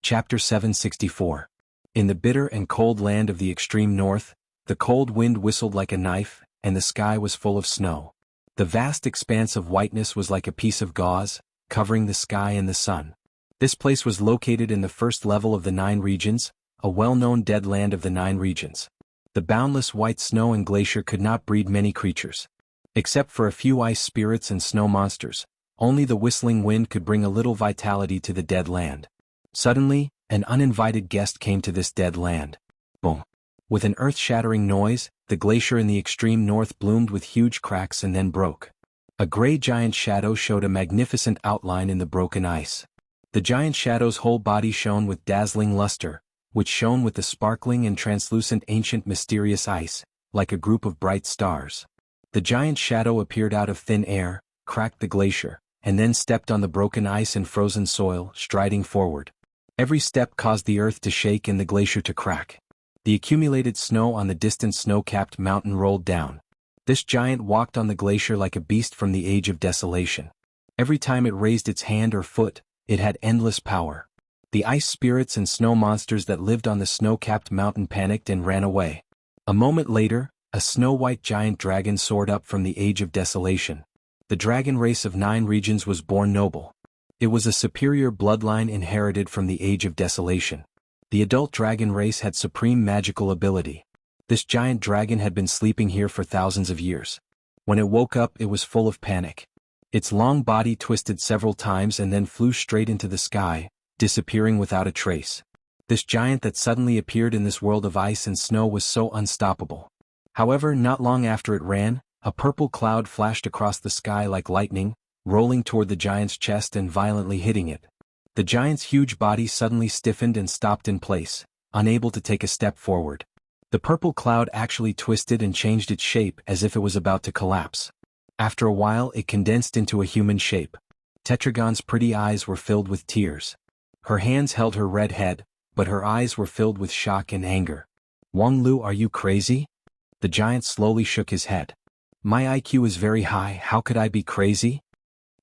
Chapter 764. In the bitter and cold land of the extreme north, the cold wind whistled like a knife, and the sky was full of snow. The vast expanse of whiteness was like a piece of gauze, covering the sky and the sun. This place was located in the first level of the 9 regions, a well-known dead land of the 9 regions. The boundless white snow and glacier could not breed many creatures. Except for a few ice spirits and snow monsters, only the whistling wind could bring a little vitality to the dead land. Suddenly, an uninvited guest came to this dead land. Boom! With an earth-shattering noise, the glacier in the extreme north bloomed with huge cracks and then broke. A gray giant shadow showed a magnificent outline in the broken ice. The giant shadow's whole body shone with dazzling luster, which shone with the sparkling and translucent ancient mysterious ice, like a group of bright stars. The giant shadow appeared out of thin air, cracked the glacier, and then stepped on the broken ice and frozen soil, striding forward. Every step caused the earth to shake and the glacier to crack. The accumulated snow on the distant snow-capped mountain rolled down. This giant walked on the glacier like a beast from the age of desolation. Every time it raised its hand or foot, it had endless power. The ice spirits and snow monsters that lived on the snow-capped mountain panicked and ran away. A moment later, a snow-white giant dragon soared up from the age of desolation. The dragon race of 9 regions was born noble. It was a superior bloodline inherited from the age of desolation. The adult dragon race had supreme magical ability. This giant dragon had been sleeping here for thousands of years. When it woke up, it was full of panic. Its long body twisted several times and then flew straight into the sky, disappearing without a trace. This giant that suddenly appeared in this world of ice and snow was so unstoppable. However, not long after it ran, a purple cloud flashed across the sky like lightning, rolling toward the giant's chest and violently hitting it. The giant's huge body suddenly stiffened and stopped in place, unable to take a step forward. The purple cloud actually twisted and changed its shape as if it was about to collapse. After a while, it condensed into a human shape. Tetragon's pretty eyes were filled with tears. Her hands held her red head, but her eyes were filled with shock and anger. "Wang Lu, are you crazy?" The giant slowly shook his head. "My IQ is very high, how could I be crazy?"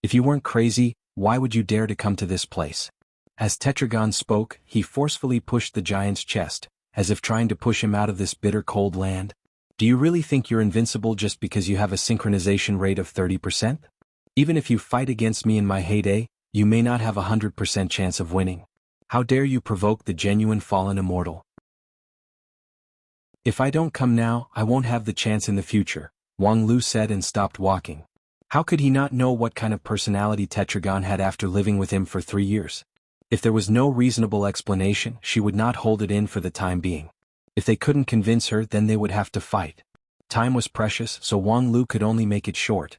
"If you weren't crazy, why would you dare to come to this place?" As Tetragon spoke, he forcefully pushed the giant's chest, as if trying to push him out of this bitter cold land. "Do you really think you're invincible just because you have a synchronization rate of 30%? Even if you fight against me in my heyday, you may not have a 100% chance of winning. How dare you provoke the genuine fallen immortal?" "If I don't come now, I won't have the chance in the future," Wang Lu said and stopped walking. How could he not know what kind of personality Tetragon had after living with him for 3 years? If there was no reasonable explanation, she would not hold it in for the time being. If they couldn't convince her, then they would have to fight. Time was precious, so Wang Lu could only make it short.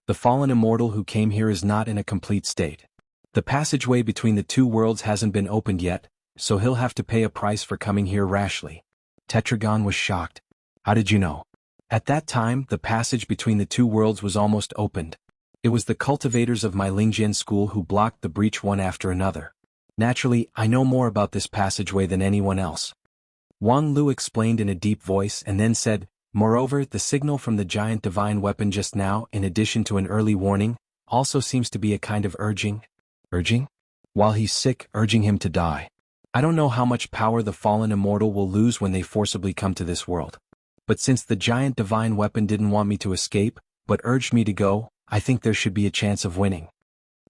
The fallen immortal who came here is not in a complete state. The passageway between the 2 worlds hasn't been opened yet, so he'll have to pay a price for coming here rashly. Tetragon was shocked. "How did you know?" At that time, the passage between the 2 worlds was almost opened. It was the cultivators of my Lingjian school who blocked the breach one after another. Naturally, I know more about this passageway than anyone else. Wang Lu explained in a deep voice and then said, moreover, the signal from the giant divine weapon just now, in addition to an early warning, also seems to be a kind of urging? While he's sick, urging him to die. I don't know how much power the fallen immortal will lose when they forcibly come to this world. But since the giant divine weapon didn't want me to escape, but urged me to go, I think there should be a chance of winning.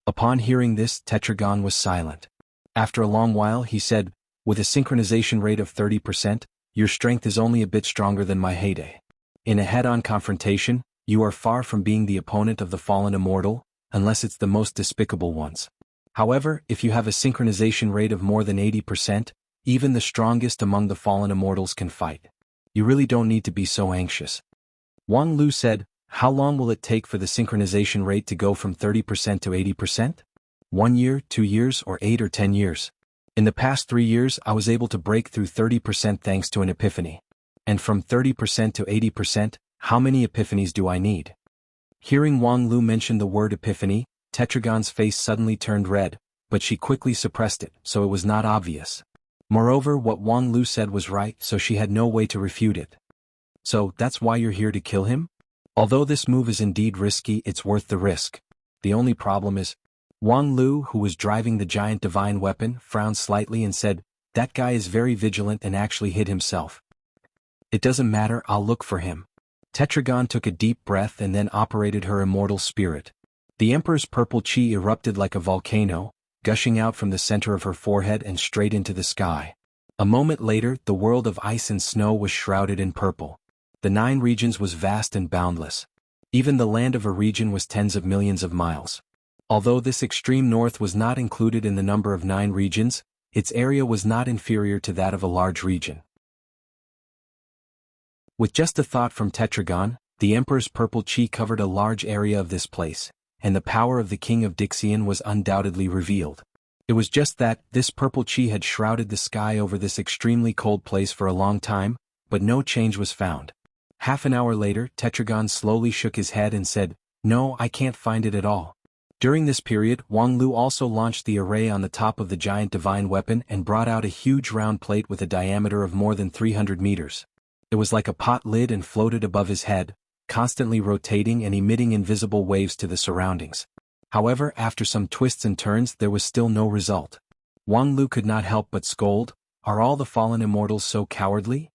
Upon hearing this, Tetragon was silent. After a long while he said, with a synchronization rate of 30%, your strength is only a bit stronger than my heyday. In a head-on confrontation, you are far from being the opponent of the fallen immortal, unless it's the most despicable ones. However, if you have a synchronization rate of more than 80%, even the strongest among the fallen immortals can fight. You really don't need to be so anxious. Wang Lu said, how long will it take for the synchronization rate to go from 30% to 80%? 1 year, 2 years, or 8 or 10 years? In the past 3 years I was able to break through 30% thanks to an epiphany. And from 30% to 80%, how many epiphanies do I need? Hearing Wang Lu mention the word epiphany, Tetragon's face suddenly turned red, but she quickly suppressed it, so it was not obvious. Moreover, what Wang Lu said was right, so she had no way to refute it. So, that's why you're here to kill him? Although this move is indeed risky, it's worth the risk. The only problem is, Wang Lu, who was driving the giant divine weapon, frowned slightly and said, that guy is very vigilant and actually hid himself. It doesn't matter, I'll look for him. Tetragon took a deep breath and then operated her immortal spirit. The Emperor's purple chi erupted like a volcano, gushing out from the center of her forehead and straight into the sky. A moment later, the world of ice and snow was shrouded in purple. The 9 regions was vast and boundless. Even the land of a region was tens of millions of miles. Although this extreme north was not included in the number of 9 regions, its area was not inferior to that of a large region. With just a thought from Tetragon, the Emperor's purple chi covered a large area of this place, and the power of the King of Dixian was undoubtedly revealed. It was just that, this purple chi had shrouded the sky over this extremely cold place for a long time, but no change was found. Half an hour later, Tetragon slowly shook his head and said, no, I can't find it at all. During this period, Wang Lu also launched the array on the top of the giant divine weapon and brought out a huge round plate with a diameter of more than 300 meters. It was like a pot lid and floated above his head, constantly rotating and emitting invisible waves to the surroundings. However, after some twists and turns, there was still no result. Wang Lu could not help but scold, are all the fallen immortals so cowardly?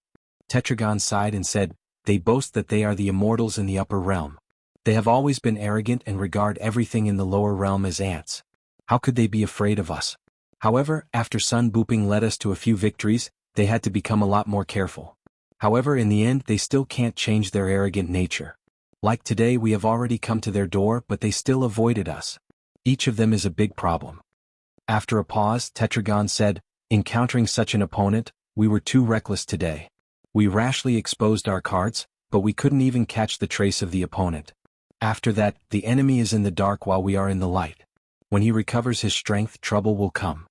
Tetragon sighed and said, they boast that they are the immortals in the upper realm. They have always been arrogant and regard everything in the lower realm as ants. How could they be afraid of us? However, after Sun Booping led us to a few victories, they had to become a lot more careful. However, in the end, they still can't change their arrogant nature. Like today, we have already come to their door, but they still avoided us. Each of them is a big problem. After a pause, Tetragon said, encountering such an opponent, we were too reckless today. We rashly exposed our cards, but we couldn't even catch the trace of the opponent. After that, the enemy is in the dark while we are in the light. When he recovers his strength, trouble will come.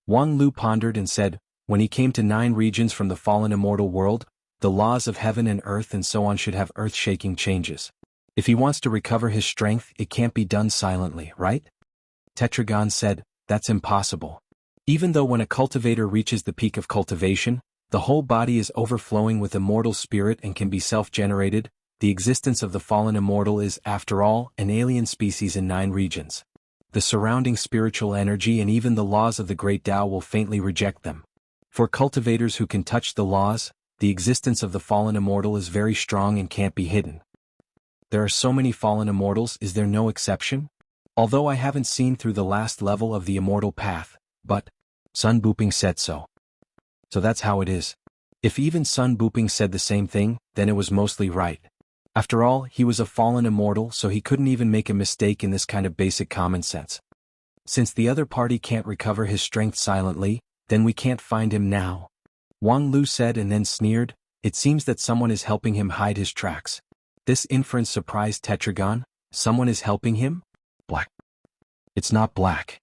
Wang Lu pondered and said, when he came to 9 regions from the fallen immortal world, the laws of heaven and earth and so on should have earth-shaking changes. If he wants to recover his strength, it can't be done silently, right? Tetragon said, that's impossible. Even though when a cultivator reaches the peak of cultivation, the whole body is overflowing with immortal spirit and can be self-generated, the existence of the fallen immortal is, after all, an alien species in 9 regions. The surrounding spiritual energy and even the laws of the great Tao will faintly reject them. For cultivators who can touch the laws, the existence of the fallen immortal is very strong and can't be hidden. There are so many fallen immortals, is there no exception? Although I haven't seen through the last level of the immortal path, but Sun Booping said so. So that's how it is. If even Sun Booping said the same thing, then it was mostly right. After all, he was a fallen immortal, so he couldn't even make a mistake in this kind of basic common sense. Since the other party can't recover his strength silently, then we can't find him now. Wang Lu said and then sneered, it seems that someone is helping him hide his tracks. This inference surprised Tetragon, someone is helping him? Black. It's not black.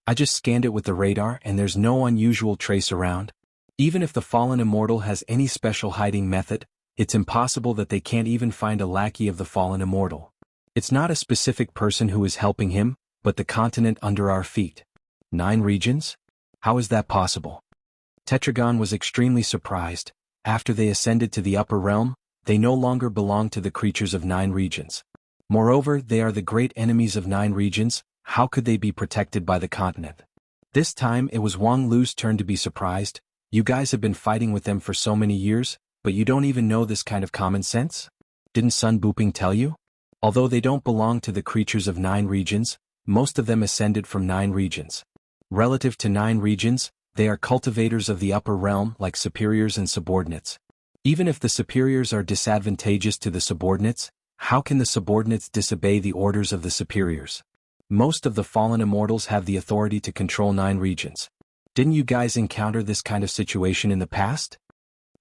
I just scanned it with the radar and there's no unusual trace around. Even if the fallen immortal has any special hiding method, it's impossible that they can't even find a lackey of the fallen immortal. It's not a specific person who is helping him, but the continent under our feet. 9 regions? How is that possible? Tetragon was extremely surprised. After they ascended to the upper realm, they no longer belonged to the creatures of 9 regions. Moreover, they are the great enemies of 9 regions. How could they be protected by the continent? This time it was Wang Lu's turn to be surprised. You guys have been fighting with them for so many years, but you don't even know this kind of common sense? Didn't Sun Buping tell you? Although they don't belong to the creatures of 9 regions, most of them ascended from 9 regions. Relative to 9 regions, they are cultivators of the upper realm like superiors and subordinates. Even if the superiors are disadvantageous to the subordinates, how can the subordinates disobey the orders of the superiors? Most of the fallen immortals have the authority to control 9 regions. Didn't you guys encounter this kind of situation in the past?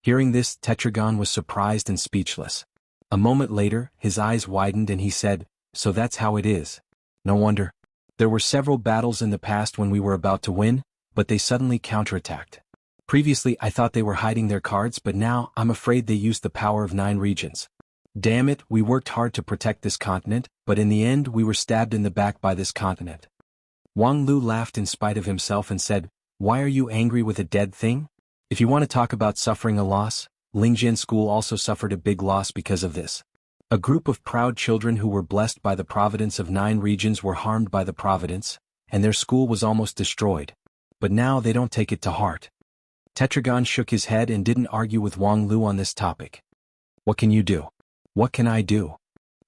Hearing this, Tetragon was surprised and speechless. A moment later, his eyes widened and he said, "So that's how it is. No wonder. There were several battles in the past when we were about to win, but they suddenly counterattacked. Previously I thought they were hiding their cards, but now I'm afraid they used the power of 9 regions. Damn it, we worked hard to protect this continent, but in the end we were stabbed in the back by this continent." Wang Lu laughed in spite of himself and said, "Why are you angry with a dead thing? If you want to talk about suffering a loss, Lingjian School also suffered a big loss because of this. A group of proud children who were blessed by the providence of 9 regions were harmed by the providence, and their school was almost destroyed. But now they don't take it to heart." Tetragon shook his head and didn't argue with Wang Lu on this topic. "What can you do?" "What can I do?"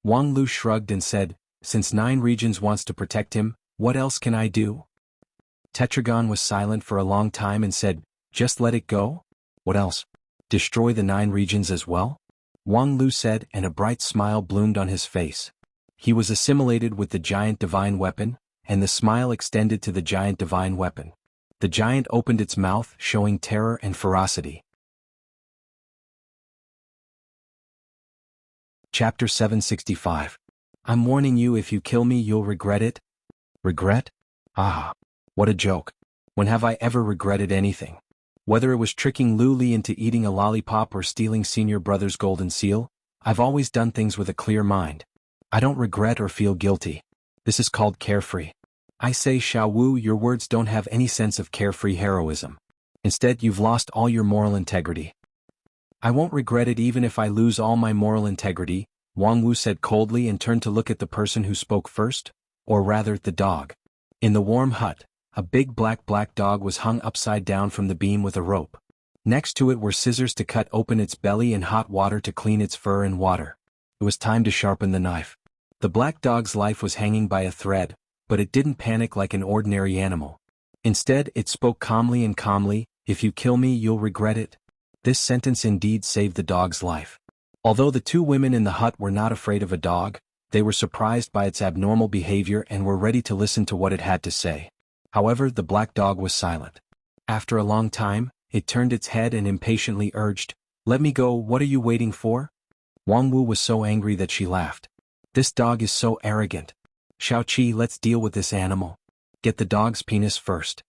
Wang Lu shrugged and said, "Since 9 regions wants to protect him, what else can I do?" Tetragon was silent for a long time and said, "Just let it go? What else? Destroy the 9 regions as well?" Wang Lu said, and a bright smile bloomed on his face. He was assimilated with the giant divine weapon, and the smile extended to the giant divine weapon. The giant opened its mouth, showing terror and ferocity. Chapter 765. I'm warning you, if you kill me you'll regret it. Regret? Ah, what a joke. When have I ever regretted anything? Whether it was tricking Lu Li into eating a lollipop or stealing senior brother's golden seal, I've always done things with a clear mind. I don't regret or feel guilty. This is called carefree. I say, Xiao Wu, your words don't have any sense of carefree heroism. Instead, you've lost all your moral integrity. I won't regret it even if I lose all my moral integrity, Wang Wu said coldly and turned to look at the person who spoke first, or rather, the dog. In the warm hut, a big black dog was hung upside down from the beam with a rope. Next to it were scissors to cut open its belly and hot water to clean its fur and water. It was time to sharpen the knife. The black dog's life was hanging by a thread, but it didn't panic like an ordinary animal. Instead, it spoke calmly, "If you kill me, you'll regret it." This sentence indeed saved the dog's life. Although the 2 women in the hut were not afraid of a dog, they were surprised by its abnormal behavior and were ready to listen to what it had to say. However, the black dog was silent. After a long time, it turned its head and impatiently urged, "Let me go, what are you waiting for?" Wang Wu was so angry that she laughed. "This dog is so arrogant. Xiao Qi, let's deal with this animal. Get the dog's penis first."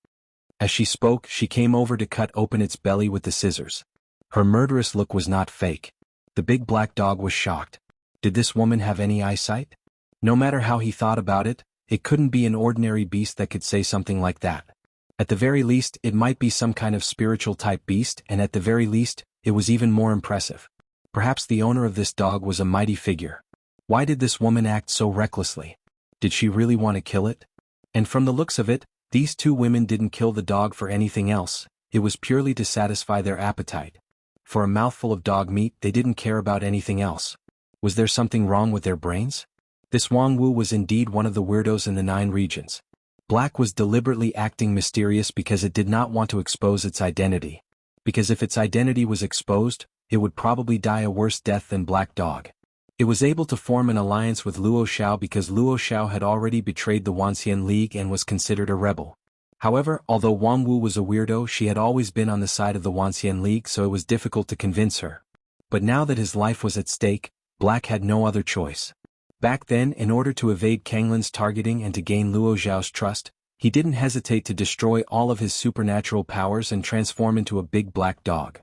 As she spoke, she came over to cut open its belly with the scissors. Her murderous look was not fake. The big black dog was shocked. Did this woman have any eyesight? No matter how he thought about it, it couldn't be an ordinary beast that could say something like that. At the very least, it might be some kind of spiritual type beast, and at the very least, it was even more impressive. Perhaps the owner of this dog was a mighty figure. Why did this woman act so recklessly? Did she really want to kill it? And from the looks of it, these 2 women didn't kill the dog for anything else. It was purely to satisfy their appetite. For a mouthful of dog meat, they didn't care about anything else. Was there something wrong with their brains? This Wang Wu was indeed one of the weirdos in the 9 regions. Black was deliberately acting mysterious because it did not want to expose its identity. Because if its identity was exposed, it would probably die a worse death than Black Dog. It was able to form an alliance with Luo Xiao because Luo Xiao had already betrayed the Wanxian League and was considered a rebel. However, although Wang Wu was a weirdo, she had always been on the side of the Wanxian League, so it was difficult to convince her. But now that his life was at stake, Black had no other choice. Back then, in order to evade Kanglin's targeting and to gain Luo Xiao's trust, he didn't hesitate to destroy all of his supernatural powers and transform into a big black dog.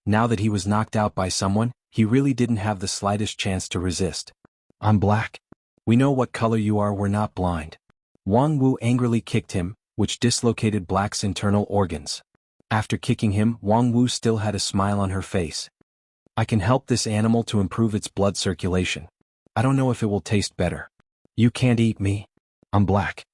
Now that he was knocked out by someone, he really didn't have the slightest chance to resist. "I'm black. We know what color you are, we're not blind." Wang Wu angrily kicked him, which dislocated Black's internal organs. After kicking him, Wang Wu still had a smile on her face. I can help this animal to improve its blood circulation. I don't know if it will taste better. You can't eat me. I'm black.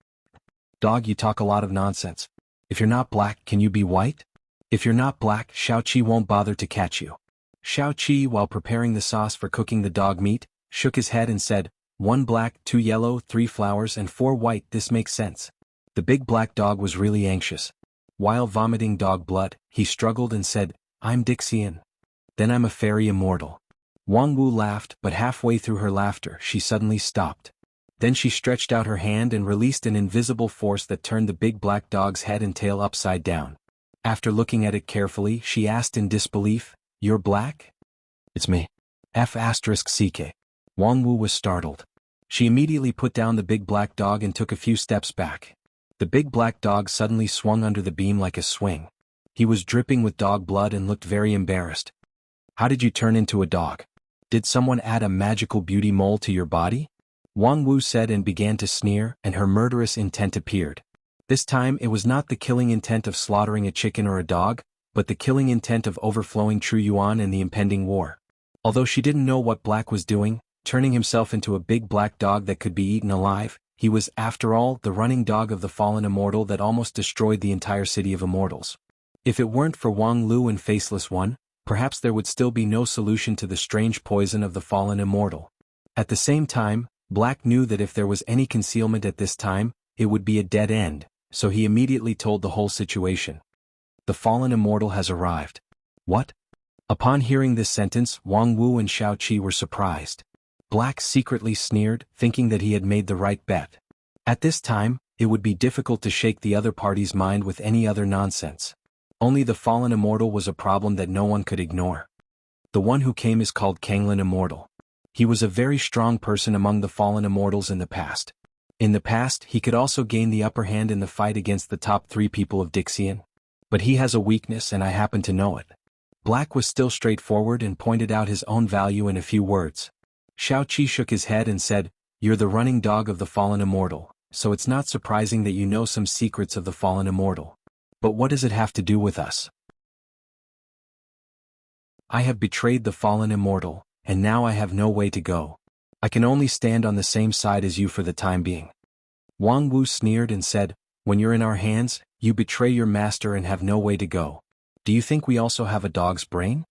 Dog, you talk a lot of nonsense. If you're not black, can you be white? If you're not black, Xiao Qi won't bother to catch you. Xiao Qi, while preparing the sauce for cooking the dog meat, shook his head and said, 1 black, 2 yellow, 3 flowers and 4 white, this makes sense. The big black dog was really anxious. While vomiting dog blood, he struggled and said, I'm Dixian. Then I'm a fairy immortal. Wang Wu laughed, but halfway through her laughter she suddenly stopped. Then she stretched out her hand and released an invisible force that turned the big black dog's head and tail upside down. After looking at it carefully, she asked in disbelief, You're black? It's me. F***CK. Wang Wu was startled. She immediately put down the big black dog and took a few steps back. The big black dog suddenly swung under the beam like a swing. He was dripping with dog blood and looked very embarrassed. How did you turn into a dog? Did someone add a magical beauty mole to your body? Wang Wu said and began to sneer, and her murderous intent appeared. This time it was not the killing intent of slaughtering a chicken or a dog, but the killing intent of overflowing true yuan and the impending war. Although she didn't know what Black was doing, turning himself into a big black dog that could be eaten alive, he was, after all, the running dog of the fallen immortal that almost destroyed the entire city of immortals. If it weren't for Wang Lu and Faceless One, perhaps there would still be no solution to the strange poison of the fallen immortal. At the same time, Black knew that if there was any concealment at this time, it would be a dead end, so he immediately told the whole situation. The fallen immortal has arrived. What? Upon hearing this sentence, Wang Wu and Xiao Qi were surprised. Black secretly sneered, thinking that he had made the right bet. At this time, it would be difficult to shake the other party's mind with any other nonsense. Only the fallen immortal was a problem that no one could ignore. The one who came is called Kanglin Immortal. He was a very strong person among the fallen immortals in the past. In the past, he could also gain the upper hand in the fight against the top 3 people of Dixian. But he has a weakness and I happen to know it. Black was still straightforward and pointed out his own value in a few words. Xiao Qi shook his head and said, You're the running dog of the fallen immortal, so it's not surprising that you know some secrets of the fallen immortal. But what does it have to do with us? I have betrayed the fallen immortal, and now I have no way to go. I can only stand on the same side as you for the time being. Wang Wu sneered and said, When you're in our hands, you betray your master and have no way to go. Do you think we also have a dog's brain?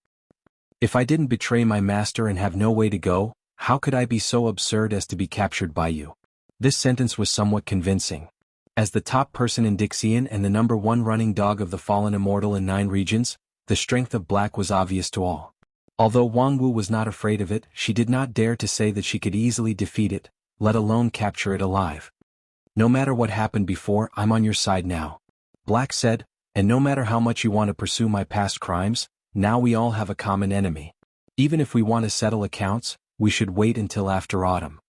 If I didn't betray my master and have no way to go, how could I be so absurd as to be captured by you? This sentence was somewhat convincing. As the top person in Dixian and the number 1 running dog of the fallen immortal in 9 regions, the strength of Black was obvious to all. Although Wang Wu was not afraid of it, she did not dare to say that she could easily defeat it, let alone capture it alive. No matter what happened before, I'm on your side now. Black said, and no matter how much you want to pursue my past crimes, now we all have a common enemy. Even if we want to settle accounts, we should wait until after autumn.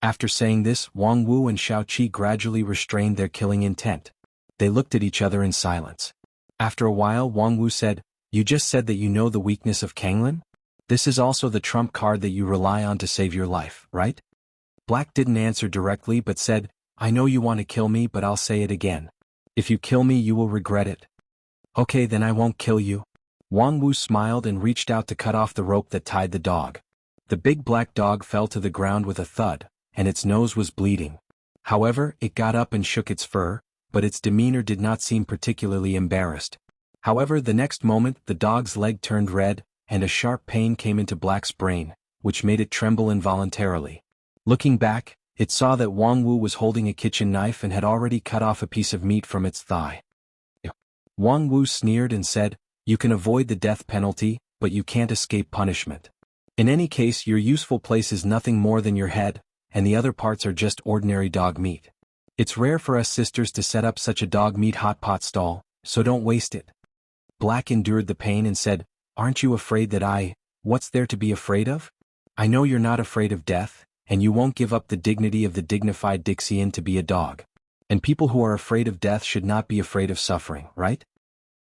After saying this, Wang Wu and Xiao Qi gradually restrained their killing intent. They looked at each other in silence. After a while, Wang Wu said, You just said that you know the weakness of Kanglin? This is also the trump card that you rely on to save your life, right? Black didn't answer directly but said, I know you want to kill me, but I'll say it again. If you kill me, you will regret it. Okay, then I won't kill you. Wang Wu smiled and reached out to cut off the rope that tied the dog. The big black dog fell to the ground with a thud, and its nose was bleeding. However, it got up and shook its fur, but its demeanor did not seem particularly embarrassed. However, the next moment, the dog's leg turned red, and a sharp pain came into Black's brain, which made it tremble involuntarily. Looking back, it saw that Wang Wu was holding a kitchen knife and had already cut off a piece of meat from its thigh. Wang Wu sneered and said, You can avoid the death penalty, but you can't escape punishment. In any case, your useful place is nothing more than your head, and the other parts are just ordinary dog meat. It's rare for us sisters to set up such a dog meat hot pot stall, so don't waste it. Black endured the pain and said, Aren't you afraid that what's there to be afraid of? I know you're not afraid of death, and you won't give up the dignity of the dignified Dixian to be a dog. And people who are afraid of death should not be afraid of suffering, right?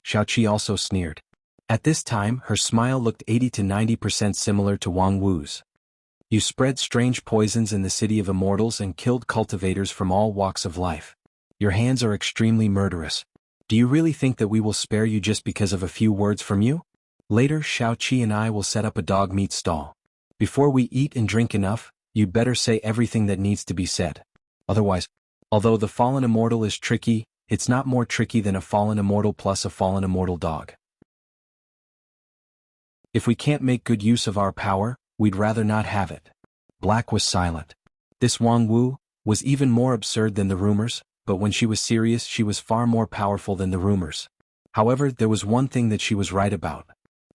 Xiao Qi also sneered. At this time, her smile looked 80 to 90% similar to Wang Wu's. You spread strange poisons in the city of immortals and killed cultivators from all walks of life. Your hands are extremely murderous. Do you really think that we will spare you just because of a few words from you? Later, Xiaoqi and I will set up a dog meat stall. Before we eat and drink enough, you'd better say everything that needs to be said. Otherwise, although the fallen immortal is tricky, it's not more tricky than a fallen immortal plus a fallen immortal dog. If we can't make good use of our power, we'd rather not have it. Black was silent. This Wang Wu was even more absurd than the rumors, but when she was serious she was far more powerful than the rumors. However, there was one thing that she was right about.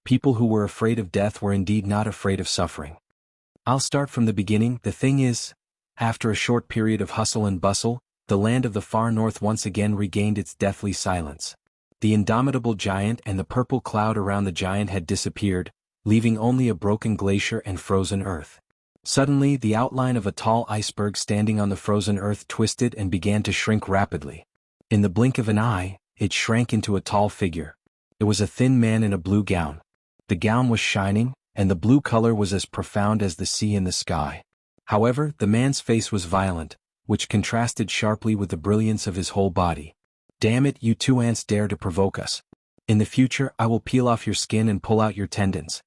People who were afraid of death were indeed not afraid of suffering. I'll start from the beginning. The thing is, after a short period of hustle and bustle, the land of the far north once again regained its deathly silence. The indomitable giant and the purple cloud around the giant had disappeared, leaving only a broken glacier and frozen earth. Suddenly, the outline of a tall iceberg standing on the frozen earth twisted and began to shrink rapidly. In the blink of an eye, it shrank into a tall figure. It was a thin man in a blue gown. The gown was shining, and the blue color was as profound as the sea and the sky. However, the man's face was violent, which contrasted sharply with the brilliance of his whole body. Damn it, you two ants dare to provoke us. In the future, I will peel off your skin and pull out your tendons.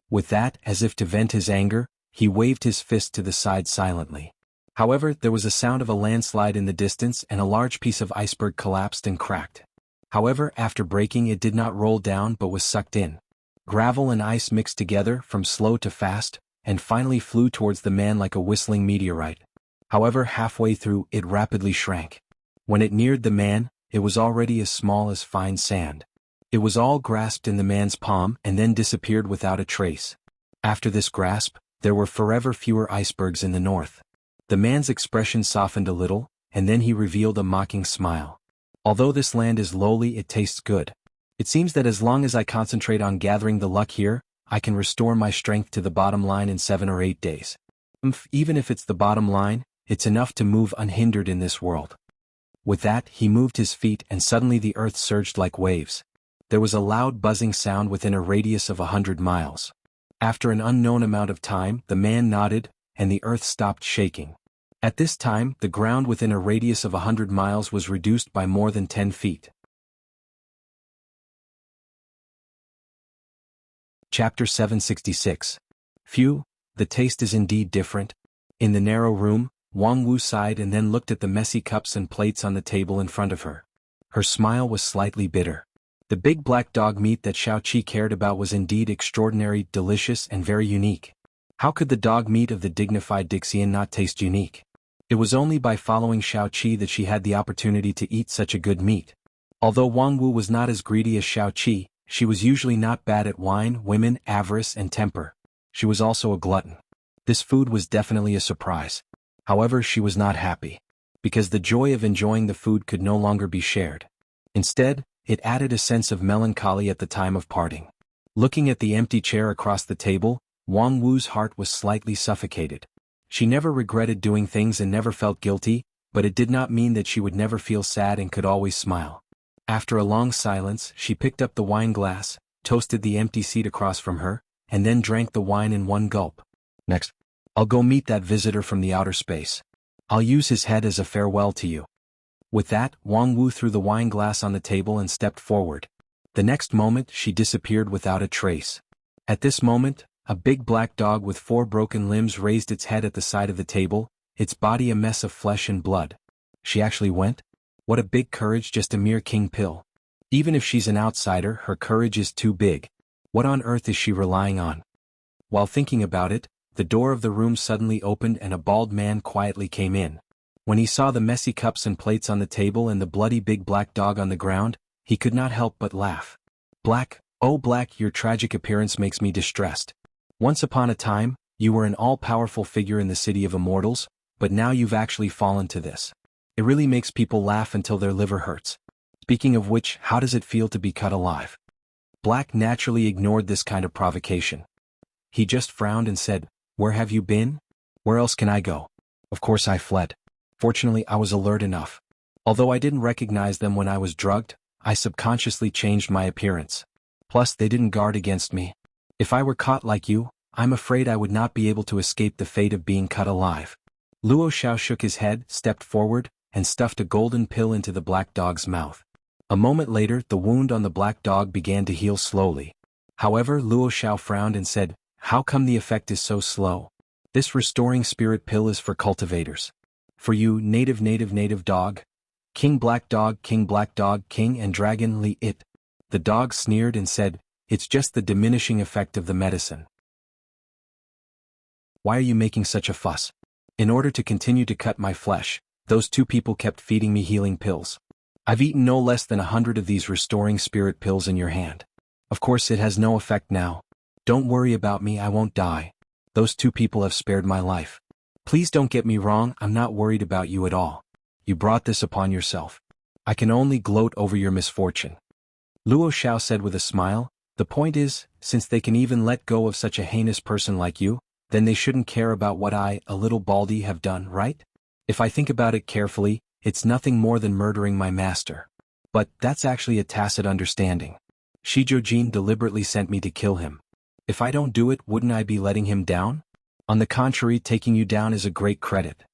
With that, as if to vent his anger, he waved his fist to the side silently. However, there was a sound of a landslide in the distance and a large piece of iceberg collapsed and cracked. However, after breaking it did not roll down but was sucked in. Gravel and ice mixed together from slow to fast, and finally flew towards the man like a whistling meteorite. However, halfway through, it rapidly shrank. When it neared the man, it was already as small as fine sand. It was all grasped in the man's palm and then disappeared without a trace. After this grasp, there were forever fewer icebergs in the north. The man's expression softened a little, and then he revealed a mocking smile. Although this land is lowly, it tastes good. It seems that as long as I concentrate on gathering the luck here, I can restore my strength to the bottom line in 7 or 8 days. Even if it's the bottom line, it's enough to move unhindered in this world. With that, he moved his feet and suddenly the earth surged like waves. There was a loud buzzing sound within a radius of 100 miles. After an unknown amount of time, the man nodded, and the earth stopped shaking. At this time, the ground within a radius of 100 miles was reduced by more than 10 feet. Chapter 766. Phew, the taste is indeed different. In the narrow room, Wang Wu sighed and then looked at the messy cups and plates on the table in front of her. Her smile was slightly bitter. The big black dog meat that Xiaoqi cared about was indeed extraordinary, delicious, and very unique. How could the dog meat of the dignified Dixian not taste unique? It was only by following Xiaoqi that she had the opportunity to eat such a good meat. Although Wang Wu was not as greedy as Xiaoqi, she was usually not bad at wine, women, avarice, and temper. She was also a glutton. This food was definitely a surprise. However, she was not happy, because the joy of enjoying the food could no longer be shared. Instead, it added a sense of melancholy at the time of parting. Looking at the empty chair across the table, Wang Wu's heart was slightly suffocated. She never regretted doing things and never felt guilty, but it did not mean that she would never feel sad and could always smile. After a long silence, she picked up the wine glass, toasted the empty seat across from her, and then drank the wine in one gulp. Next, I'll go meet that visitor from the outer space. I'll use his head as a farewell to you. With that, Wang Wu threw the wine glass on the table and stepped forward. The next moment, she disappeared without a trace. At this moment, a big black dog with 4 broken limbs raised its head at the side of the table, its body a mess of flesh and blood. She actually went? What a big courage, just a mere king pill. Even if she's an outsider, her courage is too big. What on earth is she relying on? While thinking about it, the door of the room suddenly opened and a bald man quietly came in. When he saw the messy cups and plates on the table and the bloody big black dog on the ground, he could not help but laugh. Black, oh Black, your tragic appearance makes me distressed. Once upon a time, you were an all-powerful figure in the city of immortals, but now you've actually fallen to this. It really makes people laugh until their liver hurts. Speaking of which, how does it feel to be cut alive? Black naturally ignored this kind of provocation. He just frowned and said, "Where have you been? Where else can I go? Of course I fled. Fortunately, I was alert enough. Although I didn't recognize them when I was drugged, I subconsciously changed my appearance. Plus, they didn't guard against me. If I were caught like you, I'm afraid I would not be able to escape the fate of being cut alive. Luo Xiao shook his head, stepped forward, and stuffed a golden pill into the black dog's mouth. A moment later, the wound on the black dog began to heal slowly. However, Luo Xiao frowned and said, "How come the effect is so slow? This restoring spirit pill is for cultivators. For you, native dog. King black dog, king and dragon li it." The dog sneered and said, "It's just the diminishing effect of the medicine. Why are you making such a fuss? In order to continue to cut my flesh, those two people kept feeding me healing pills. I've eaten no less than 100 of these restoring spirit pills in your hand. Of course it has no effect now. Don't worry about me, I won't die. Those two people have spared my life. Please don't get me wrong, I'm not worried about you at all. You brought this upon yourself. I can only gloat over your misfortune." Luo Xiao said with a smile, "The point is, since they can even let go of such a heinous person like you, then they shouldn't care about what I, a little baldy, have done, right? If I think about it carefully, it's nothing more than murdering my master. But that's actually a tacit understanding. Shizhou deliberately sent me to kill him. If I don't do it, wouldn't I be letting him down? On the contrary, taking you down is a great credit."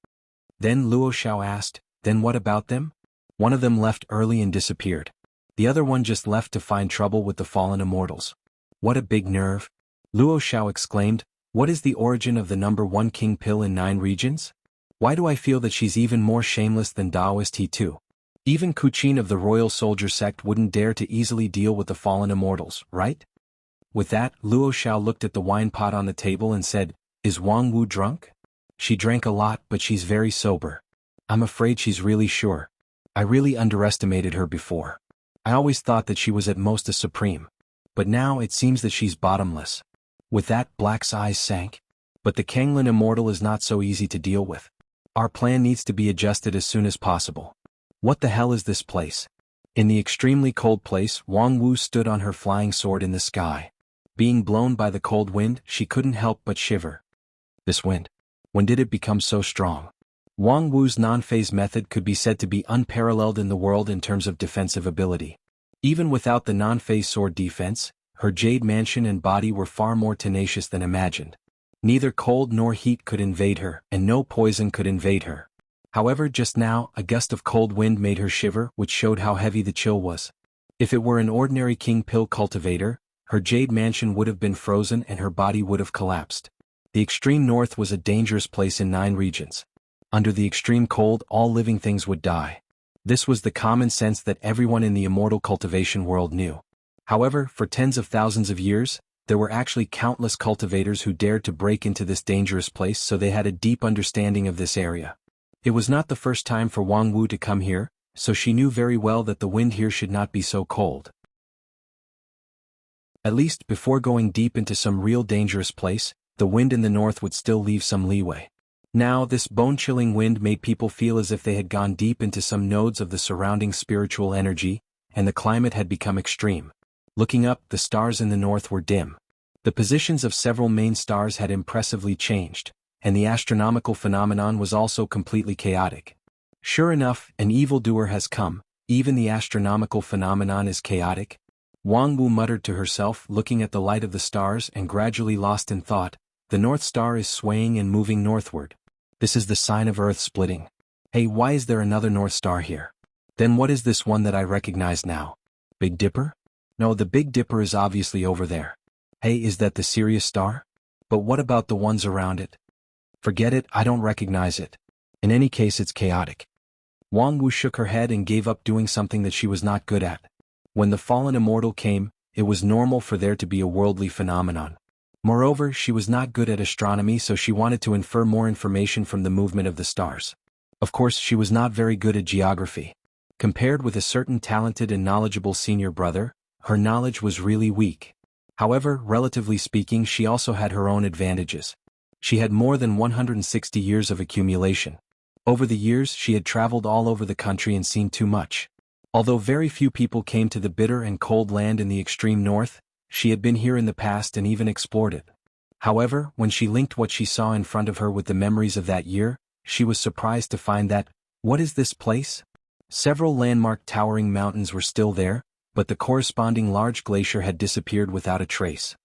Then Luo Xiao asked, "Then what about them?" "One of them left early and disappeared. The other one just left to find trouble with the fallen immortals." "What a big nerve!" Luo Xiao exclaimed. "What is the origin of the number 1 king pill in 9 regions? Why do I feel that she's even more shameless than Daoist he too? Even Kuchin of the royal soldier sect wouldn't dare to easily deal with the fallen immortals, right?" With that, Luo Xiao looked at the wine pot on the table and said, "Is Wang Wu drunk?" "She drank a lot, but she's very sober. I'm afraid she's really sure. I really underestimated her before. I always thought that she was at most a supreme. But now it seems that she's bottomless." With that, Black's eyes sank. "But the Kanglin immortal is not so easy to deal with. Our plan needs to be adjusted as soon as possible. What the hell is this place?" In the extremely cold place, Wang Wu stood on her flying sword in the sky. Being blown by the cold wind, she couldn't help but shiver. This wind. When did it become so strong? Wang Wu's non-phase method could be said to be unparalleled in the world in terms of defensive ability. Even without the non-phase sword defense, her jade mansion and body were far more tenacious than imagined. Neither cold nor heat could invade her, and no poison could invade her. However, just now, a gust of cold wind made her shiver, which showed how heavy the chill was. If it were an ordinary king pill cultivator, her jade mansion would have been frozen and her body would have collapsed. The extreme north was a dangerous place in 9 regions. Under the extreme cold, all living things would die. This was the common sense that everyone in the immortal cultivation world knew. However, for tens of thousands of years, there were actually countless cultivators who dared to break into this dangerous place, so they had a deep understanding of this area. It was not the first time for Wang Wu to come here, so she knew very well that the wind here should not be so cold. At least, before going deep into some real dangerous place, the wind in the north would still leave some leeway. Now, this bone-chilling wind made people feel as if they had gone deep into some nodes of the surrounding spiritual energy, and the climate had become extreme. Looking up, the stars in the north were dim. The positions of several main stars had impressively changed, and the astronomical phenomenon was also completely chaotic. Sure enough, an evildoer has come. Even the astronomical phenomenon is chaotic. Wang Wu muttered to herself, looking at the light of the stars and gradually lost in thought. The North Star is swaying and moving northward. This is the sign of Earth splitting. Hey, why is there another North Star here? Then what is this one that I recognize now? Big Dipper? No, the Big Dipper is obviously over there. Hey, is that the Sirius Star? But what about the ones around it? Forget it, I don't recognize it. In any case, it's chaotic. Wang Wu shook her head and gave up doing something that she was not good at. When the fallen immortal came, it was normal for there to be a worldly phenomenon. Moreover, she was not good at astronomy, so she wanted to infer more information from the movement of the stars. Of course, she was not very good at geography. Compared with a certain talented and knowledgeable senior brother, her knowledge was really weak. However, relatively speaking, she also had her own advantages. She had more than 160 years of accumulation. Over the years, she had traveled all over the country and seen too much. Although very few people came to the bitter and cold land in the extreme north, she had been here in the past and even explored it. However, when she linked what she saw in front of her with the memories of that year, she was surprised to find that, what is this place? Several landmark towering mountains were still there, but the corresponding large glacier had disappeared without a trace.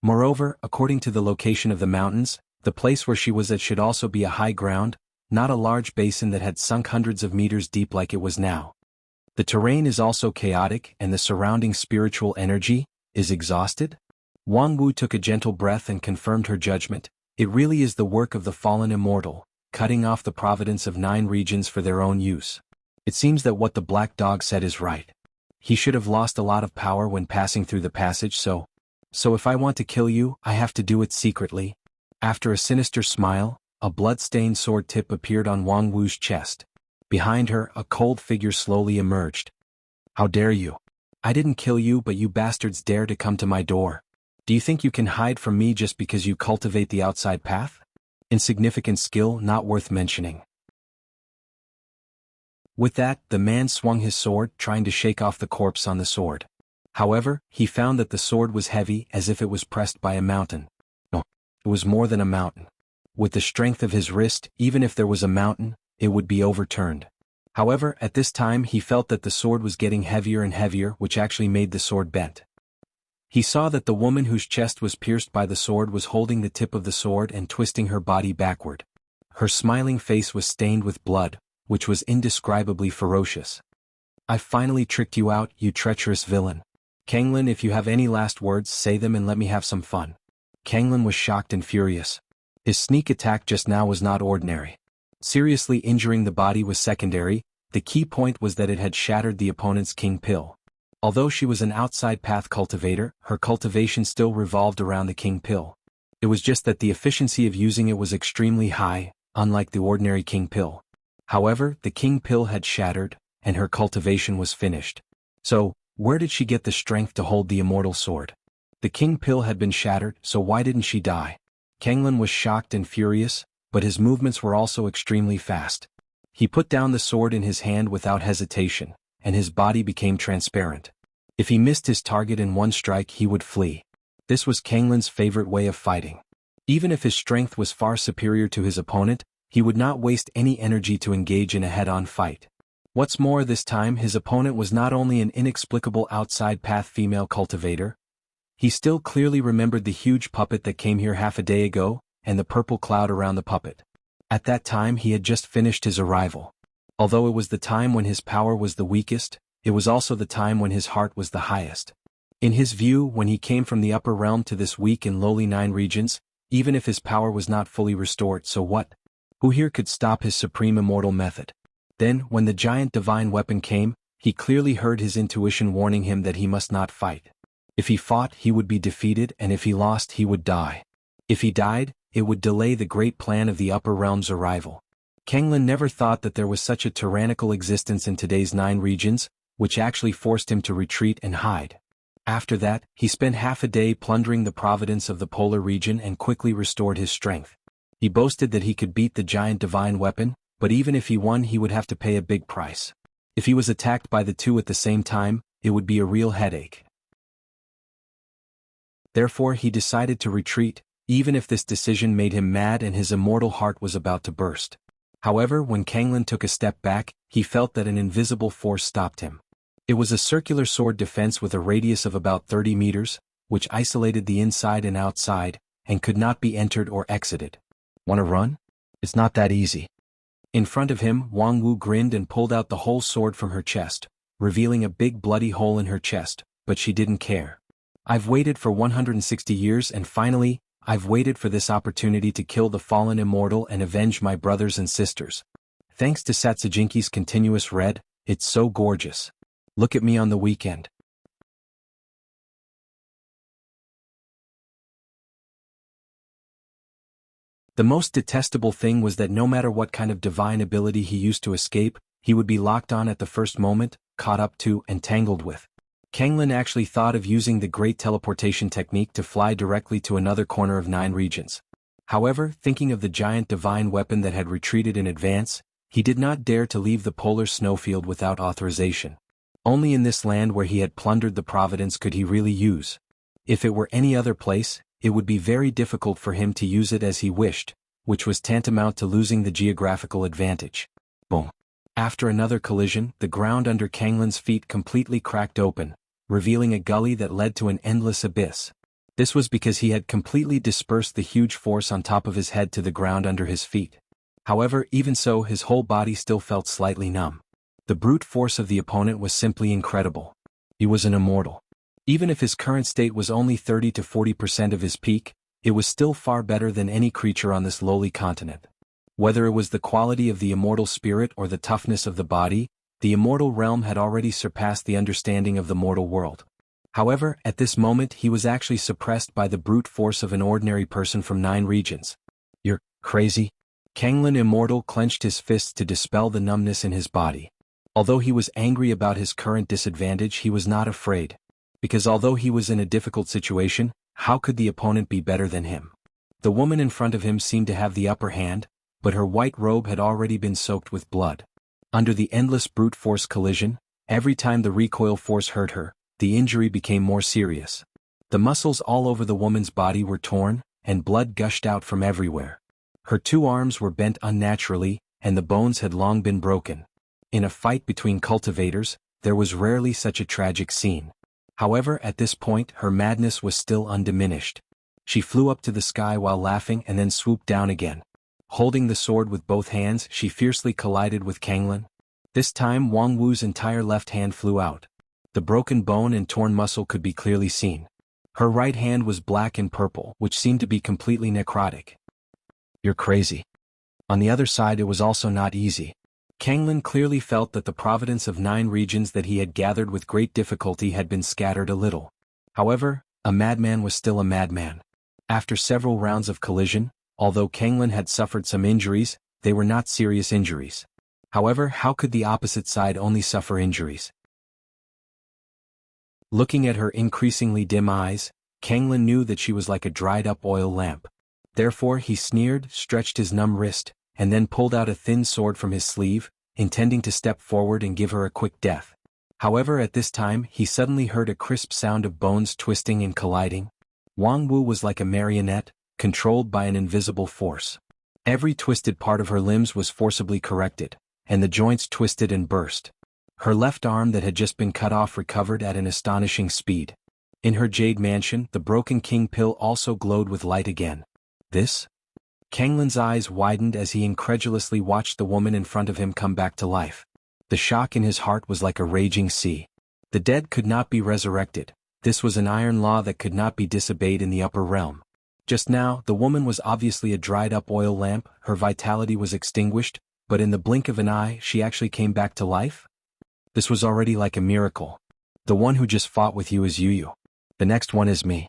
Moreover, according to the location of the mountains, the place where she was at should also be a high ground, not a large basin that had sunk hundreds of meters deep like it was now. The terrain is also chaotic and the surrounding spiritual energy is exhausted? Wang Wu took a gentle breath and confirmed her judgment. It really is the work of the fallen immortal, cutting off the providence of 9 regions for their own use. It seems that what the black dog said is right. He should have lost a lot of power when passing through the passage, so if I want to kill you, I have to do it secretly. After a sinister smile, a blood-stained sword tip appeared on Wang Wu's chest. Behind her, a cold figure slowly emerged. How dare you? I didn't kill you, but you bastards dare to come to my door. Do you think you can hide from me just because you cultivate the outside path? Insignificant skill not worth mentioning. With that, the man swung his sword, trying to shake off the corpse on the sword. However, he found that the sword was heavy, as if it was pressed by a mountain. No, it was more than a mountain. With the strength of his wrist, even if there was a mountain, it would be overturned. However, at this time he felt that the sword was getting heavier and heavier, which actually made the sword bent. He saw that the woman whose chest was pierced by the sword was holding the tip of the sword and twisting her body backward. Her smiling face was stained with blood, which was indescribably ferocious. I've finally tricked you out, you treacherous villain. Kanglin, if you have any last words, say them and let me have some fun. Kanglin was shocked and furious. His sneak attack just now was not ordinary. Seriously injuring the body was secondary, the key point was that it had shattered the opponent's king pill. Although she was an outside path cultivator, her cultivation still revolved around the king pill. It was just that the efficiency of using it was extremely high, unlike the ordinary king pill. However, the king pill had shattered, and her cultivation was finished. So, where did she get the strength to hold the immortal sword? The king pill had been shattered, so why didn't she die? Kanglin was shocked and furious, but his movements were also extremely fast. He put down the sword in his hand without hesitation, and his body became transparent. If he missed his target in one strike, he would flee. This was Kanglin's favorite way of fighting. Even if his strength was far superior to his opponent, he would not waste any energy to engage in a head-on fight. What's more, this time his opponent was not only an inexplicable outside path female cultivator. He still clearly remembered the huge puppet that came here half a day ago, and the purple cloud around the puppet. At that time he had just finished his arrival. Although it was the time when his power was the weakest, it was also the time when his heart was the highest. In his view, when he came from the upper realm to this weak and lowly 9 regions, even if his power was not fully restored, so what? Who here could stop his supreme immortal method? Then, when the giant divine weapon came, he clearly heard his intuition warning him that he must not fight. If he fought, he would be defeated, and if he lost, he would die. If he died, it would delay the great plan of the upper realm's arrival. Kanglin never thought that there was such a tyrannical existence in today's 9 regions, which actually forced him to retreat and hide. After that, he spent half a day plundering the providence of the polar region and quickly restored his strength. He boasted that he could beat the giant divine weapon, but even if he won, he would have to pay a big price. If he was attacked by the two at the same time, it would be a real headache. Therefore he decided to retreat, even if this decision made him mad and his immortal heart was about to burst. However, when Kanglin took a step back, he felt that an invisible force stopped him. It was a circular sword defense with a radius of about 30 meters, which isolated the inside and outside, and could not be entered or exited. Wanna run? It's not that easy. In front of him, Wang Wu grinned and pulled out the whole sword from her chest, revealing a big bloody hole in her chest, but she didn't care. I've waited for 160 years and finally, I've waited for this opportunity to kill the fallen immortal and avenge my brothers and sisters. Thanks to Satsujinki's continuous red, it's so gorgeous. Look at me on the weekend. The most detestable thing was that no matter what kind of divine ability he used to escape, he would be locked on at the first moment, caught up to, and tangled with. Kanglin actually thought of using the great teleportation technique to fly directly to another corner of 9 regions. However, thinking of the giant divine weapon that had retreated in advance, he did not dare to leave the polar snowfield without authorization. Only in this land where he had plundered the providence could he really use. If it were any other place, it would be very difficult for him to use it as he wished, which was tantamount to losing the geographical advantage. Boom. After another collision, the ground under Kanglin's feet completely cracked open, revealing a gully that led to an endless abyss. This was because he had completely dispersed the huge force on top of his head to the ground under his feet. However, even so, his whole body still felt slightly numb. The brute force of the opponent was simply incredible. He was an immortal. Even if his current state was only 30 to 40% of his peak, it was still far better than any creature on this lowly continent. Whether it was the quality of the immortal spirit or the toughness of the body, the immortal realm had already surpassed the understanding of the mortal world. However, at this moment he was actually suppressed by the brute force of an ordinary person from 9 regions. You're crazy? Kanglin Immortal clenched his fists to dispel the numbness in his body. Although he was angry about his current disadvantage, he was not afraid. Because although he was in a difficult situation, how could the opponent be better than him? The woman in front of him seemed to have the upper hand, but her white robe had already been soaked with blood. Under the endless brute force collision, every time the recoil force hurt her, the injury became more serious. The muscles all over the woman's body were torn, and blood gushed out from everywhere. Her 2 arms were bent unnaturally, and the bones had long been broken. In a fight between cultivators, there was rarely such a tragic scene. However, at this point her madness was still undiminished. She flew up to the sky while laughing and then swooped down again. Holding the sword with both hands, she fiercely collided with Kanglin. This time Wang Wu's entire left hand flew out. The broken bone and torn muscle could be clearly seen. Her right hand was black and purple, which seemed to be completely necrotic. You're crazy. On the other side, it was also not easy. Kanglin clearly felt that the providence of 9 regions that he had gathered with great difficulty had been scattered a little. However, a madman was still a madman. After several rounds of collision, although Kanglin had suffered some injuries, they were not serious injuries. However, how could the opposite side only suffer injuries? Looking at her increasingly dim eyes, Kanglin knew that she was like a dried-up oil lamp. Therefore he sneered, stretched his numb wrist, and then pulled out a thin sword from his sleeve, intending to step forward and give her a quick death. However, at this time he suddenly heard a crisp sound of bones twisting and colliding. Wang Wu was like a marionette, controlled by an invisible force. Every twisted part of her limbs was forcibly corrected, and the joints twisted and burst. Her left arm that had just been cut off recovered at an astonishing speed. In her jade mansion, the broken king pill also glowed with light again. This? Kanglin's eyes widened as he incredulously watched the woman in front of him come back to life. The shock in his heart was like a raging sea. The dead could not be resurrected. This was an iron law that could not be disobeyed in the upper realm. Just now, the woman was obviously a dried-up oil lamp, her vitality was extinguished, but in the blink of an eye she actually came back to life? This was already like a miracle. The one who just fought with you is Yu. The next one is me.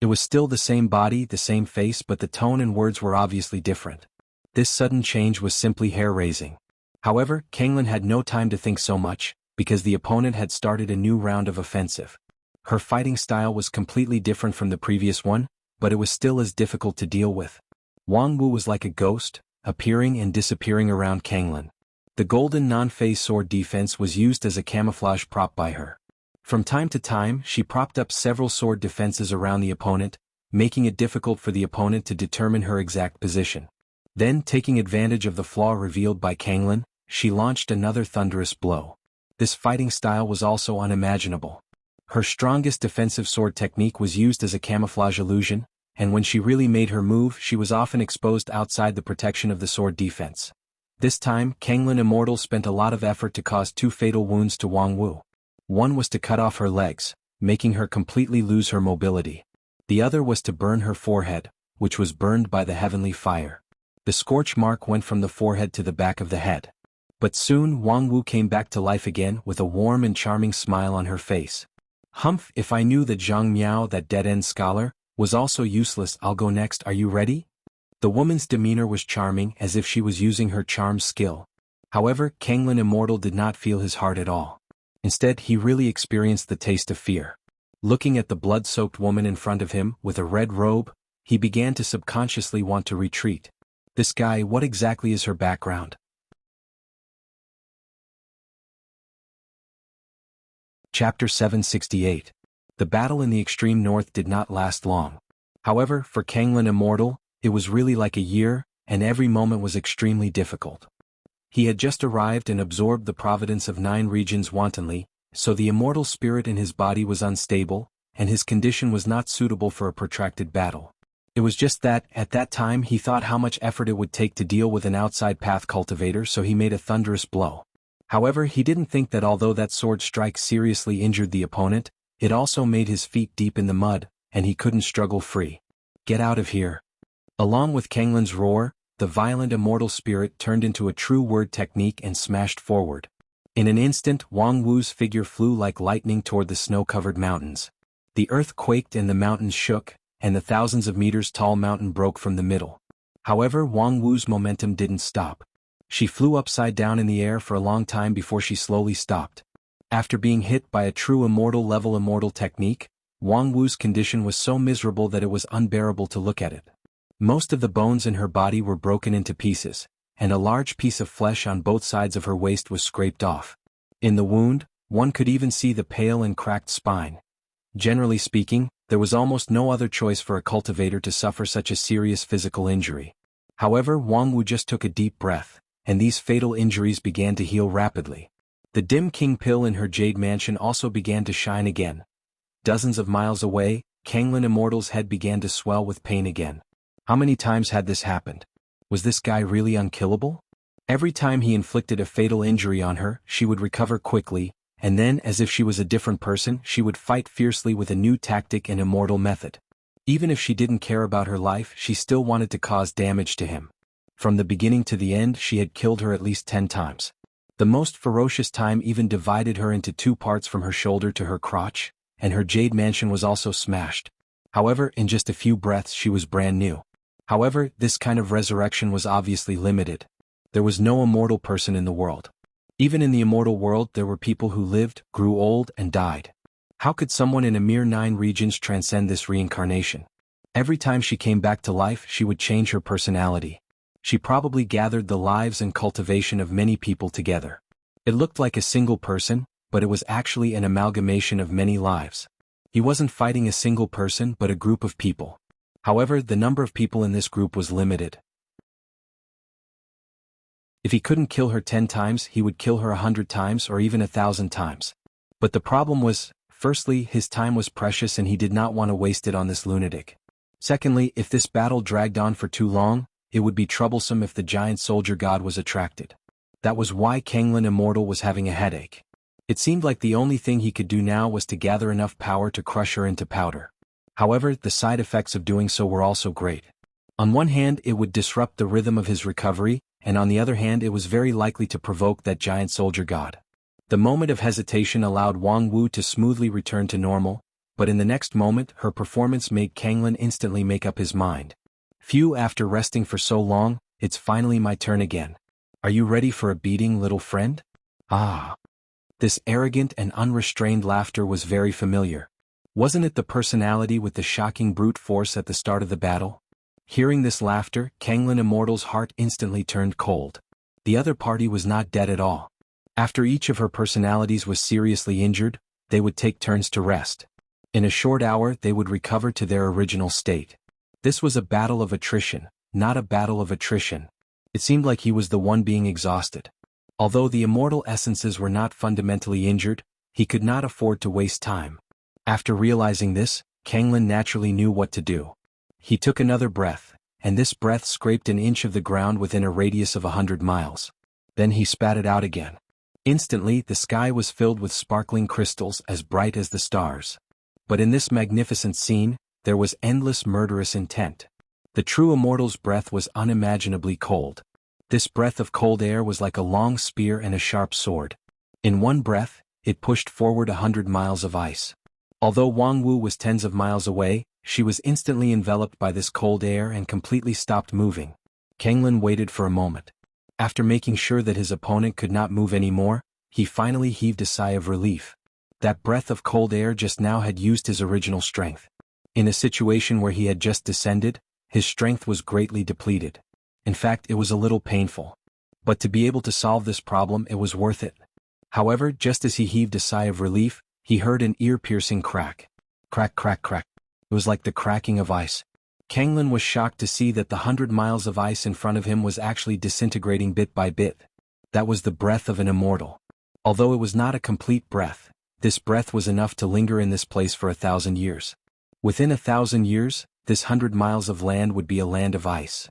It was still the same body, the same face, but the tone and words were obviously different. This sudden change was simply hair-raising. However, Kanglin had no time to think so much, because the opponent had started a new round of offensive. Her fighting style was completely different from the previous one, but it was still as difficult to deal with. Wang Wu was like a ghost, appearing and disappearing around Kanglin. The golden non-phase sword defense was used as a camouflage prop by her. From time to time, she propped up several sword defenses around the opponent, making it difficult for the opponent to determine her exact position. Then, taking advantage of the flaw revealed by Kanglin, she launched another thunderous blow. This fighting style was also unimaginable. Her strongest defensive sword technique was used as a camouflage illusion, and when she really made her move, she was often exposed outside the protection of the sword defense. This time, Kanglin Immortal spent a lot of effort to cause 2 fatal wounds to Wang Wu. One was to cut off her legs, making her completely lose her mobility. The other was to burn her forehead, which was burned by the heavenly fire. The scorch mark went from the forehead to the back of the head. But soon Wang Wu came back to life again with a warm and charming smile on her face. Humph, if I knew that Zhang Miao, that dead-end scholar, was also useless. I'll go next, are you ready? The woman's demeanor was charming, as if she was using her charm skill. However, Kanglin Immortal did not feel his heart at all. Instead, he really experienced the taste of fear. Looking at the blood-soaked woman in front of him, with a red robe, he began to subconsciously want to retreat. This guy, what exactly is her background? Chapter 768. The battle in the extreme north did not last long. However, for Kanglin Immortal, it was really like a year, and every moment was extremely difficult. He had just arrived and absorbed the providence of 9 regions wantonly, so the immortal spirit in his body was unstable, and his condition was not suitable for a protracted battle. It was just that, at that time he thought how much effort it would take to deal with an outside path cultivator, so he made a thunderous blow. However, he didn't think that although that sword strike seriously injured the opponent, it also made his feet deep in the mud, and he couldn't struggle free. "Get out of here." Along with Kanglin's roar, the violent immortal spirit turned into a true word technique and smashed forward. In an instant, Wang Wu's figure flew like lightning toward the snow-covered mountains. The earth quaked and the mountains shook, and the thousands of meters tall mountain broke from the middle. However, Wang Wu's momentum didn't stop. She flew upside down in the air for a long time before she slowly stopped. After being hit by a true immortal-level immortal technique, Wang Wu's condition was so miserable that it was unbearable to look at it. Most of the bones in her body were broken into pieces, and a large piece of flesh on both sides of her waist was scraped off. In the wound, one could even see the pale and cracked spine. Generally speaking, there was almost no other choice for a cultivator to suffer such a serious physical injury. However, Wang Wu just took a deep breath, and these fatal injuries began to heal rapidly. The dim king pill in her jade mansion also began to shine again. Dozens of miles away, Kanglin Immortal's head began to swell with pain again. How many times had this happened? Was this guy really unkillable? Every time he inflicted a fatal injury on her, she would recover quickly, and then, as if she was a different person, she would fight fiercely with a new tactic and immortal method. Even if she didn't care about her life, she still wanted to cause damage to him. From the beginning to the end, she had killed her at least 10 times. The most ferocious time even divided her into 2 parts from her shoulder to her crotch, and her jade mansion was also smashed. However, in just a few breaths she was brand new. However, this kind of resurrection was obviously limited. There was no immortal person in the world. Even in the immortal world there were people who lived, grew old, and died. How could someone in a mere 9 regions transcend this reincarnation? Every time she came back to life she would change her personality. She probably gathered the lives and cultivation of many people together. It looked like a single person, but it was actually an amalgamation of many lives. He wasn't fighting a single person but a group of people. However, the number of people in this group was limited. If he couldn't kill her 10 times, he would kill her 100 times or even 1,000 times. But the problem was, firstly, his time was precious and he did not want to waste it on this lunatic. Secondly, if this battle dragged on for too long, it would be troublesome if the giant soldier god was attracted. That was why Kanglin Immortal was having a headache. It seemed like the only thing he could do now was to gather enough power to crush her into powder. However, the side effects of doing so were also great. On one hand, it would disrupt the rhythm of his recovery, and on the other hand it was very likely to provoke that giant soldier god. The moment of hesitation allowed Wang Wu to smoothly return to normal, but in the next moment her performance made Kanglin instantly make up his mind. Phew, after resting for so long, it's finally my turn again. Are you ready for a beating, little friend? Ah. This arrogant and unrestrained laughter was very familiar. Wasn't it the personality with the shocking brute force at the start of the battle? Hearing this laughter, Kanglin Immortal's heart instantly turned cold. The other party was not dead at all. After each of her personalities was seriously injured, they would take turns to rest. In a short hour they would recover to their original state. This was a battle of attrition, not a battle of attrition. It seemed like he was the one being exhausted. Although the immortal essences were not fundamentally injured, he could not afford to waste time. After realizing this, Kanglin naturally knew what to do. He took another breath, and this breath scraped an inch of the ground within a radius of 100 miles. Then he spat it out again. Instantly, the sky was filled with sparkling crystals as bright as the stars. But in this magnificent scene, there was endless murderous intent. The true immortal's breath was unimaginably cold. This breath of cold air was like a long spear and a sharp sword. In one breath, it pushed forward 100 miles of ice. Although Wang Wu was tens of miles away, she was instantly enveloped by this cold air and completely stopped moving. Kanglin waited for a moment. After making sure that his opponent could not move anymore, he finally heaved a sigh of relief. That breath of cold air just now had used his original strength. In a situation where he had just descended, his strength was greatly depleted. In fact, it was a little painful. But to be able to solve this problem, it was worth it. However, just as he heaved a sigh of relief, he heard an ear-piercing crack. Crack, crack, crack. It was like the cracking of ice. Kanglin was shocked to see that the 100 miles of ice in front of him was actually disintegrating bit by bit. That was the breath of an immortal. Although it was not a complete breath, This breath was enough to linger in this place for 1,000 years. Within 1,000 years, this 100 miles of land would be a land of ice.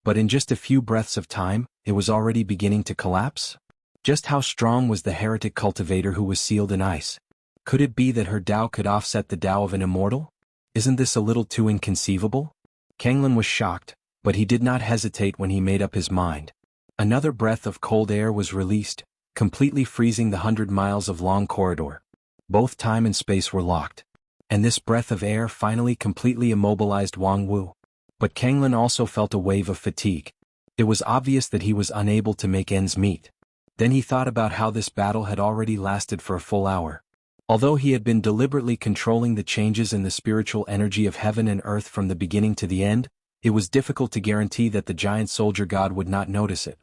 But in just a few breaths of time, it was already beginning to collapse? Just how strong was the heretic cultivator who was sealed in ice? Could it be that her Tao could offset the Tao of an immortal? Isn't this a little too inconceivable? Kanglin was shocked, but he did not hesitate when he made up his mind. Another breath of cold air was released, completely freezing the 100 miles of long corridor. Both time and space were locked. And this breath of air finally completely immobilized Wang Wu. But Kanglin also felt a wave of fatigue. It was obvious that he was unable to make ends meet. Then he thought about how this battle had already lasted for a full hour. Although he had been deliberately controlling the changes in the spiritual energy of heaven and earth from the beginning to the end, it was difficult to guarantee that the giant soldier god would not notice it.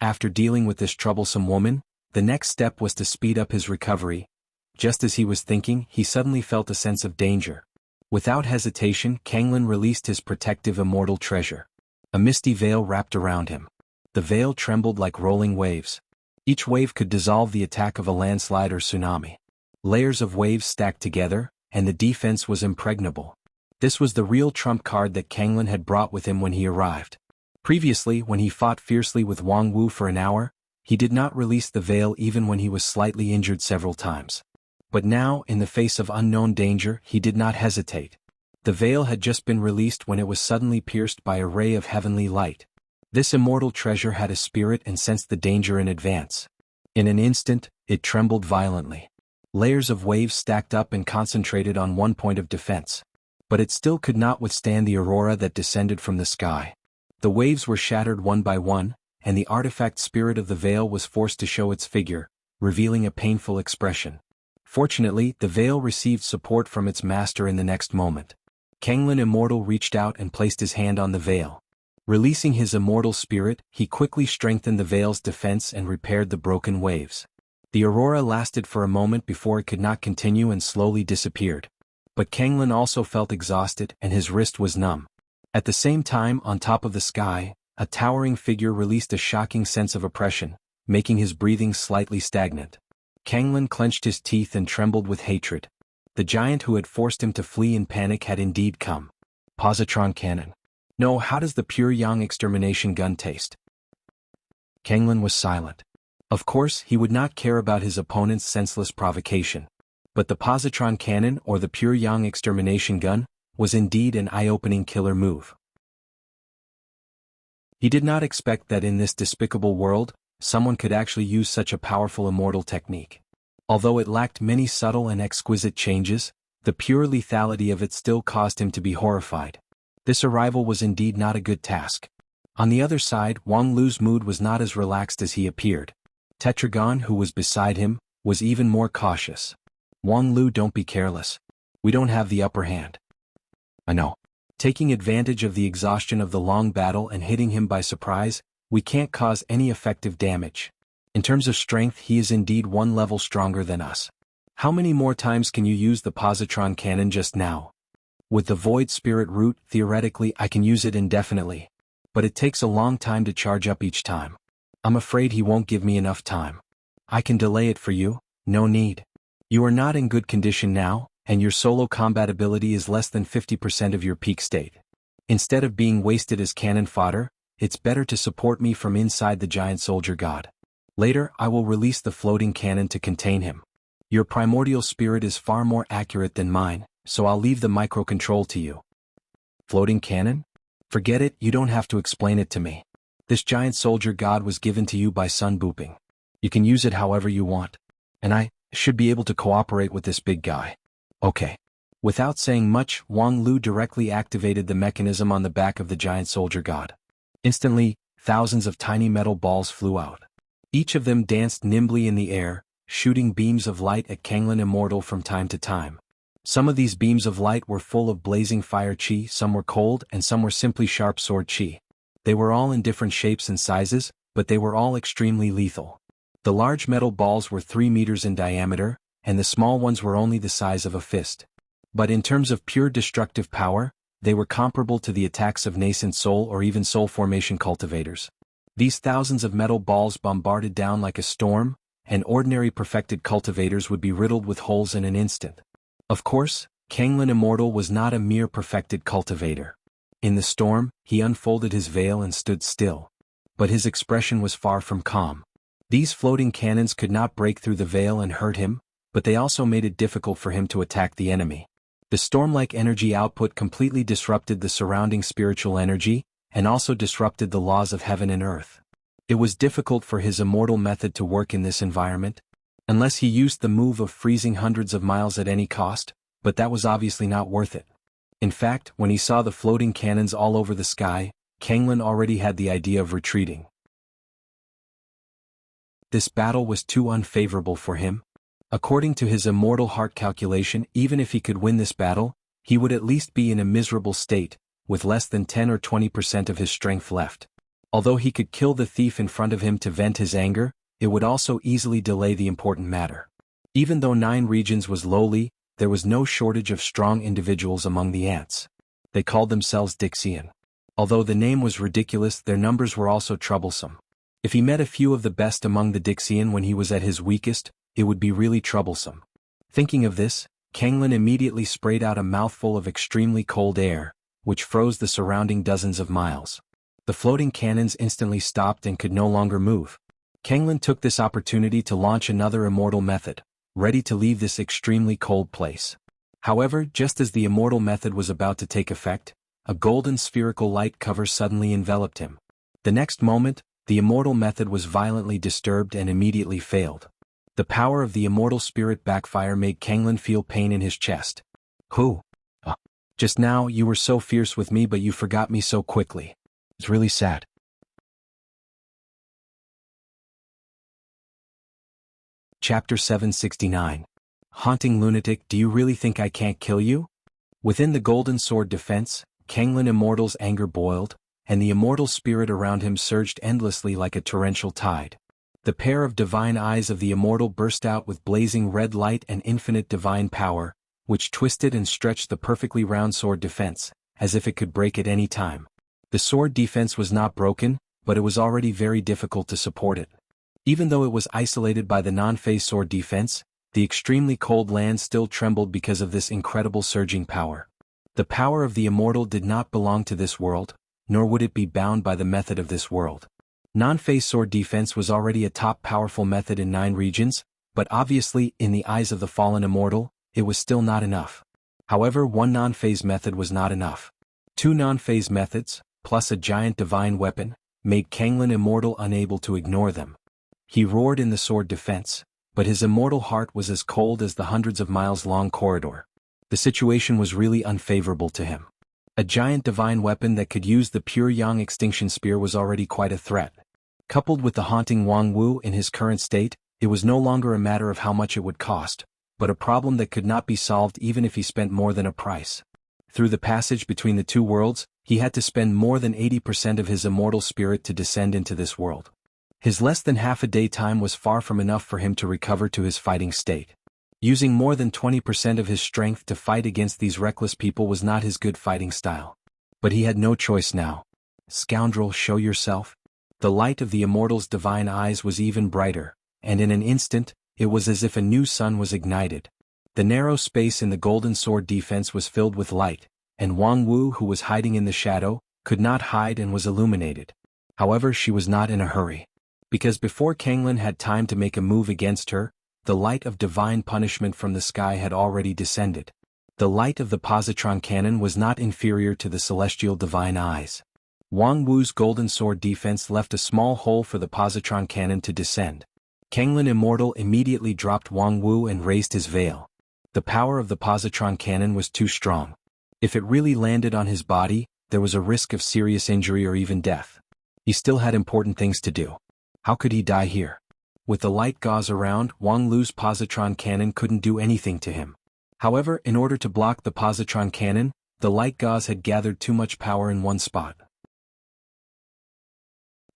After dealing with this troublesome woman, the next step was to speed up his recovery. Just as he was thinking, he suddenly felt a sense of danger. Without hesitation, Kanglin released his protective immortal treasure. A misty veil wrapped around him. The veil trembled like rolling waves. Each wave could dissolve the attack of a landslide or tsunami. Layers of waves stacked together, and the defense was impregnable. This was the real trump card that Kanglin had brought with him when he arrived. Previously, when he fought fiercely with Wang Wu for an hour, he did not release the veil even when he was slightly injured several times. But now, in the face of unknown danger, he did not hesitate. The veil had just been released when it was suddenly pierced by a ray of heavenly light. This immortal treasure had a spirit and sensed the danger in advance. In an instant, it trembled violently. Layers of waves stacked up and concentrated on one point of defense. But it still could not withstand the aurora that descended from the sky. The waves were shattered one by one, and the artifact spirit of the veil was forced to show its figure, revealing a painful expression. Fortunately, the veil received support from its master in the next moment. Kanglin Immortal reached out and placed his hand on the veil. Releasing his immortal spirit, he quickly strengthened the veil's defense and repaired the broken waves. The aurora lasted for a moment before it could not continue and slowly disappeared. But Kanglin also felt exhausted and his wrist was numb. At the same time, on top of the sky, a towering figure released a shocking sense of oppression, making his breathing slightly stagnant. Kanglin clenched his teeth and trembled with hatred. The giant who had forced him to flee in panic had indeed come. Positron cannon. No, how does the pure yang extermination gun taste? Kanglin was silent. Of course, he would not care about his opponent's senseless provocation. But the positron cannon or the pure yang extermination gun was indeed an eye-opening killer move. He did not expect that in this despicable world, someone could actually use such a powerful immortal technique. Although it lacked many subtle and exquisite changes, the pure lethality of it still caused him to be horrified. This arrival was indeed not a good task. On the other side, Wang Lu's mood was not as relaxed as he appeared. Tetragon, who was beside him, was even more cautious. Wang Lu, don't be careless. We don't have the upper hand. I know. Taking advantage of the exhaustion of the long battle and hitting him by surprise, we can't cause any effective damage. In terms of strength, he is indeed one level stronger than us. How many more times can you use the positron cannon just now? With the void spirit root, theoretically I can use it indefinitely. But it takes a long time to charge up each time. I'm afraid he won't give me enough time. I can delay it for you, no need. You are not in good condition now, and your solo combat ability is less than 50% of your peak state. Instead of being wasted as cannon fodder, it's better to support me from inside the giant soldier god. Later, I will release the floating cannon to contain him. Your primordial spirit is far more accurate than mine, so I'll leave the microcontrol to you. Floating cannon? Forget it, you don't have to explain it to me. This giant soldier god was given to you by Sun Booping. You can use it however you want. And I should be able to cooperate with this big guy. Okay. Without saying much, Wang Lu directly activated the mechanism on the back of the giant soldier god. Instantly, thousands of tiny metal balls flew out. Each of them danced nimbly in the air, shooting beams of light at Kanglin Immortal from time to time. Some of these beams of light were full of blazing fire chi, some were cold, and some were simply sharp sword chi. They were all in different shapes and sizes, but they were all extremely lethal. The large metal balls were 3 meters in diameter, and the small ones were only the size of a fist. But in terms of pure destructive power, they were comparable to the attacks of nascent soul or even soul formation cultivators. These thousands of metal balls bombarded down like a storm, and ordinary perfected cultivators would be riddled with holes in an instant. Of course, Kanglin Immortal was not a mere perfected cultivator. In the storm, he unfolded his veil and stood still. But his expression was far from calm. These floating cannons could not break through the veil and hurt him, but they also made it difficult for him to attack the enemy. The storm-like energy output completely disrupted the surrounding spiritual energy, and also disrupted the laws of heaven and earth. It was difficult for his immortal method to work in this environment, unless he used the move of freezing hundreds of miles at any cost, but that was obviously not worth it. In fact, when he saw the floating cannons all over the sky, Kanglin already had the idea of retreating. This battle was too unfavorable for him. According to his immortal heart calculation, even if he could win this battle, he would at least be in a miserable state, with less than 10 or 20% of his strength left. Although he could kill the thief in front of him to vent his anger, it would also easily delay the important matter. Even though 9 regions was lowly, there was no shortage of strong individuals among the ants. They called themselves Dixian. Although the name was ridiculous, their numbers were also troublesome. If he met a few of the best among the Dixian when he was at his weakest, it would be really troublesome. Thinking of this, Kanglin immediately sprayed out a mouthful of extremely cold air, which froze the surrounding dozens of miles. The floating cannons instantly stopped and could no longer move. Kanglin took this opportunity to launch another immortal method, ready to leave this extremely cold place. However, just as the immortal method was about to take effect, a golden spherical light cover suddenly enveloped him. The next moment, the immortal method was violently disturbed and immediately failed. The power of the immortal spirit backfire made Kanglin feel pain in his chest. Who? Just now you were so fierce with me, but you forgot me so quickly. It's really sad. Chapter 769. Haunting Lunatic, do you really think I can't kill you? Within the Golden Sword defense, Kanglin Immortal's anger boiled, and the immortal spirit around him surged endlessly like a torrential tide. The pair of divine eyes of the immortal burst out with blazing red light and infinite divine power, which twisted and stretched the perfectly round sword defense, as if it could break at any time. The sword defense was not broken, but it was already very difficult to support it. Even though it was isolated by the non-phase sword defense, the extremely cold land still trembled because of this incredible surging power. The power of the immortal did not belong to this world, nor would it be bound by the method of this world. Non-phase sword defense was already a top powerful method in 9 regions, but obviously, in the eyes of the fallen immortal, it was still not enough. However, one non-phase method was not enough. 2 non-phase methods, plus a giant divine weapon, made Kanglin Immortal unable to ignore them. He roared in the sword defense, but his immortal heart was as cold as the hundreds of miles long corridor. The situation was really unfavorable to him. A giant divine weapon that could use the pure Yang extinction spear was already quite a threat. Coupled with the haunting Wang Wu in his current state, it was no longer a matter of how much it would cost, but a problem that could not be solved even if he spent more than a price. Through the passage between the 2 worlds, he had to spend more than 80% of his immortal spirit to descend into this world. His less than half a day time was far from enough for him to recover to his fighting state. Using more than 20% of his strength to fight against these reckless people was not his good fighting style. But he had no choice now. Scoundrel, show yourself. The light of the immortal's divine eyes was even brighter, and in an instant, it was as if a new sun was ignited. The narrow space in the golden sword defense was filled with light, and Wang Wu, who was hiding in the shadow, could not hide and was illuminated. However, she was not in a hurry. Because before Kanglin had time to make a move against her, the light of divine punishment from the sky had already descended. The light of the positron cannon was not inferior to the celestial divine eyes. Wang Wu's golden sword defense left a small hole for the positron cannon to descend. Kanglin Immortal immediately dropped Wang Wu and raised his veil. The power of the positron cannon was too strong. If it really landed on his body, there was a risk of serious injury or even death. He still had important things to do. How could he die here? With the light gauze around, Wang Lu's positron cannon couldn't do anything to him. However, in order to block the positron cannon, the light gauze had gathered too much power in one spot.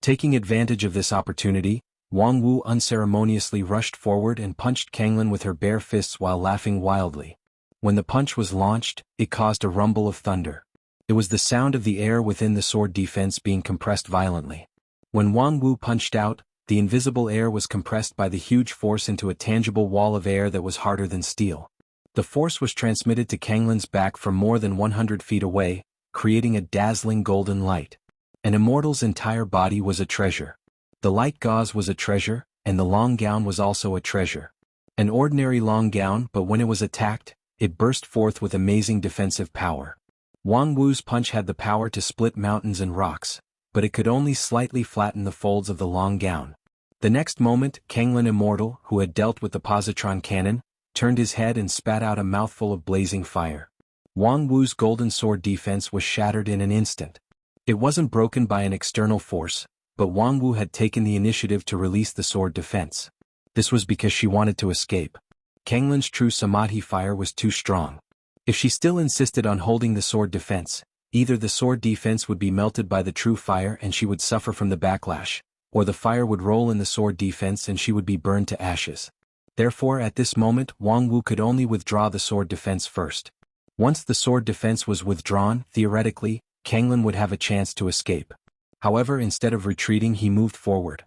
Taking advantage of this opportunity, Wang Wu unceremoniously rushed forward and punched Kanglin with her bare fists while laughing wildly. When the punch was launched, it caused a rumble of thunder. It was the sound of the air within the sword defense being compressed violently. When Wang Wu punched out, the invisible air was compressed by the huge force into a tangible wall of air that was harder than steel. The force was transmitted to Kanglin's back from more than 100 feet away, creating a dazzling golden light. An immortal's entire body was a treasure. The light gauze was a treasure, and the long gown was also a treasure. An ordinary long gown, but when it was attacked, it burst forth with amazing defensive power. Wang Wu's punch had the power to split mountains and rocks, but it could only slightly flatten the folds of the long gown. The next moment, Kanglin Immortal, who had dealt with the positron cannon, turned his head and spat out a mouthful of blazing fire. Wang Wu's golden sword defense was shattered in an instant. It wasn't broken by an external force, but Wang Wu had taken the initiative to release the sword defense. This was because she wanted to escape. Kanglin's true Samadhi fire was too strong. If she still insisted on holding the sword defense, either the sword defense would be melted by the true fire and she would suffer from the backlash, or the fire would roll in the sword defense and she would be burned to ashes. Therefore, at this moment, Wang Wu could only withdraw the sword defense first. Once the sword defense was withdrawn, theoretically, Kanglin would have a chance to escape. However, instead of retreating, he moved forward.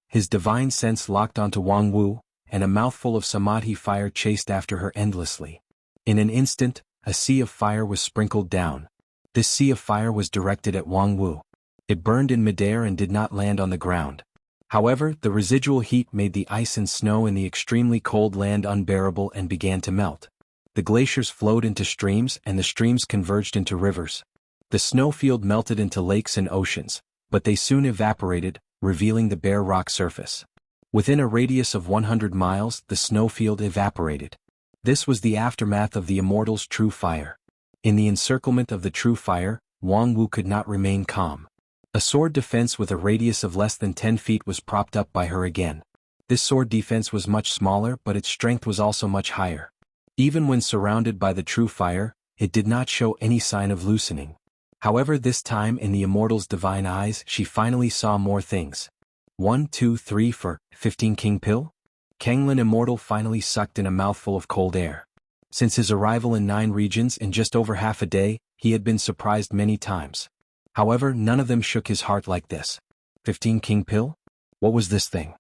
His divine sense locked onto Wang Wu, and a mouthful of Samadhi fire chased after her endlessly. In an instant, a sea of fire was sprinkled down. This sea of fire was directed at Wang Wu. It burned in midair and did not land on the ground. However, the residual heat made the ice and snow in the extremely cold land unbearable and began to melt. The glaciers flowed into streams and the streams converged into rivers. The snowfield melted into lakes and oceans, but they soon evaporated, revealing the bare rock surface. Within a radius of 100 miles, the snowfield evaporated. This was the aftermath of the immortal's true fire. In the encirclement of the true fire, Wang Wu could not remain calm. A sword defense with a radius of less than 10 feet was propped up by her again. This sword defense was much smaller, but its strength was also much higher. Even when surrounded by the true fire, it did not show any sign of loosening. However, this time in the immortal's divine eyes, she finally saw more things. 1, 2, 3 for 15 King Pill? Kanglin Immortal finally sucked in a mouthful of cold air. Since his arrival in 9 regions in just over half a day, he had been surprised many times. However, none of them shook his heart like this. 15 King Pill? What was this thing?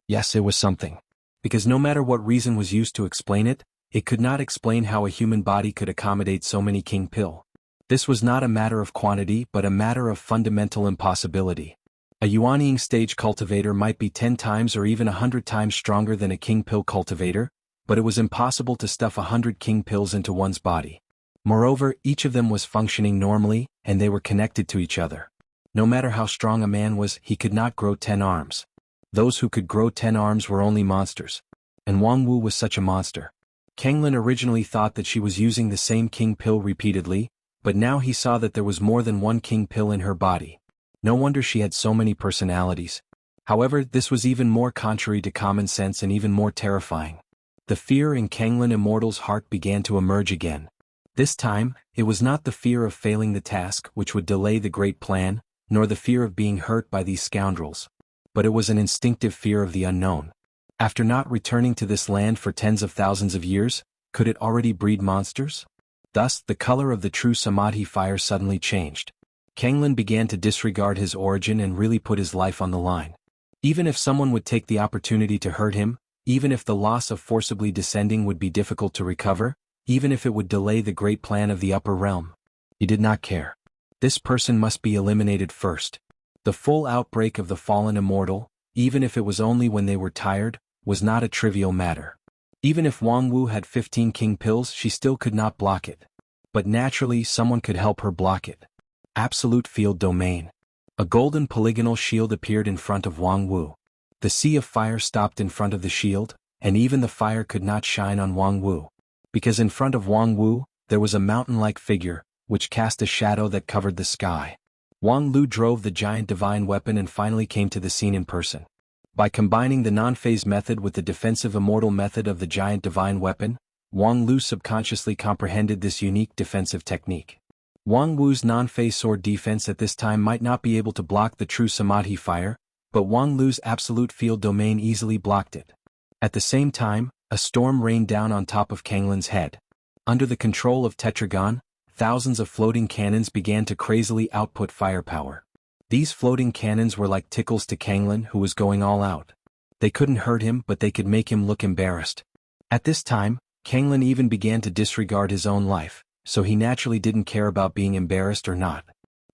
Yes, it was something. Because no matter what reason was used to explain it, it could not explain how a human body could accommodate so many King Pill. This was not a matter of quantity but a matter of fundamental impossibility. A Yuanying stage cultivator might be 10 times or even 100 times stronger than a King Pill cultivator, but it was impossible to stuff 100 King Pills into one's body. Moreover, each of them was functioning normally, and they were connected to each other. No matter how strong a man was, he could not grow 10 arms. Those who could grow 10 arms were only monsters. And Wang Wu was such a monster. Kanglin originally thought that she was using the same King Pill repeatedly, but now he saw that there was more than one King Pill in her body. No wonder she had so many personalities. However, this was even more contrary to common sense and even more terrifying. The fear in Kanglin Immortal's heart began to emerge again. This time, it was not the fear of failing the task which would delay the great plan, nor the fear of being hurt by these scoundrels. But it was an instinctive fear of the unknown. After not returning to this land for tens of thousands of years, could it already breed monsters? Thus, the color of the true Samadhi fire suddenly changed. Kanglin began to disregard his origin and really put his life on the line. Even if someone would take the opportunity to hurt him, even if the loss of forcibly descending would be difficult to recover, even if it would delay the great plan of the upper realm, he did not care. This person must be eliminated first. The full outbreak of the fallen immortal, even if it was only when they were tired, was not a trivial matter. Even if Wang Wu had 15 King Pills, she still could not block it. But naturally, someone could help her block it. Absolute Field Domain. A golden polygonal shield appeared in front of Wang Wu. The sea of fire stopped in front of the shield, and even the fire could not shine on Wang Wu. Because in front of Wang Wu, there was a mountain-like figure, which cast a shadow that covered the sky. Wang Lu drove the giant divine weapon and finally came to the scene in person. By combining the non-phase method with the defensive immortal method of the giant divine weapon, Wang Lu subconsciously comprehended this unique defensive technique. Wang Wu's non-phase sword defense at this time might not be able to block the true Samadhi fire, but Wang Lu's absolute field domain easily blocked it. At the same time, a storm rained down on top of Kanglin's head. Under the control of Tetragon, thousands of floating cannons began to crazily output firepower. These floating cannons were like tickles to Kanglin, who was going all out. They couldn't hurt him, but they could make him look embarrassed. At this time, Kanglin even began to disregard his own life, so he naturally didn't care about being embarrassed or not.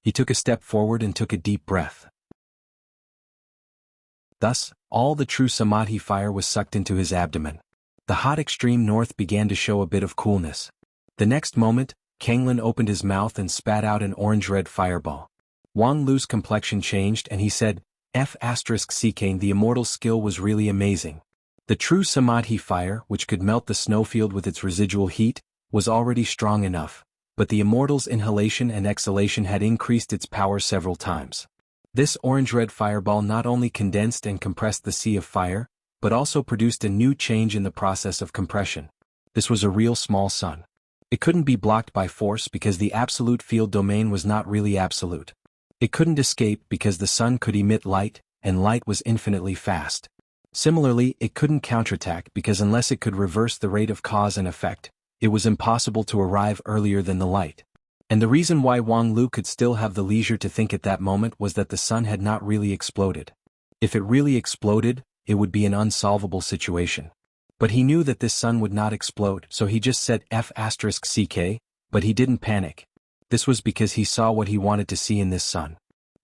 He took a step forward and took a deep breath. Thus, all the true samadhi fire was sucked into his abdomen. The hot extreme north began to show a bit of coolness. The next moment, Kanglin opened his mouth and spat out an orange-red fireball. Wang Lu's complexion changed and he said, F***ck, the immortal skill was really amazing. The true samadhi fire, which could melt the snowfield with its residual heat, was already strong enough, but the immortal's inhalation and exhalation had increased its power several times. This orange-red fireball not only condensed and compressed the sea of fire, but also produced a new change in the process of compression. This was a real small sun. It couldn't be blocked by force because the absolute field domain was not really absolute. It couldn't escape because the sun could emit light, and light was infinitely fast. Similarly, it couldn't counterattack because unless it could reverse the rate of cause and effect, it was impossible to arrive earlier than the light. And the reason why Wang Lu could still have the leisure to think at that moment was that the sun had not really exploded. If it really exploded, it would be an unsolvable situation. But he knew that this sun would not explode, so he just said F***ck, but he didn't panic. This was because he saw what he wanted to see in this sun.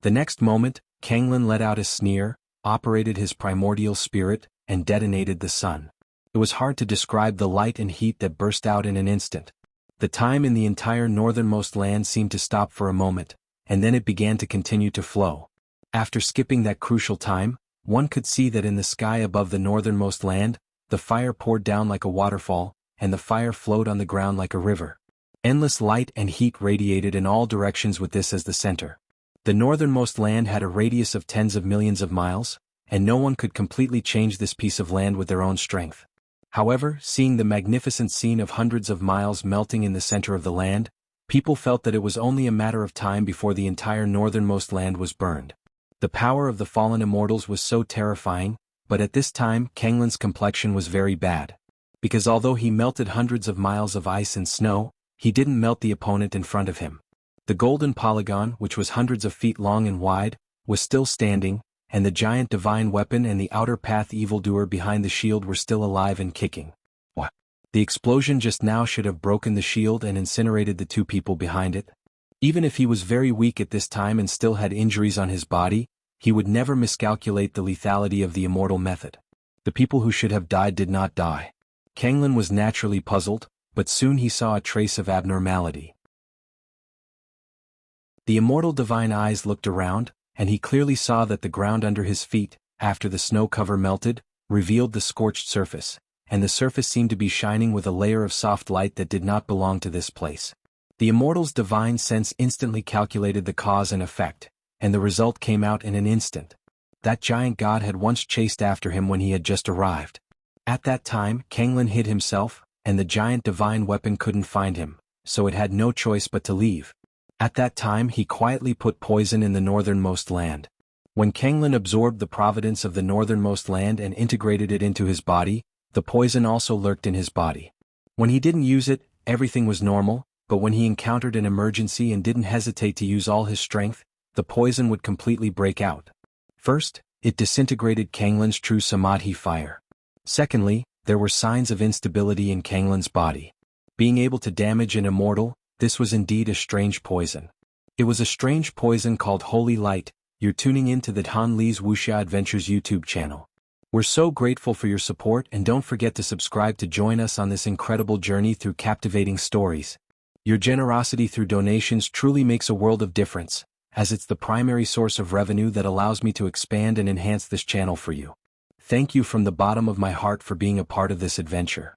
The next moment, Kanglin let out a sneer, operated his primordial spirit, and detonated the sun. It was hard to describe the light and heat that burst out in an instant. The time in the entire northernmost land seemed to stop for a moment, and then it began to continue to flow. After skipping that crucial time, one could see that in the sky above the northernmost land, the fire poured down like a waterfall, and the fire flowed on the ground like a river. Endless light and heat radiated in all directions with this as the center. The northernmost land had a radius of tens of millions of miles, and no one could completely change this piece of land with their own strength. However, seeing the magnificent scene of hundreds of miles melting in the center of the land, people felt that it was only a matter of time before the entire northernmost land was burned. The power of the fallen immortals was so terrifying, but at this time Kanglin's complexion was very bad. Because although he melted hundreds of miles of ice and snow, he didn't melt the opponent in front of him. The golden polygon, which was hundreds of feet long and wide, was still standing, and the giant divine weapon and the outer path evildoer behind the shield were still alive and kicking. What? The explosion just now should have broken the shield and incinerated the two people behind it. Even if he was very weak at this time and still had injuries on his body, he would never miscalculate the lethality of the immortal method. The people who should have died did not die. Kanglin was naturally puzzled, but soon he saw a trace of abnormality. The immortal divine eyes looked around, and he clearly saw that the ground under his feet, after the snow cover melted, revealed the scorched surface, and the surface seemed to be shining with a layer of soft light that did not belong to this place. The immortal's divine sense instantly calculated the cause and effect, and the result came out in an instant. That giant god had once chased after him when he had just arrived. At that time, Kanglin hid himself, and the giant divine weapon couldn't find him, so it had no choice but to leave. At that time he quietly put poison in the northernmost land. When Kanglin absorbed the providence of the northernmost land and integrated it into his body, the poison also lurked in his body. When he didn't use it, everything was normal, but when he encountered an emergency and didn't hesitate to use all his strength, the poison would completely break out. First, it disintegrated Kanglin's true samadhi fire. Secondly, there were signs of instability in Kanglin's body. Being able to damage an immortal, this was indeed a strange poison. It was a strange poison called Holy Light. You're tuning in to the Han Li's Wuxia Adventures YouTube channel. We're so grateful for your support, and don't forget to subscribe to join us on this incredible journey through captivating stories. Your generosity through donations truly makes a world of difference, as it's the primary source of revenue that allows me to expand and enhance this channel for you. Thank you from the bottom of my heart for being a part of this adventure.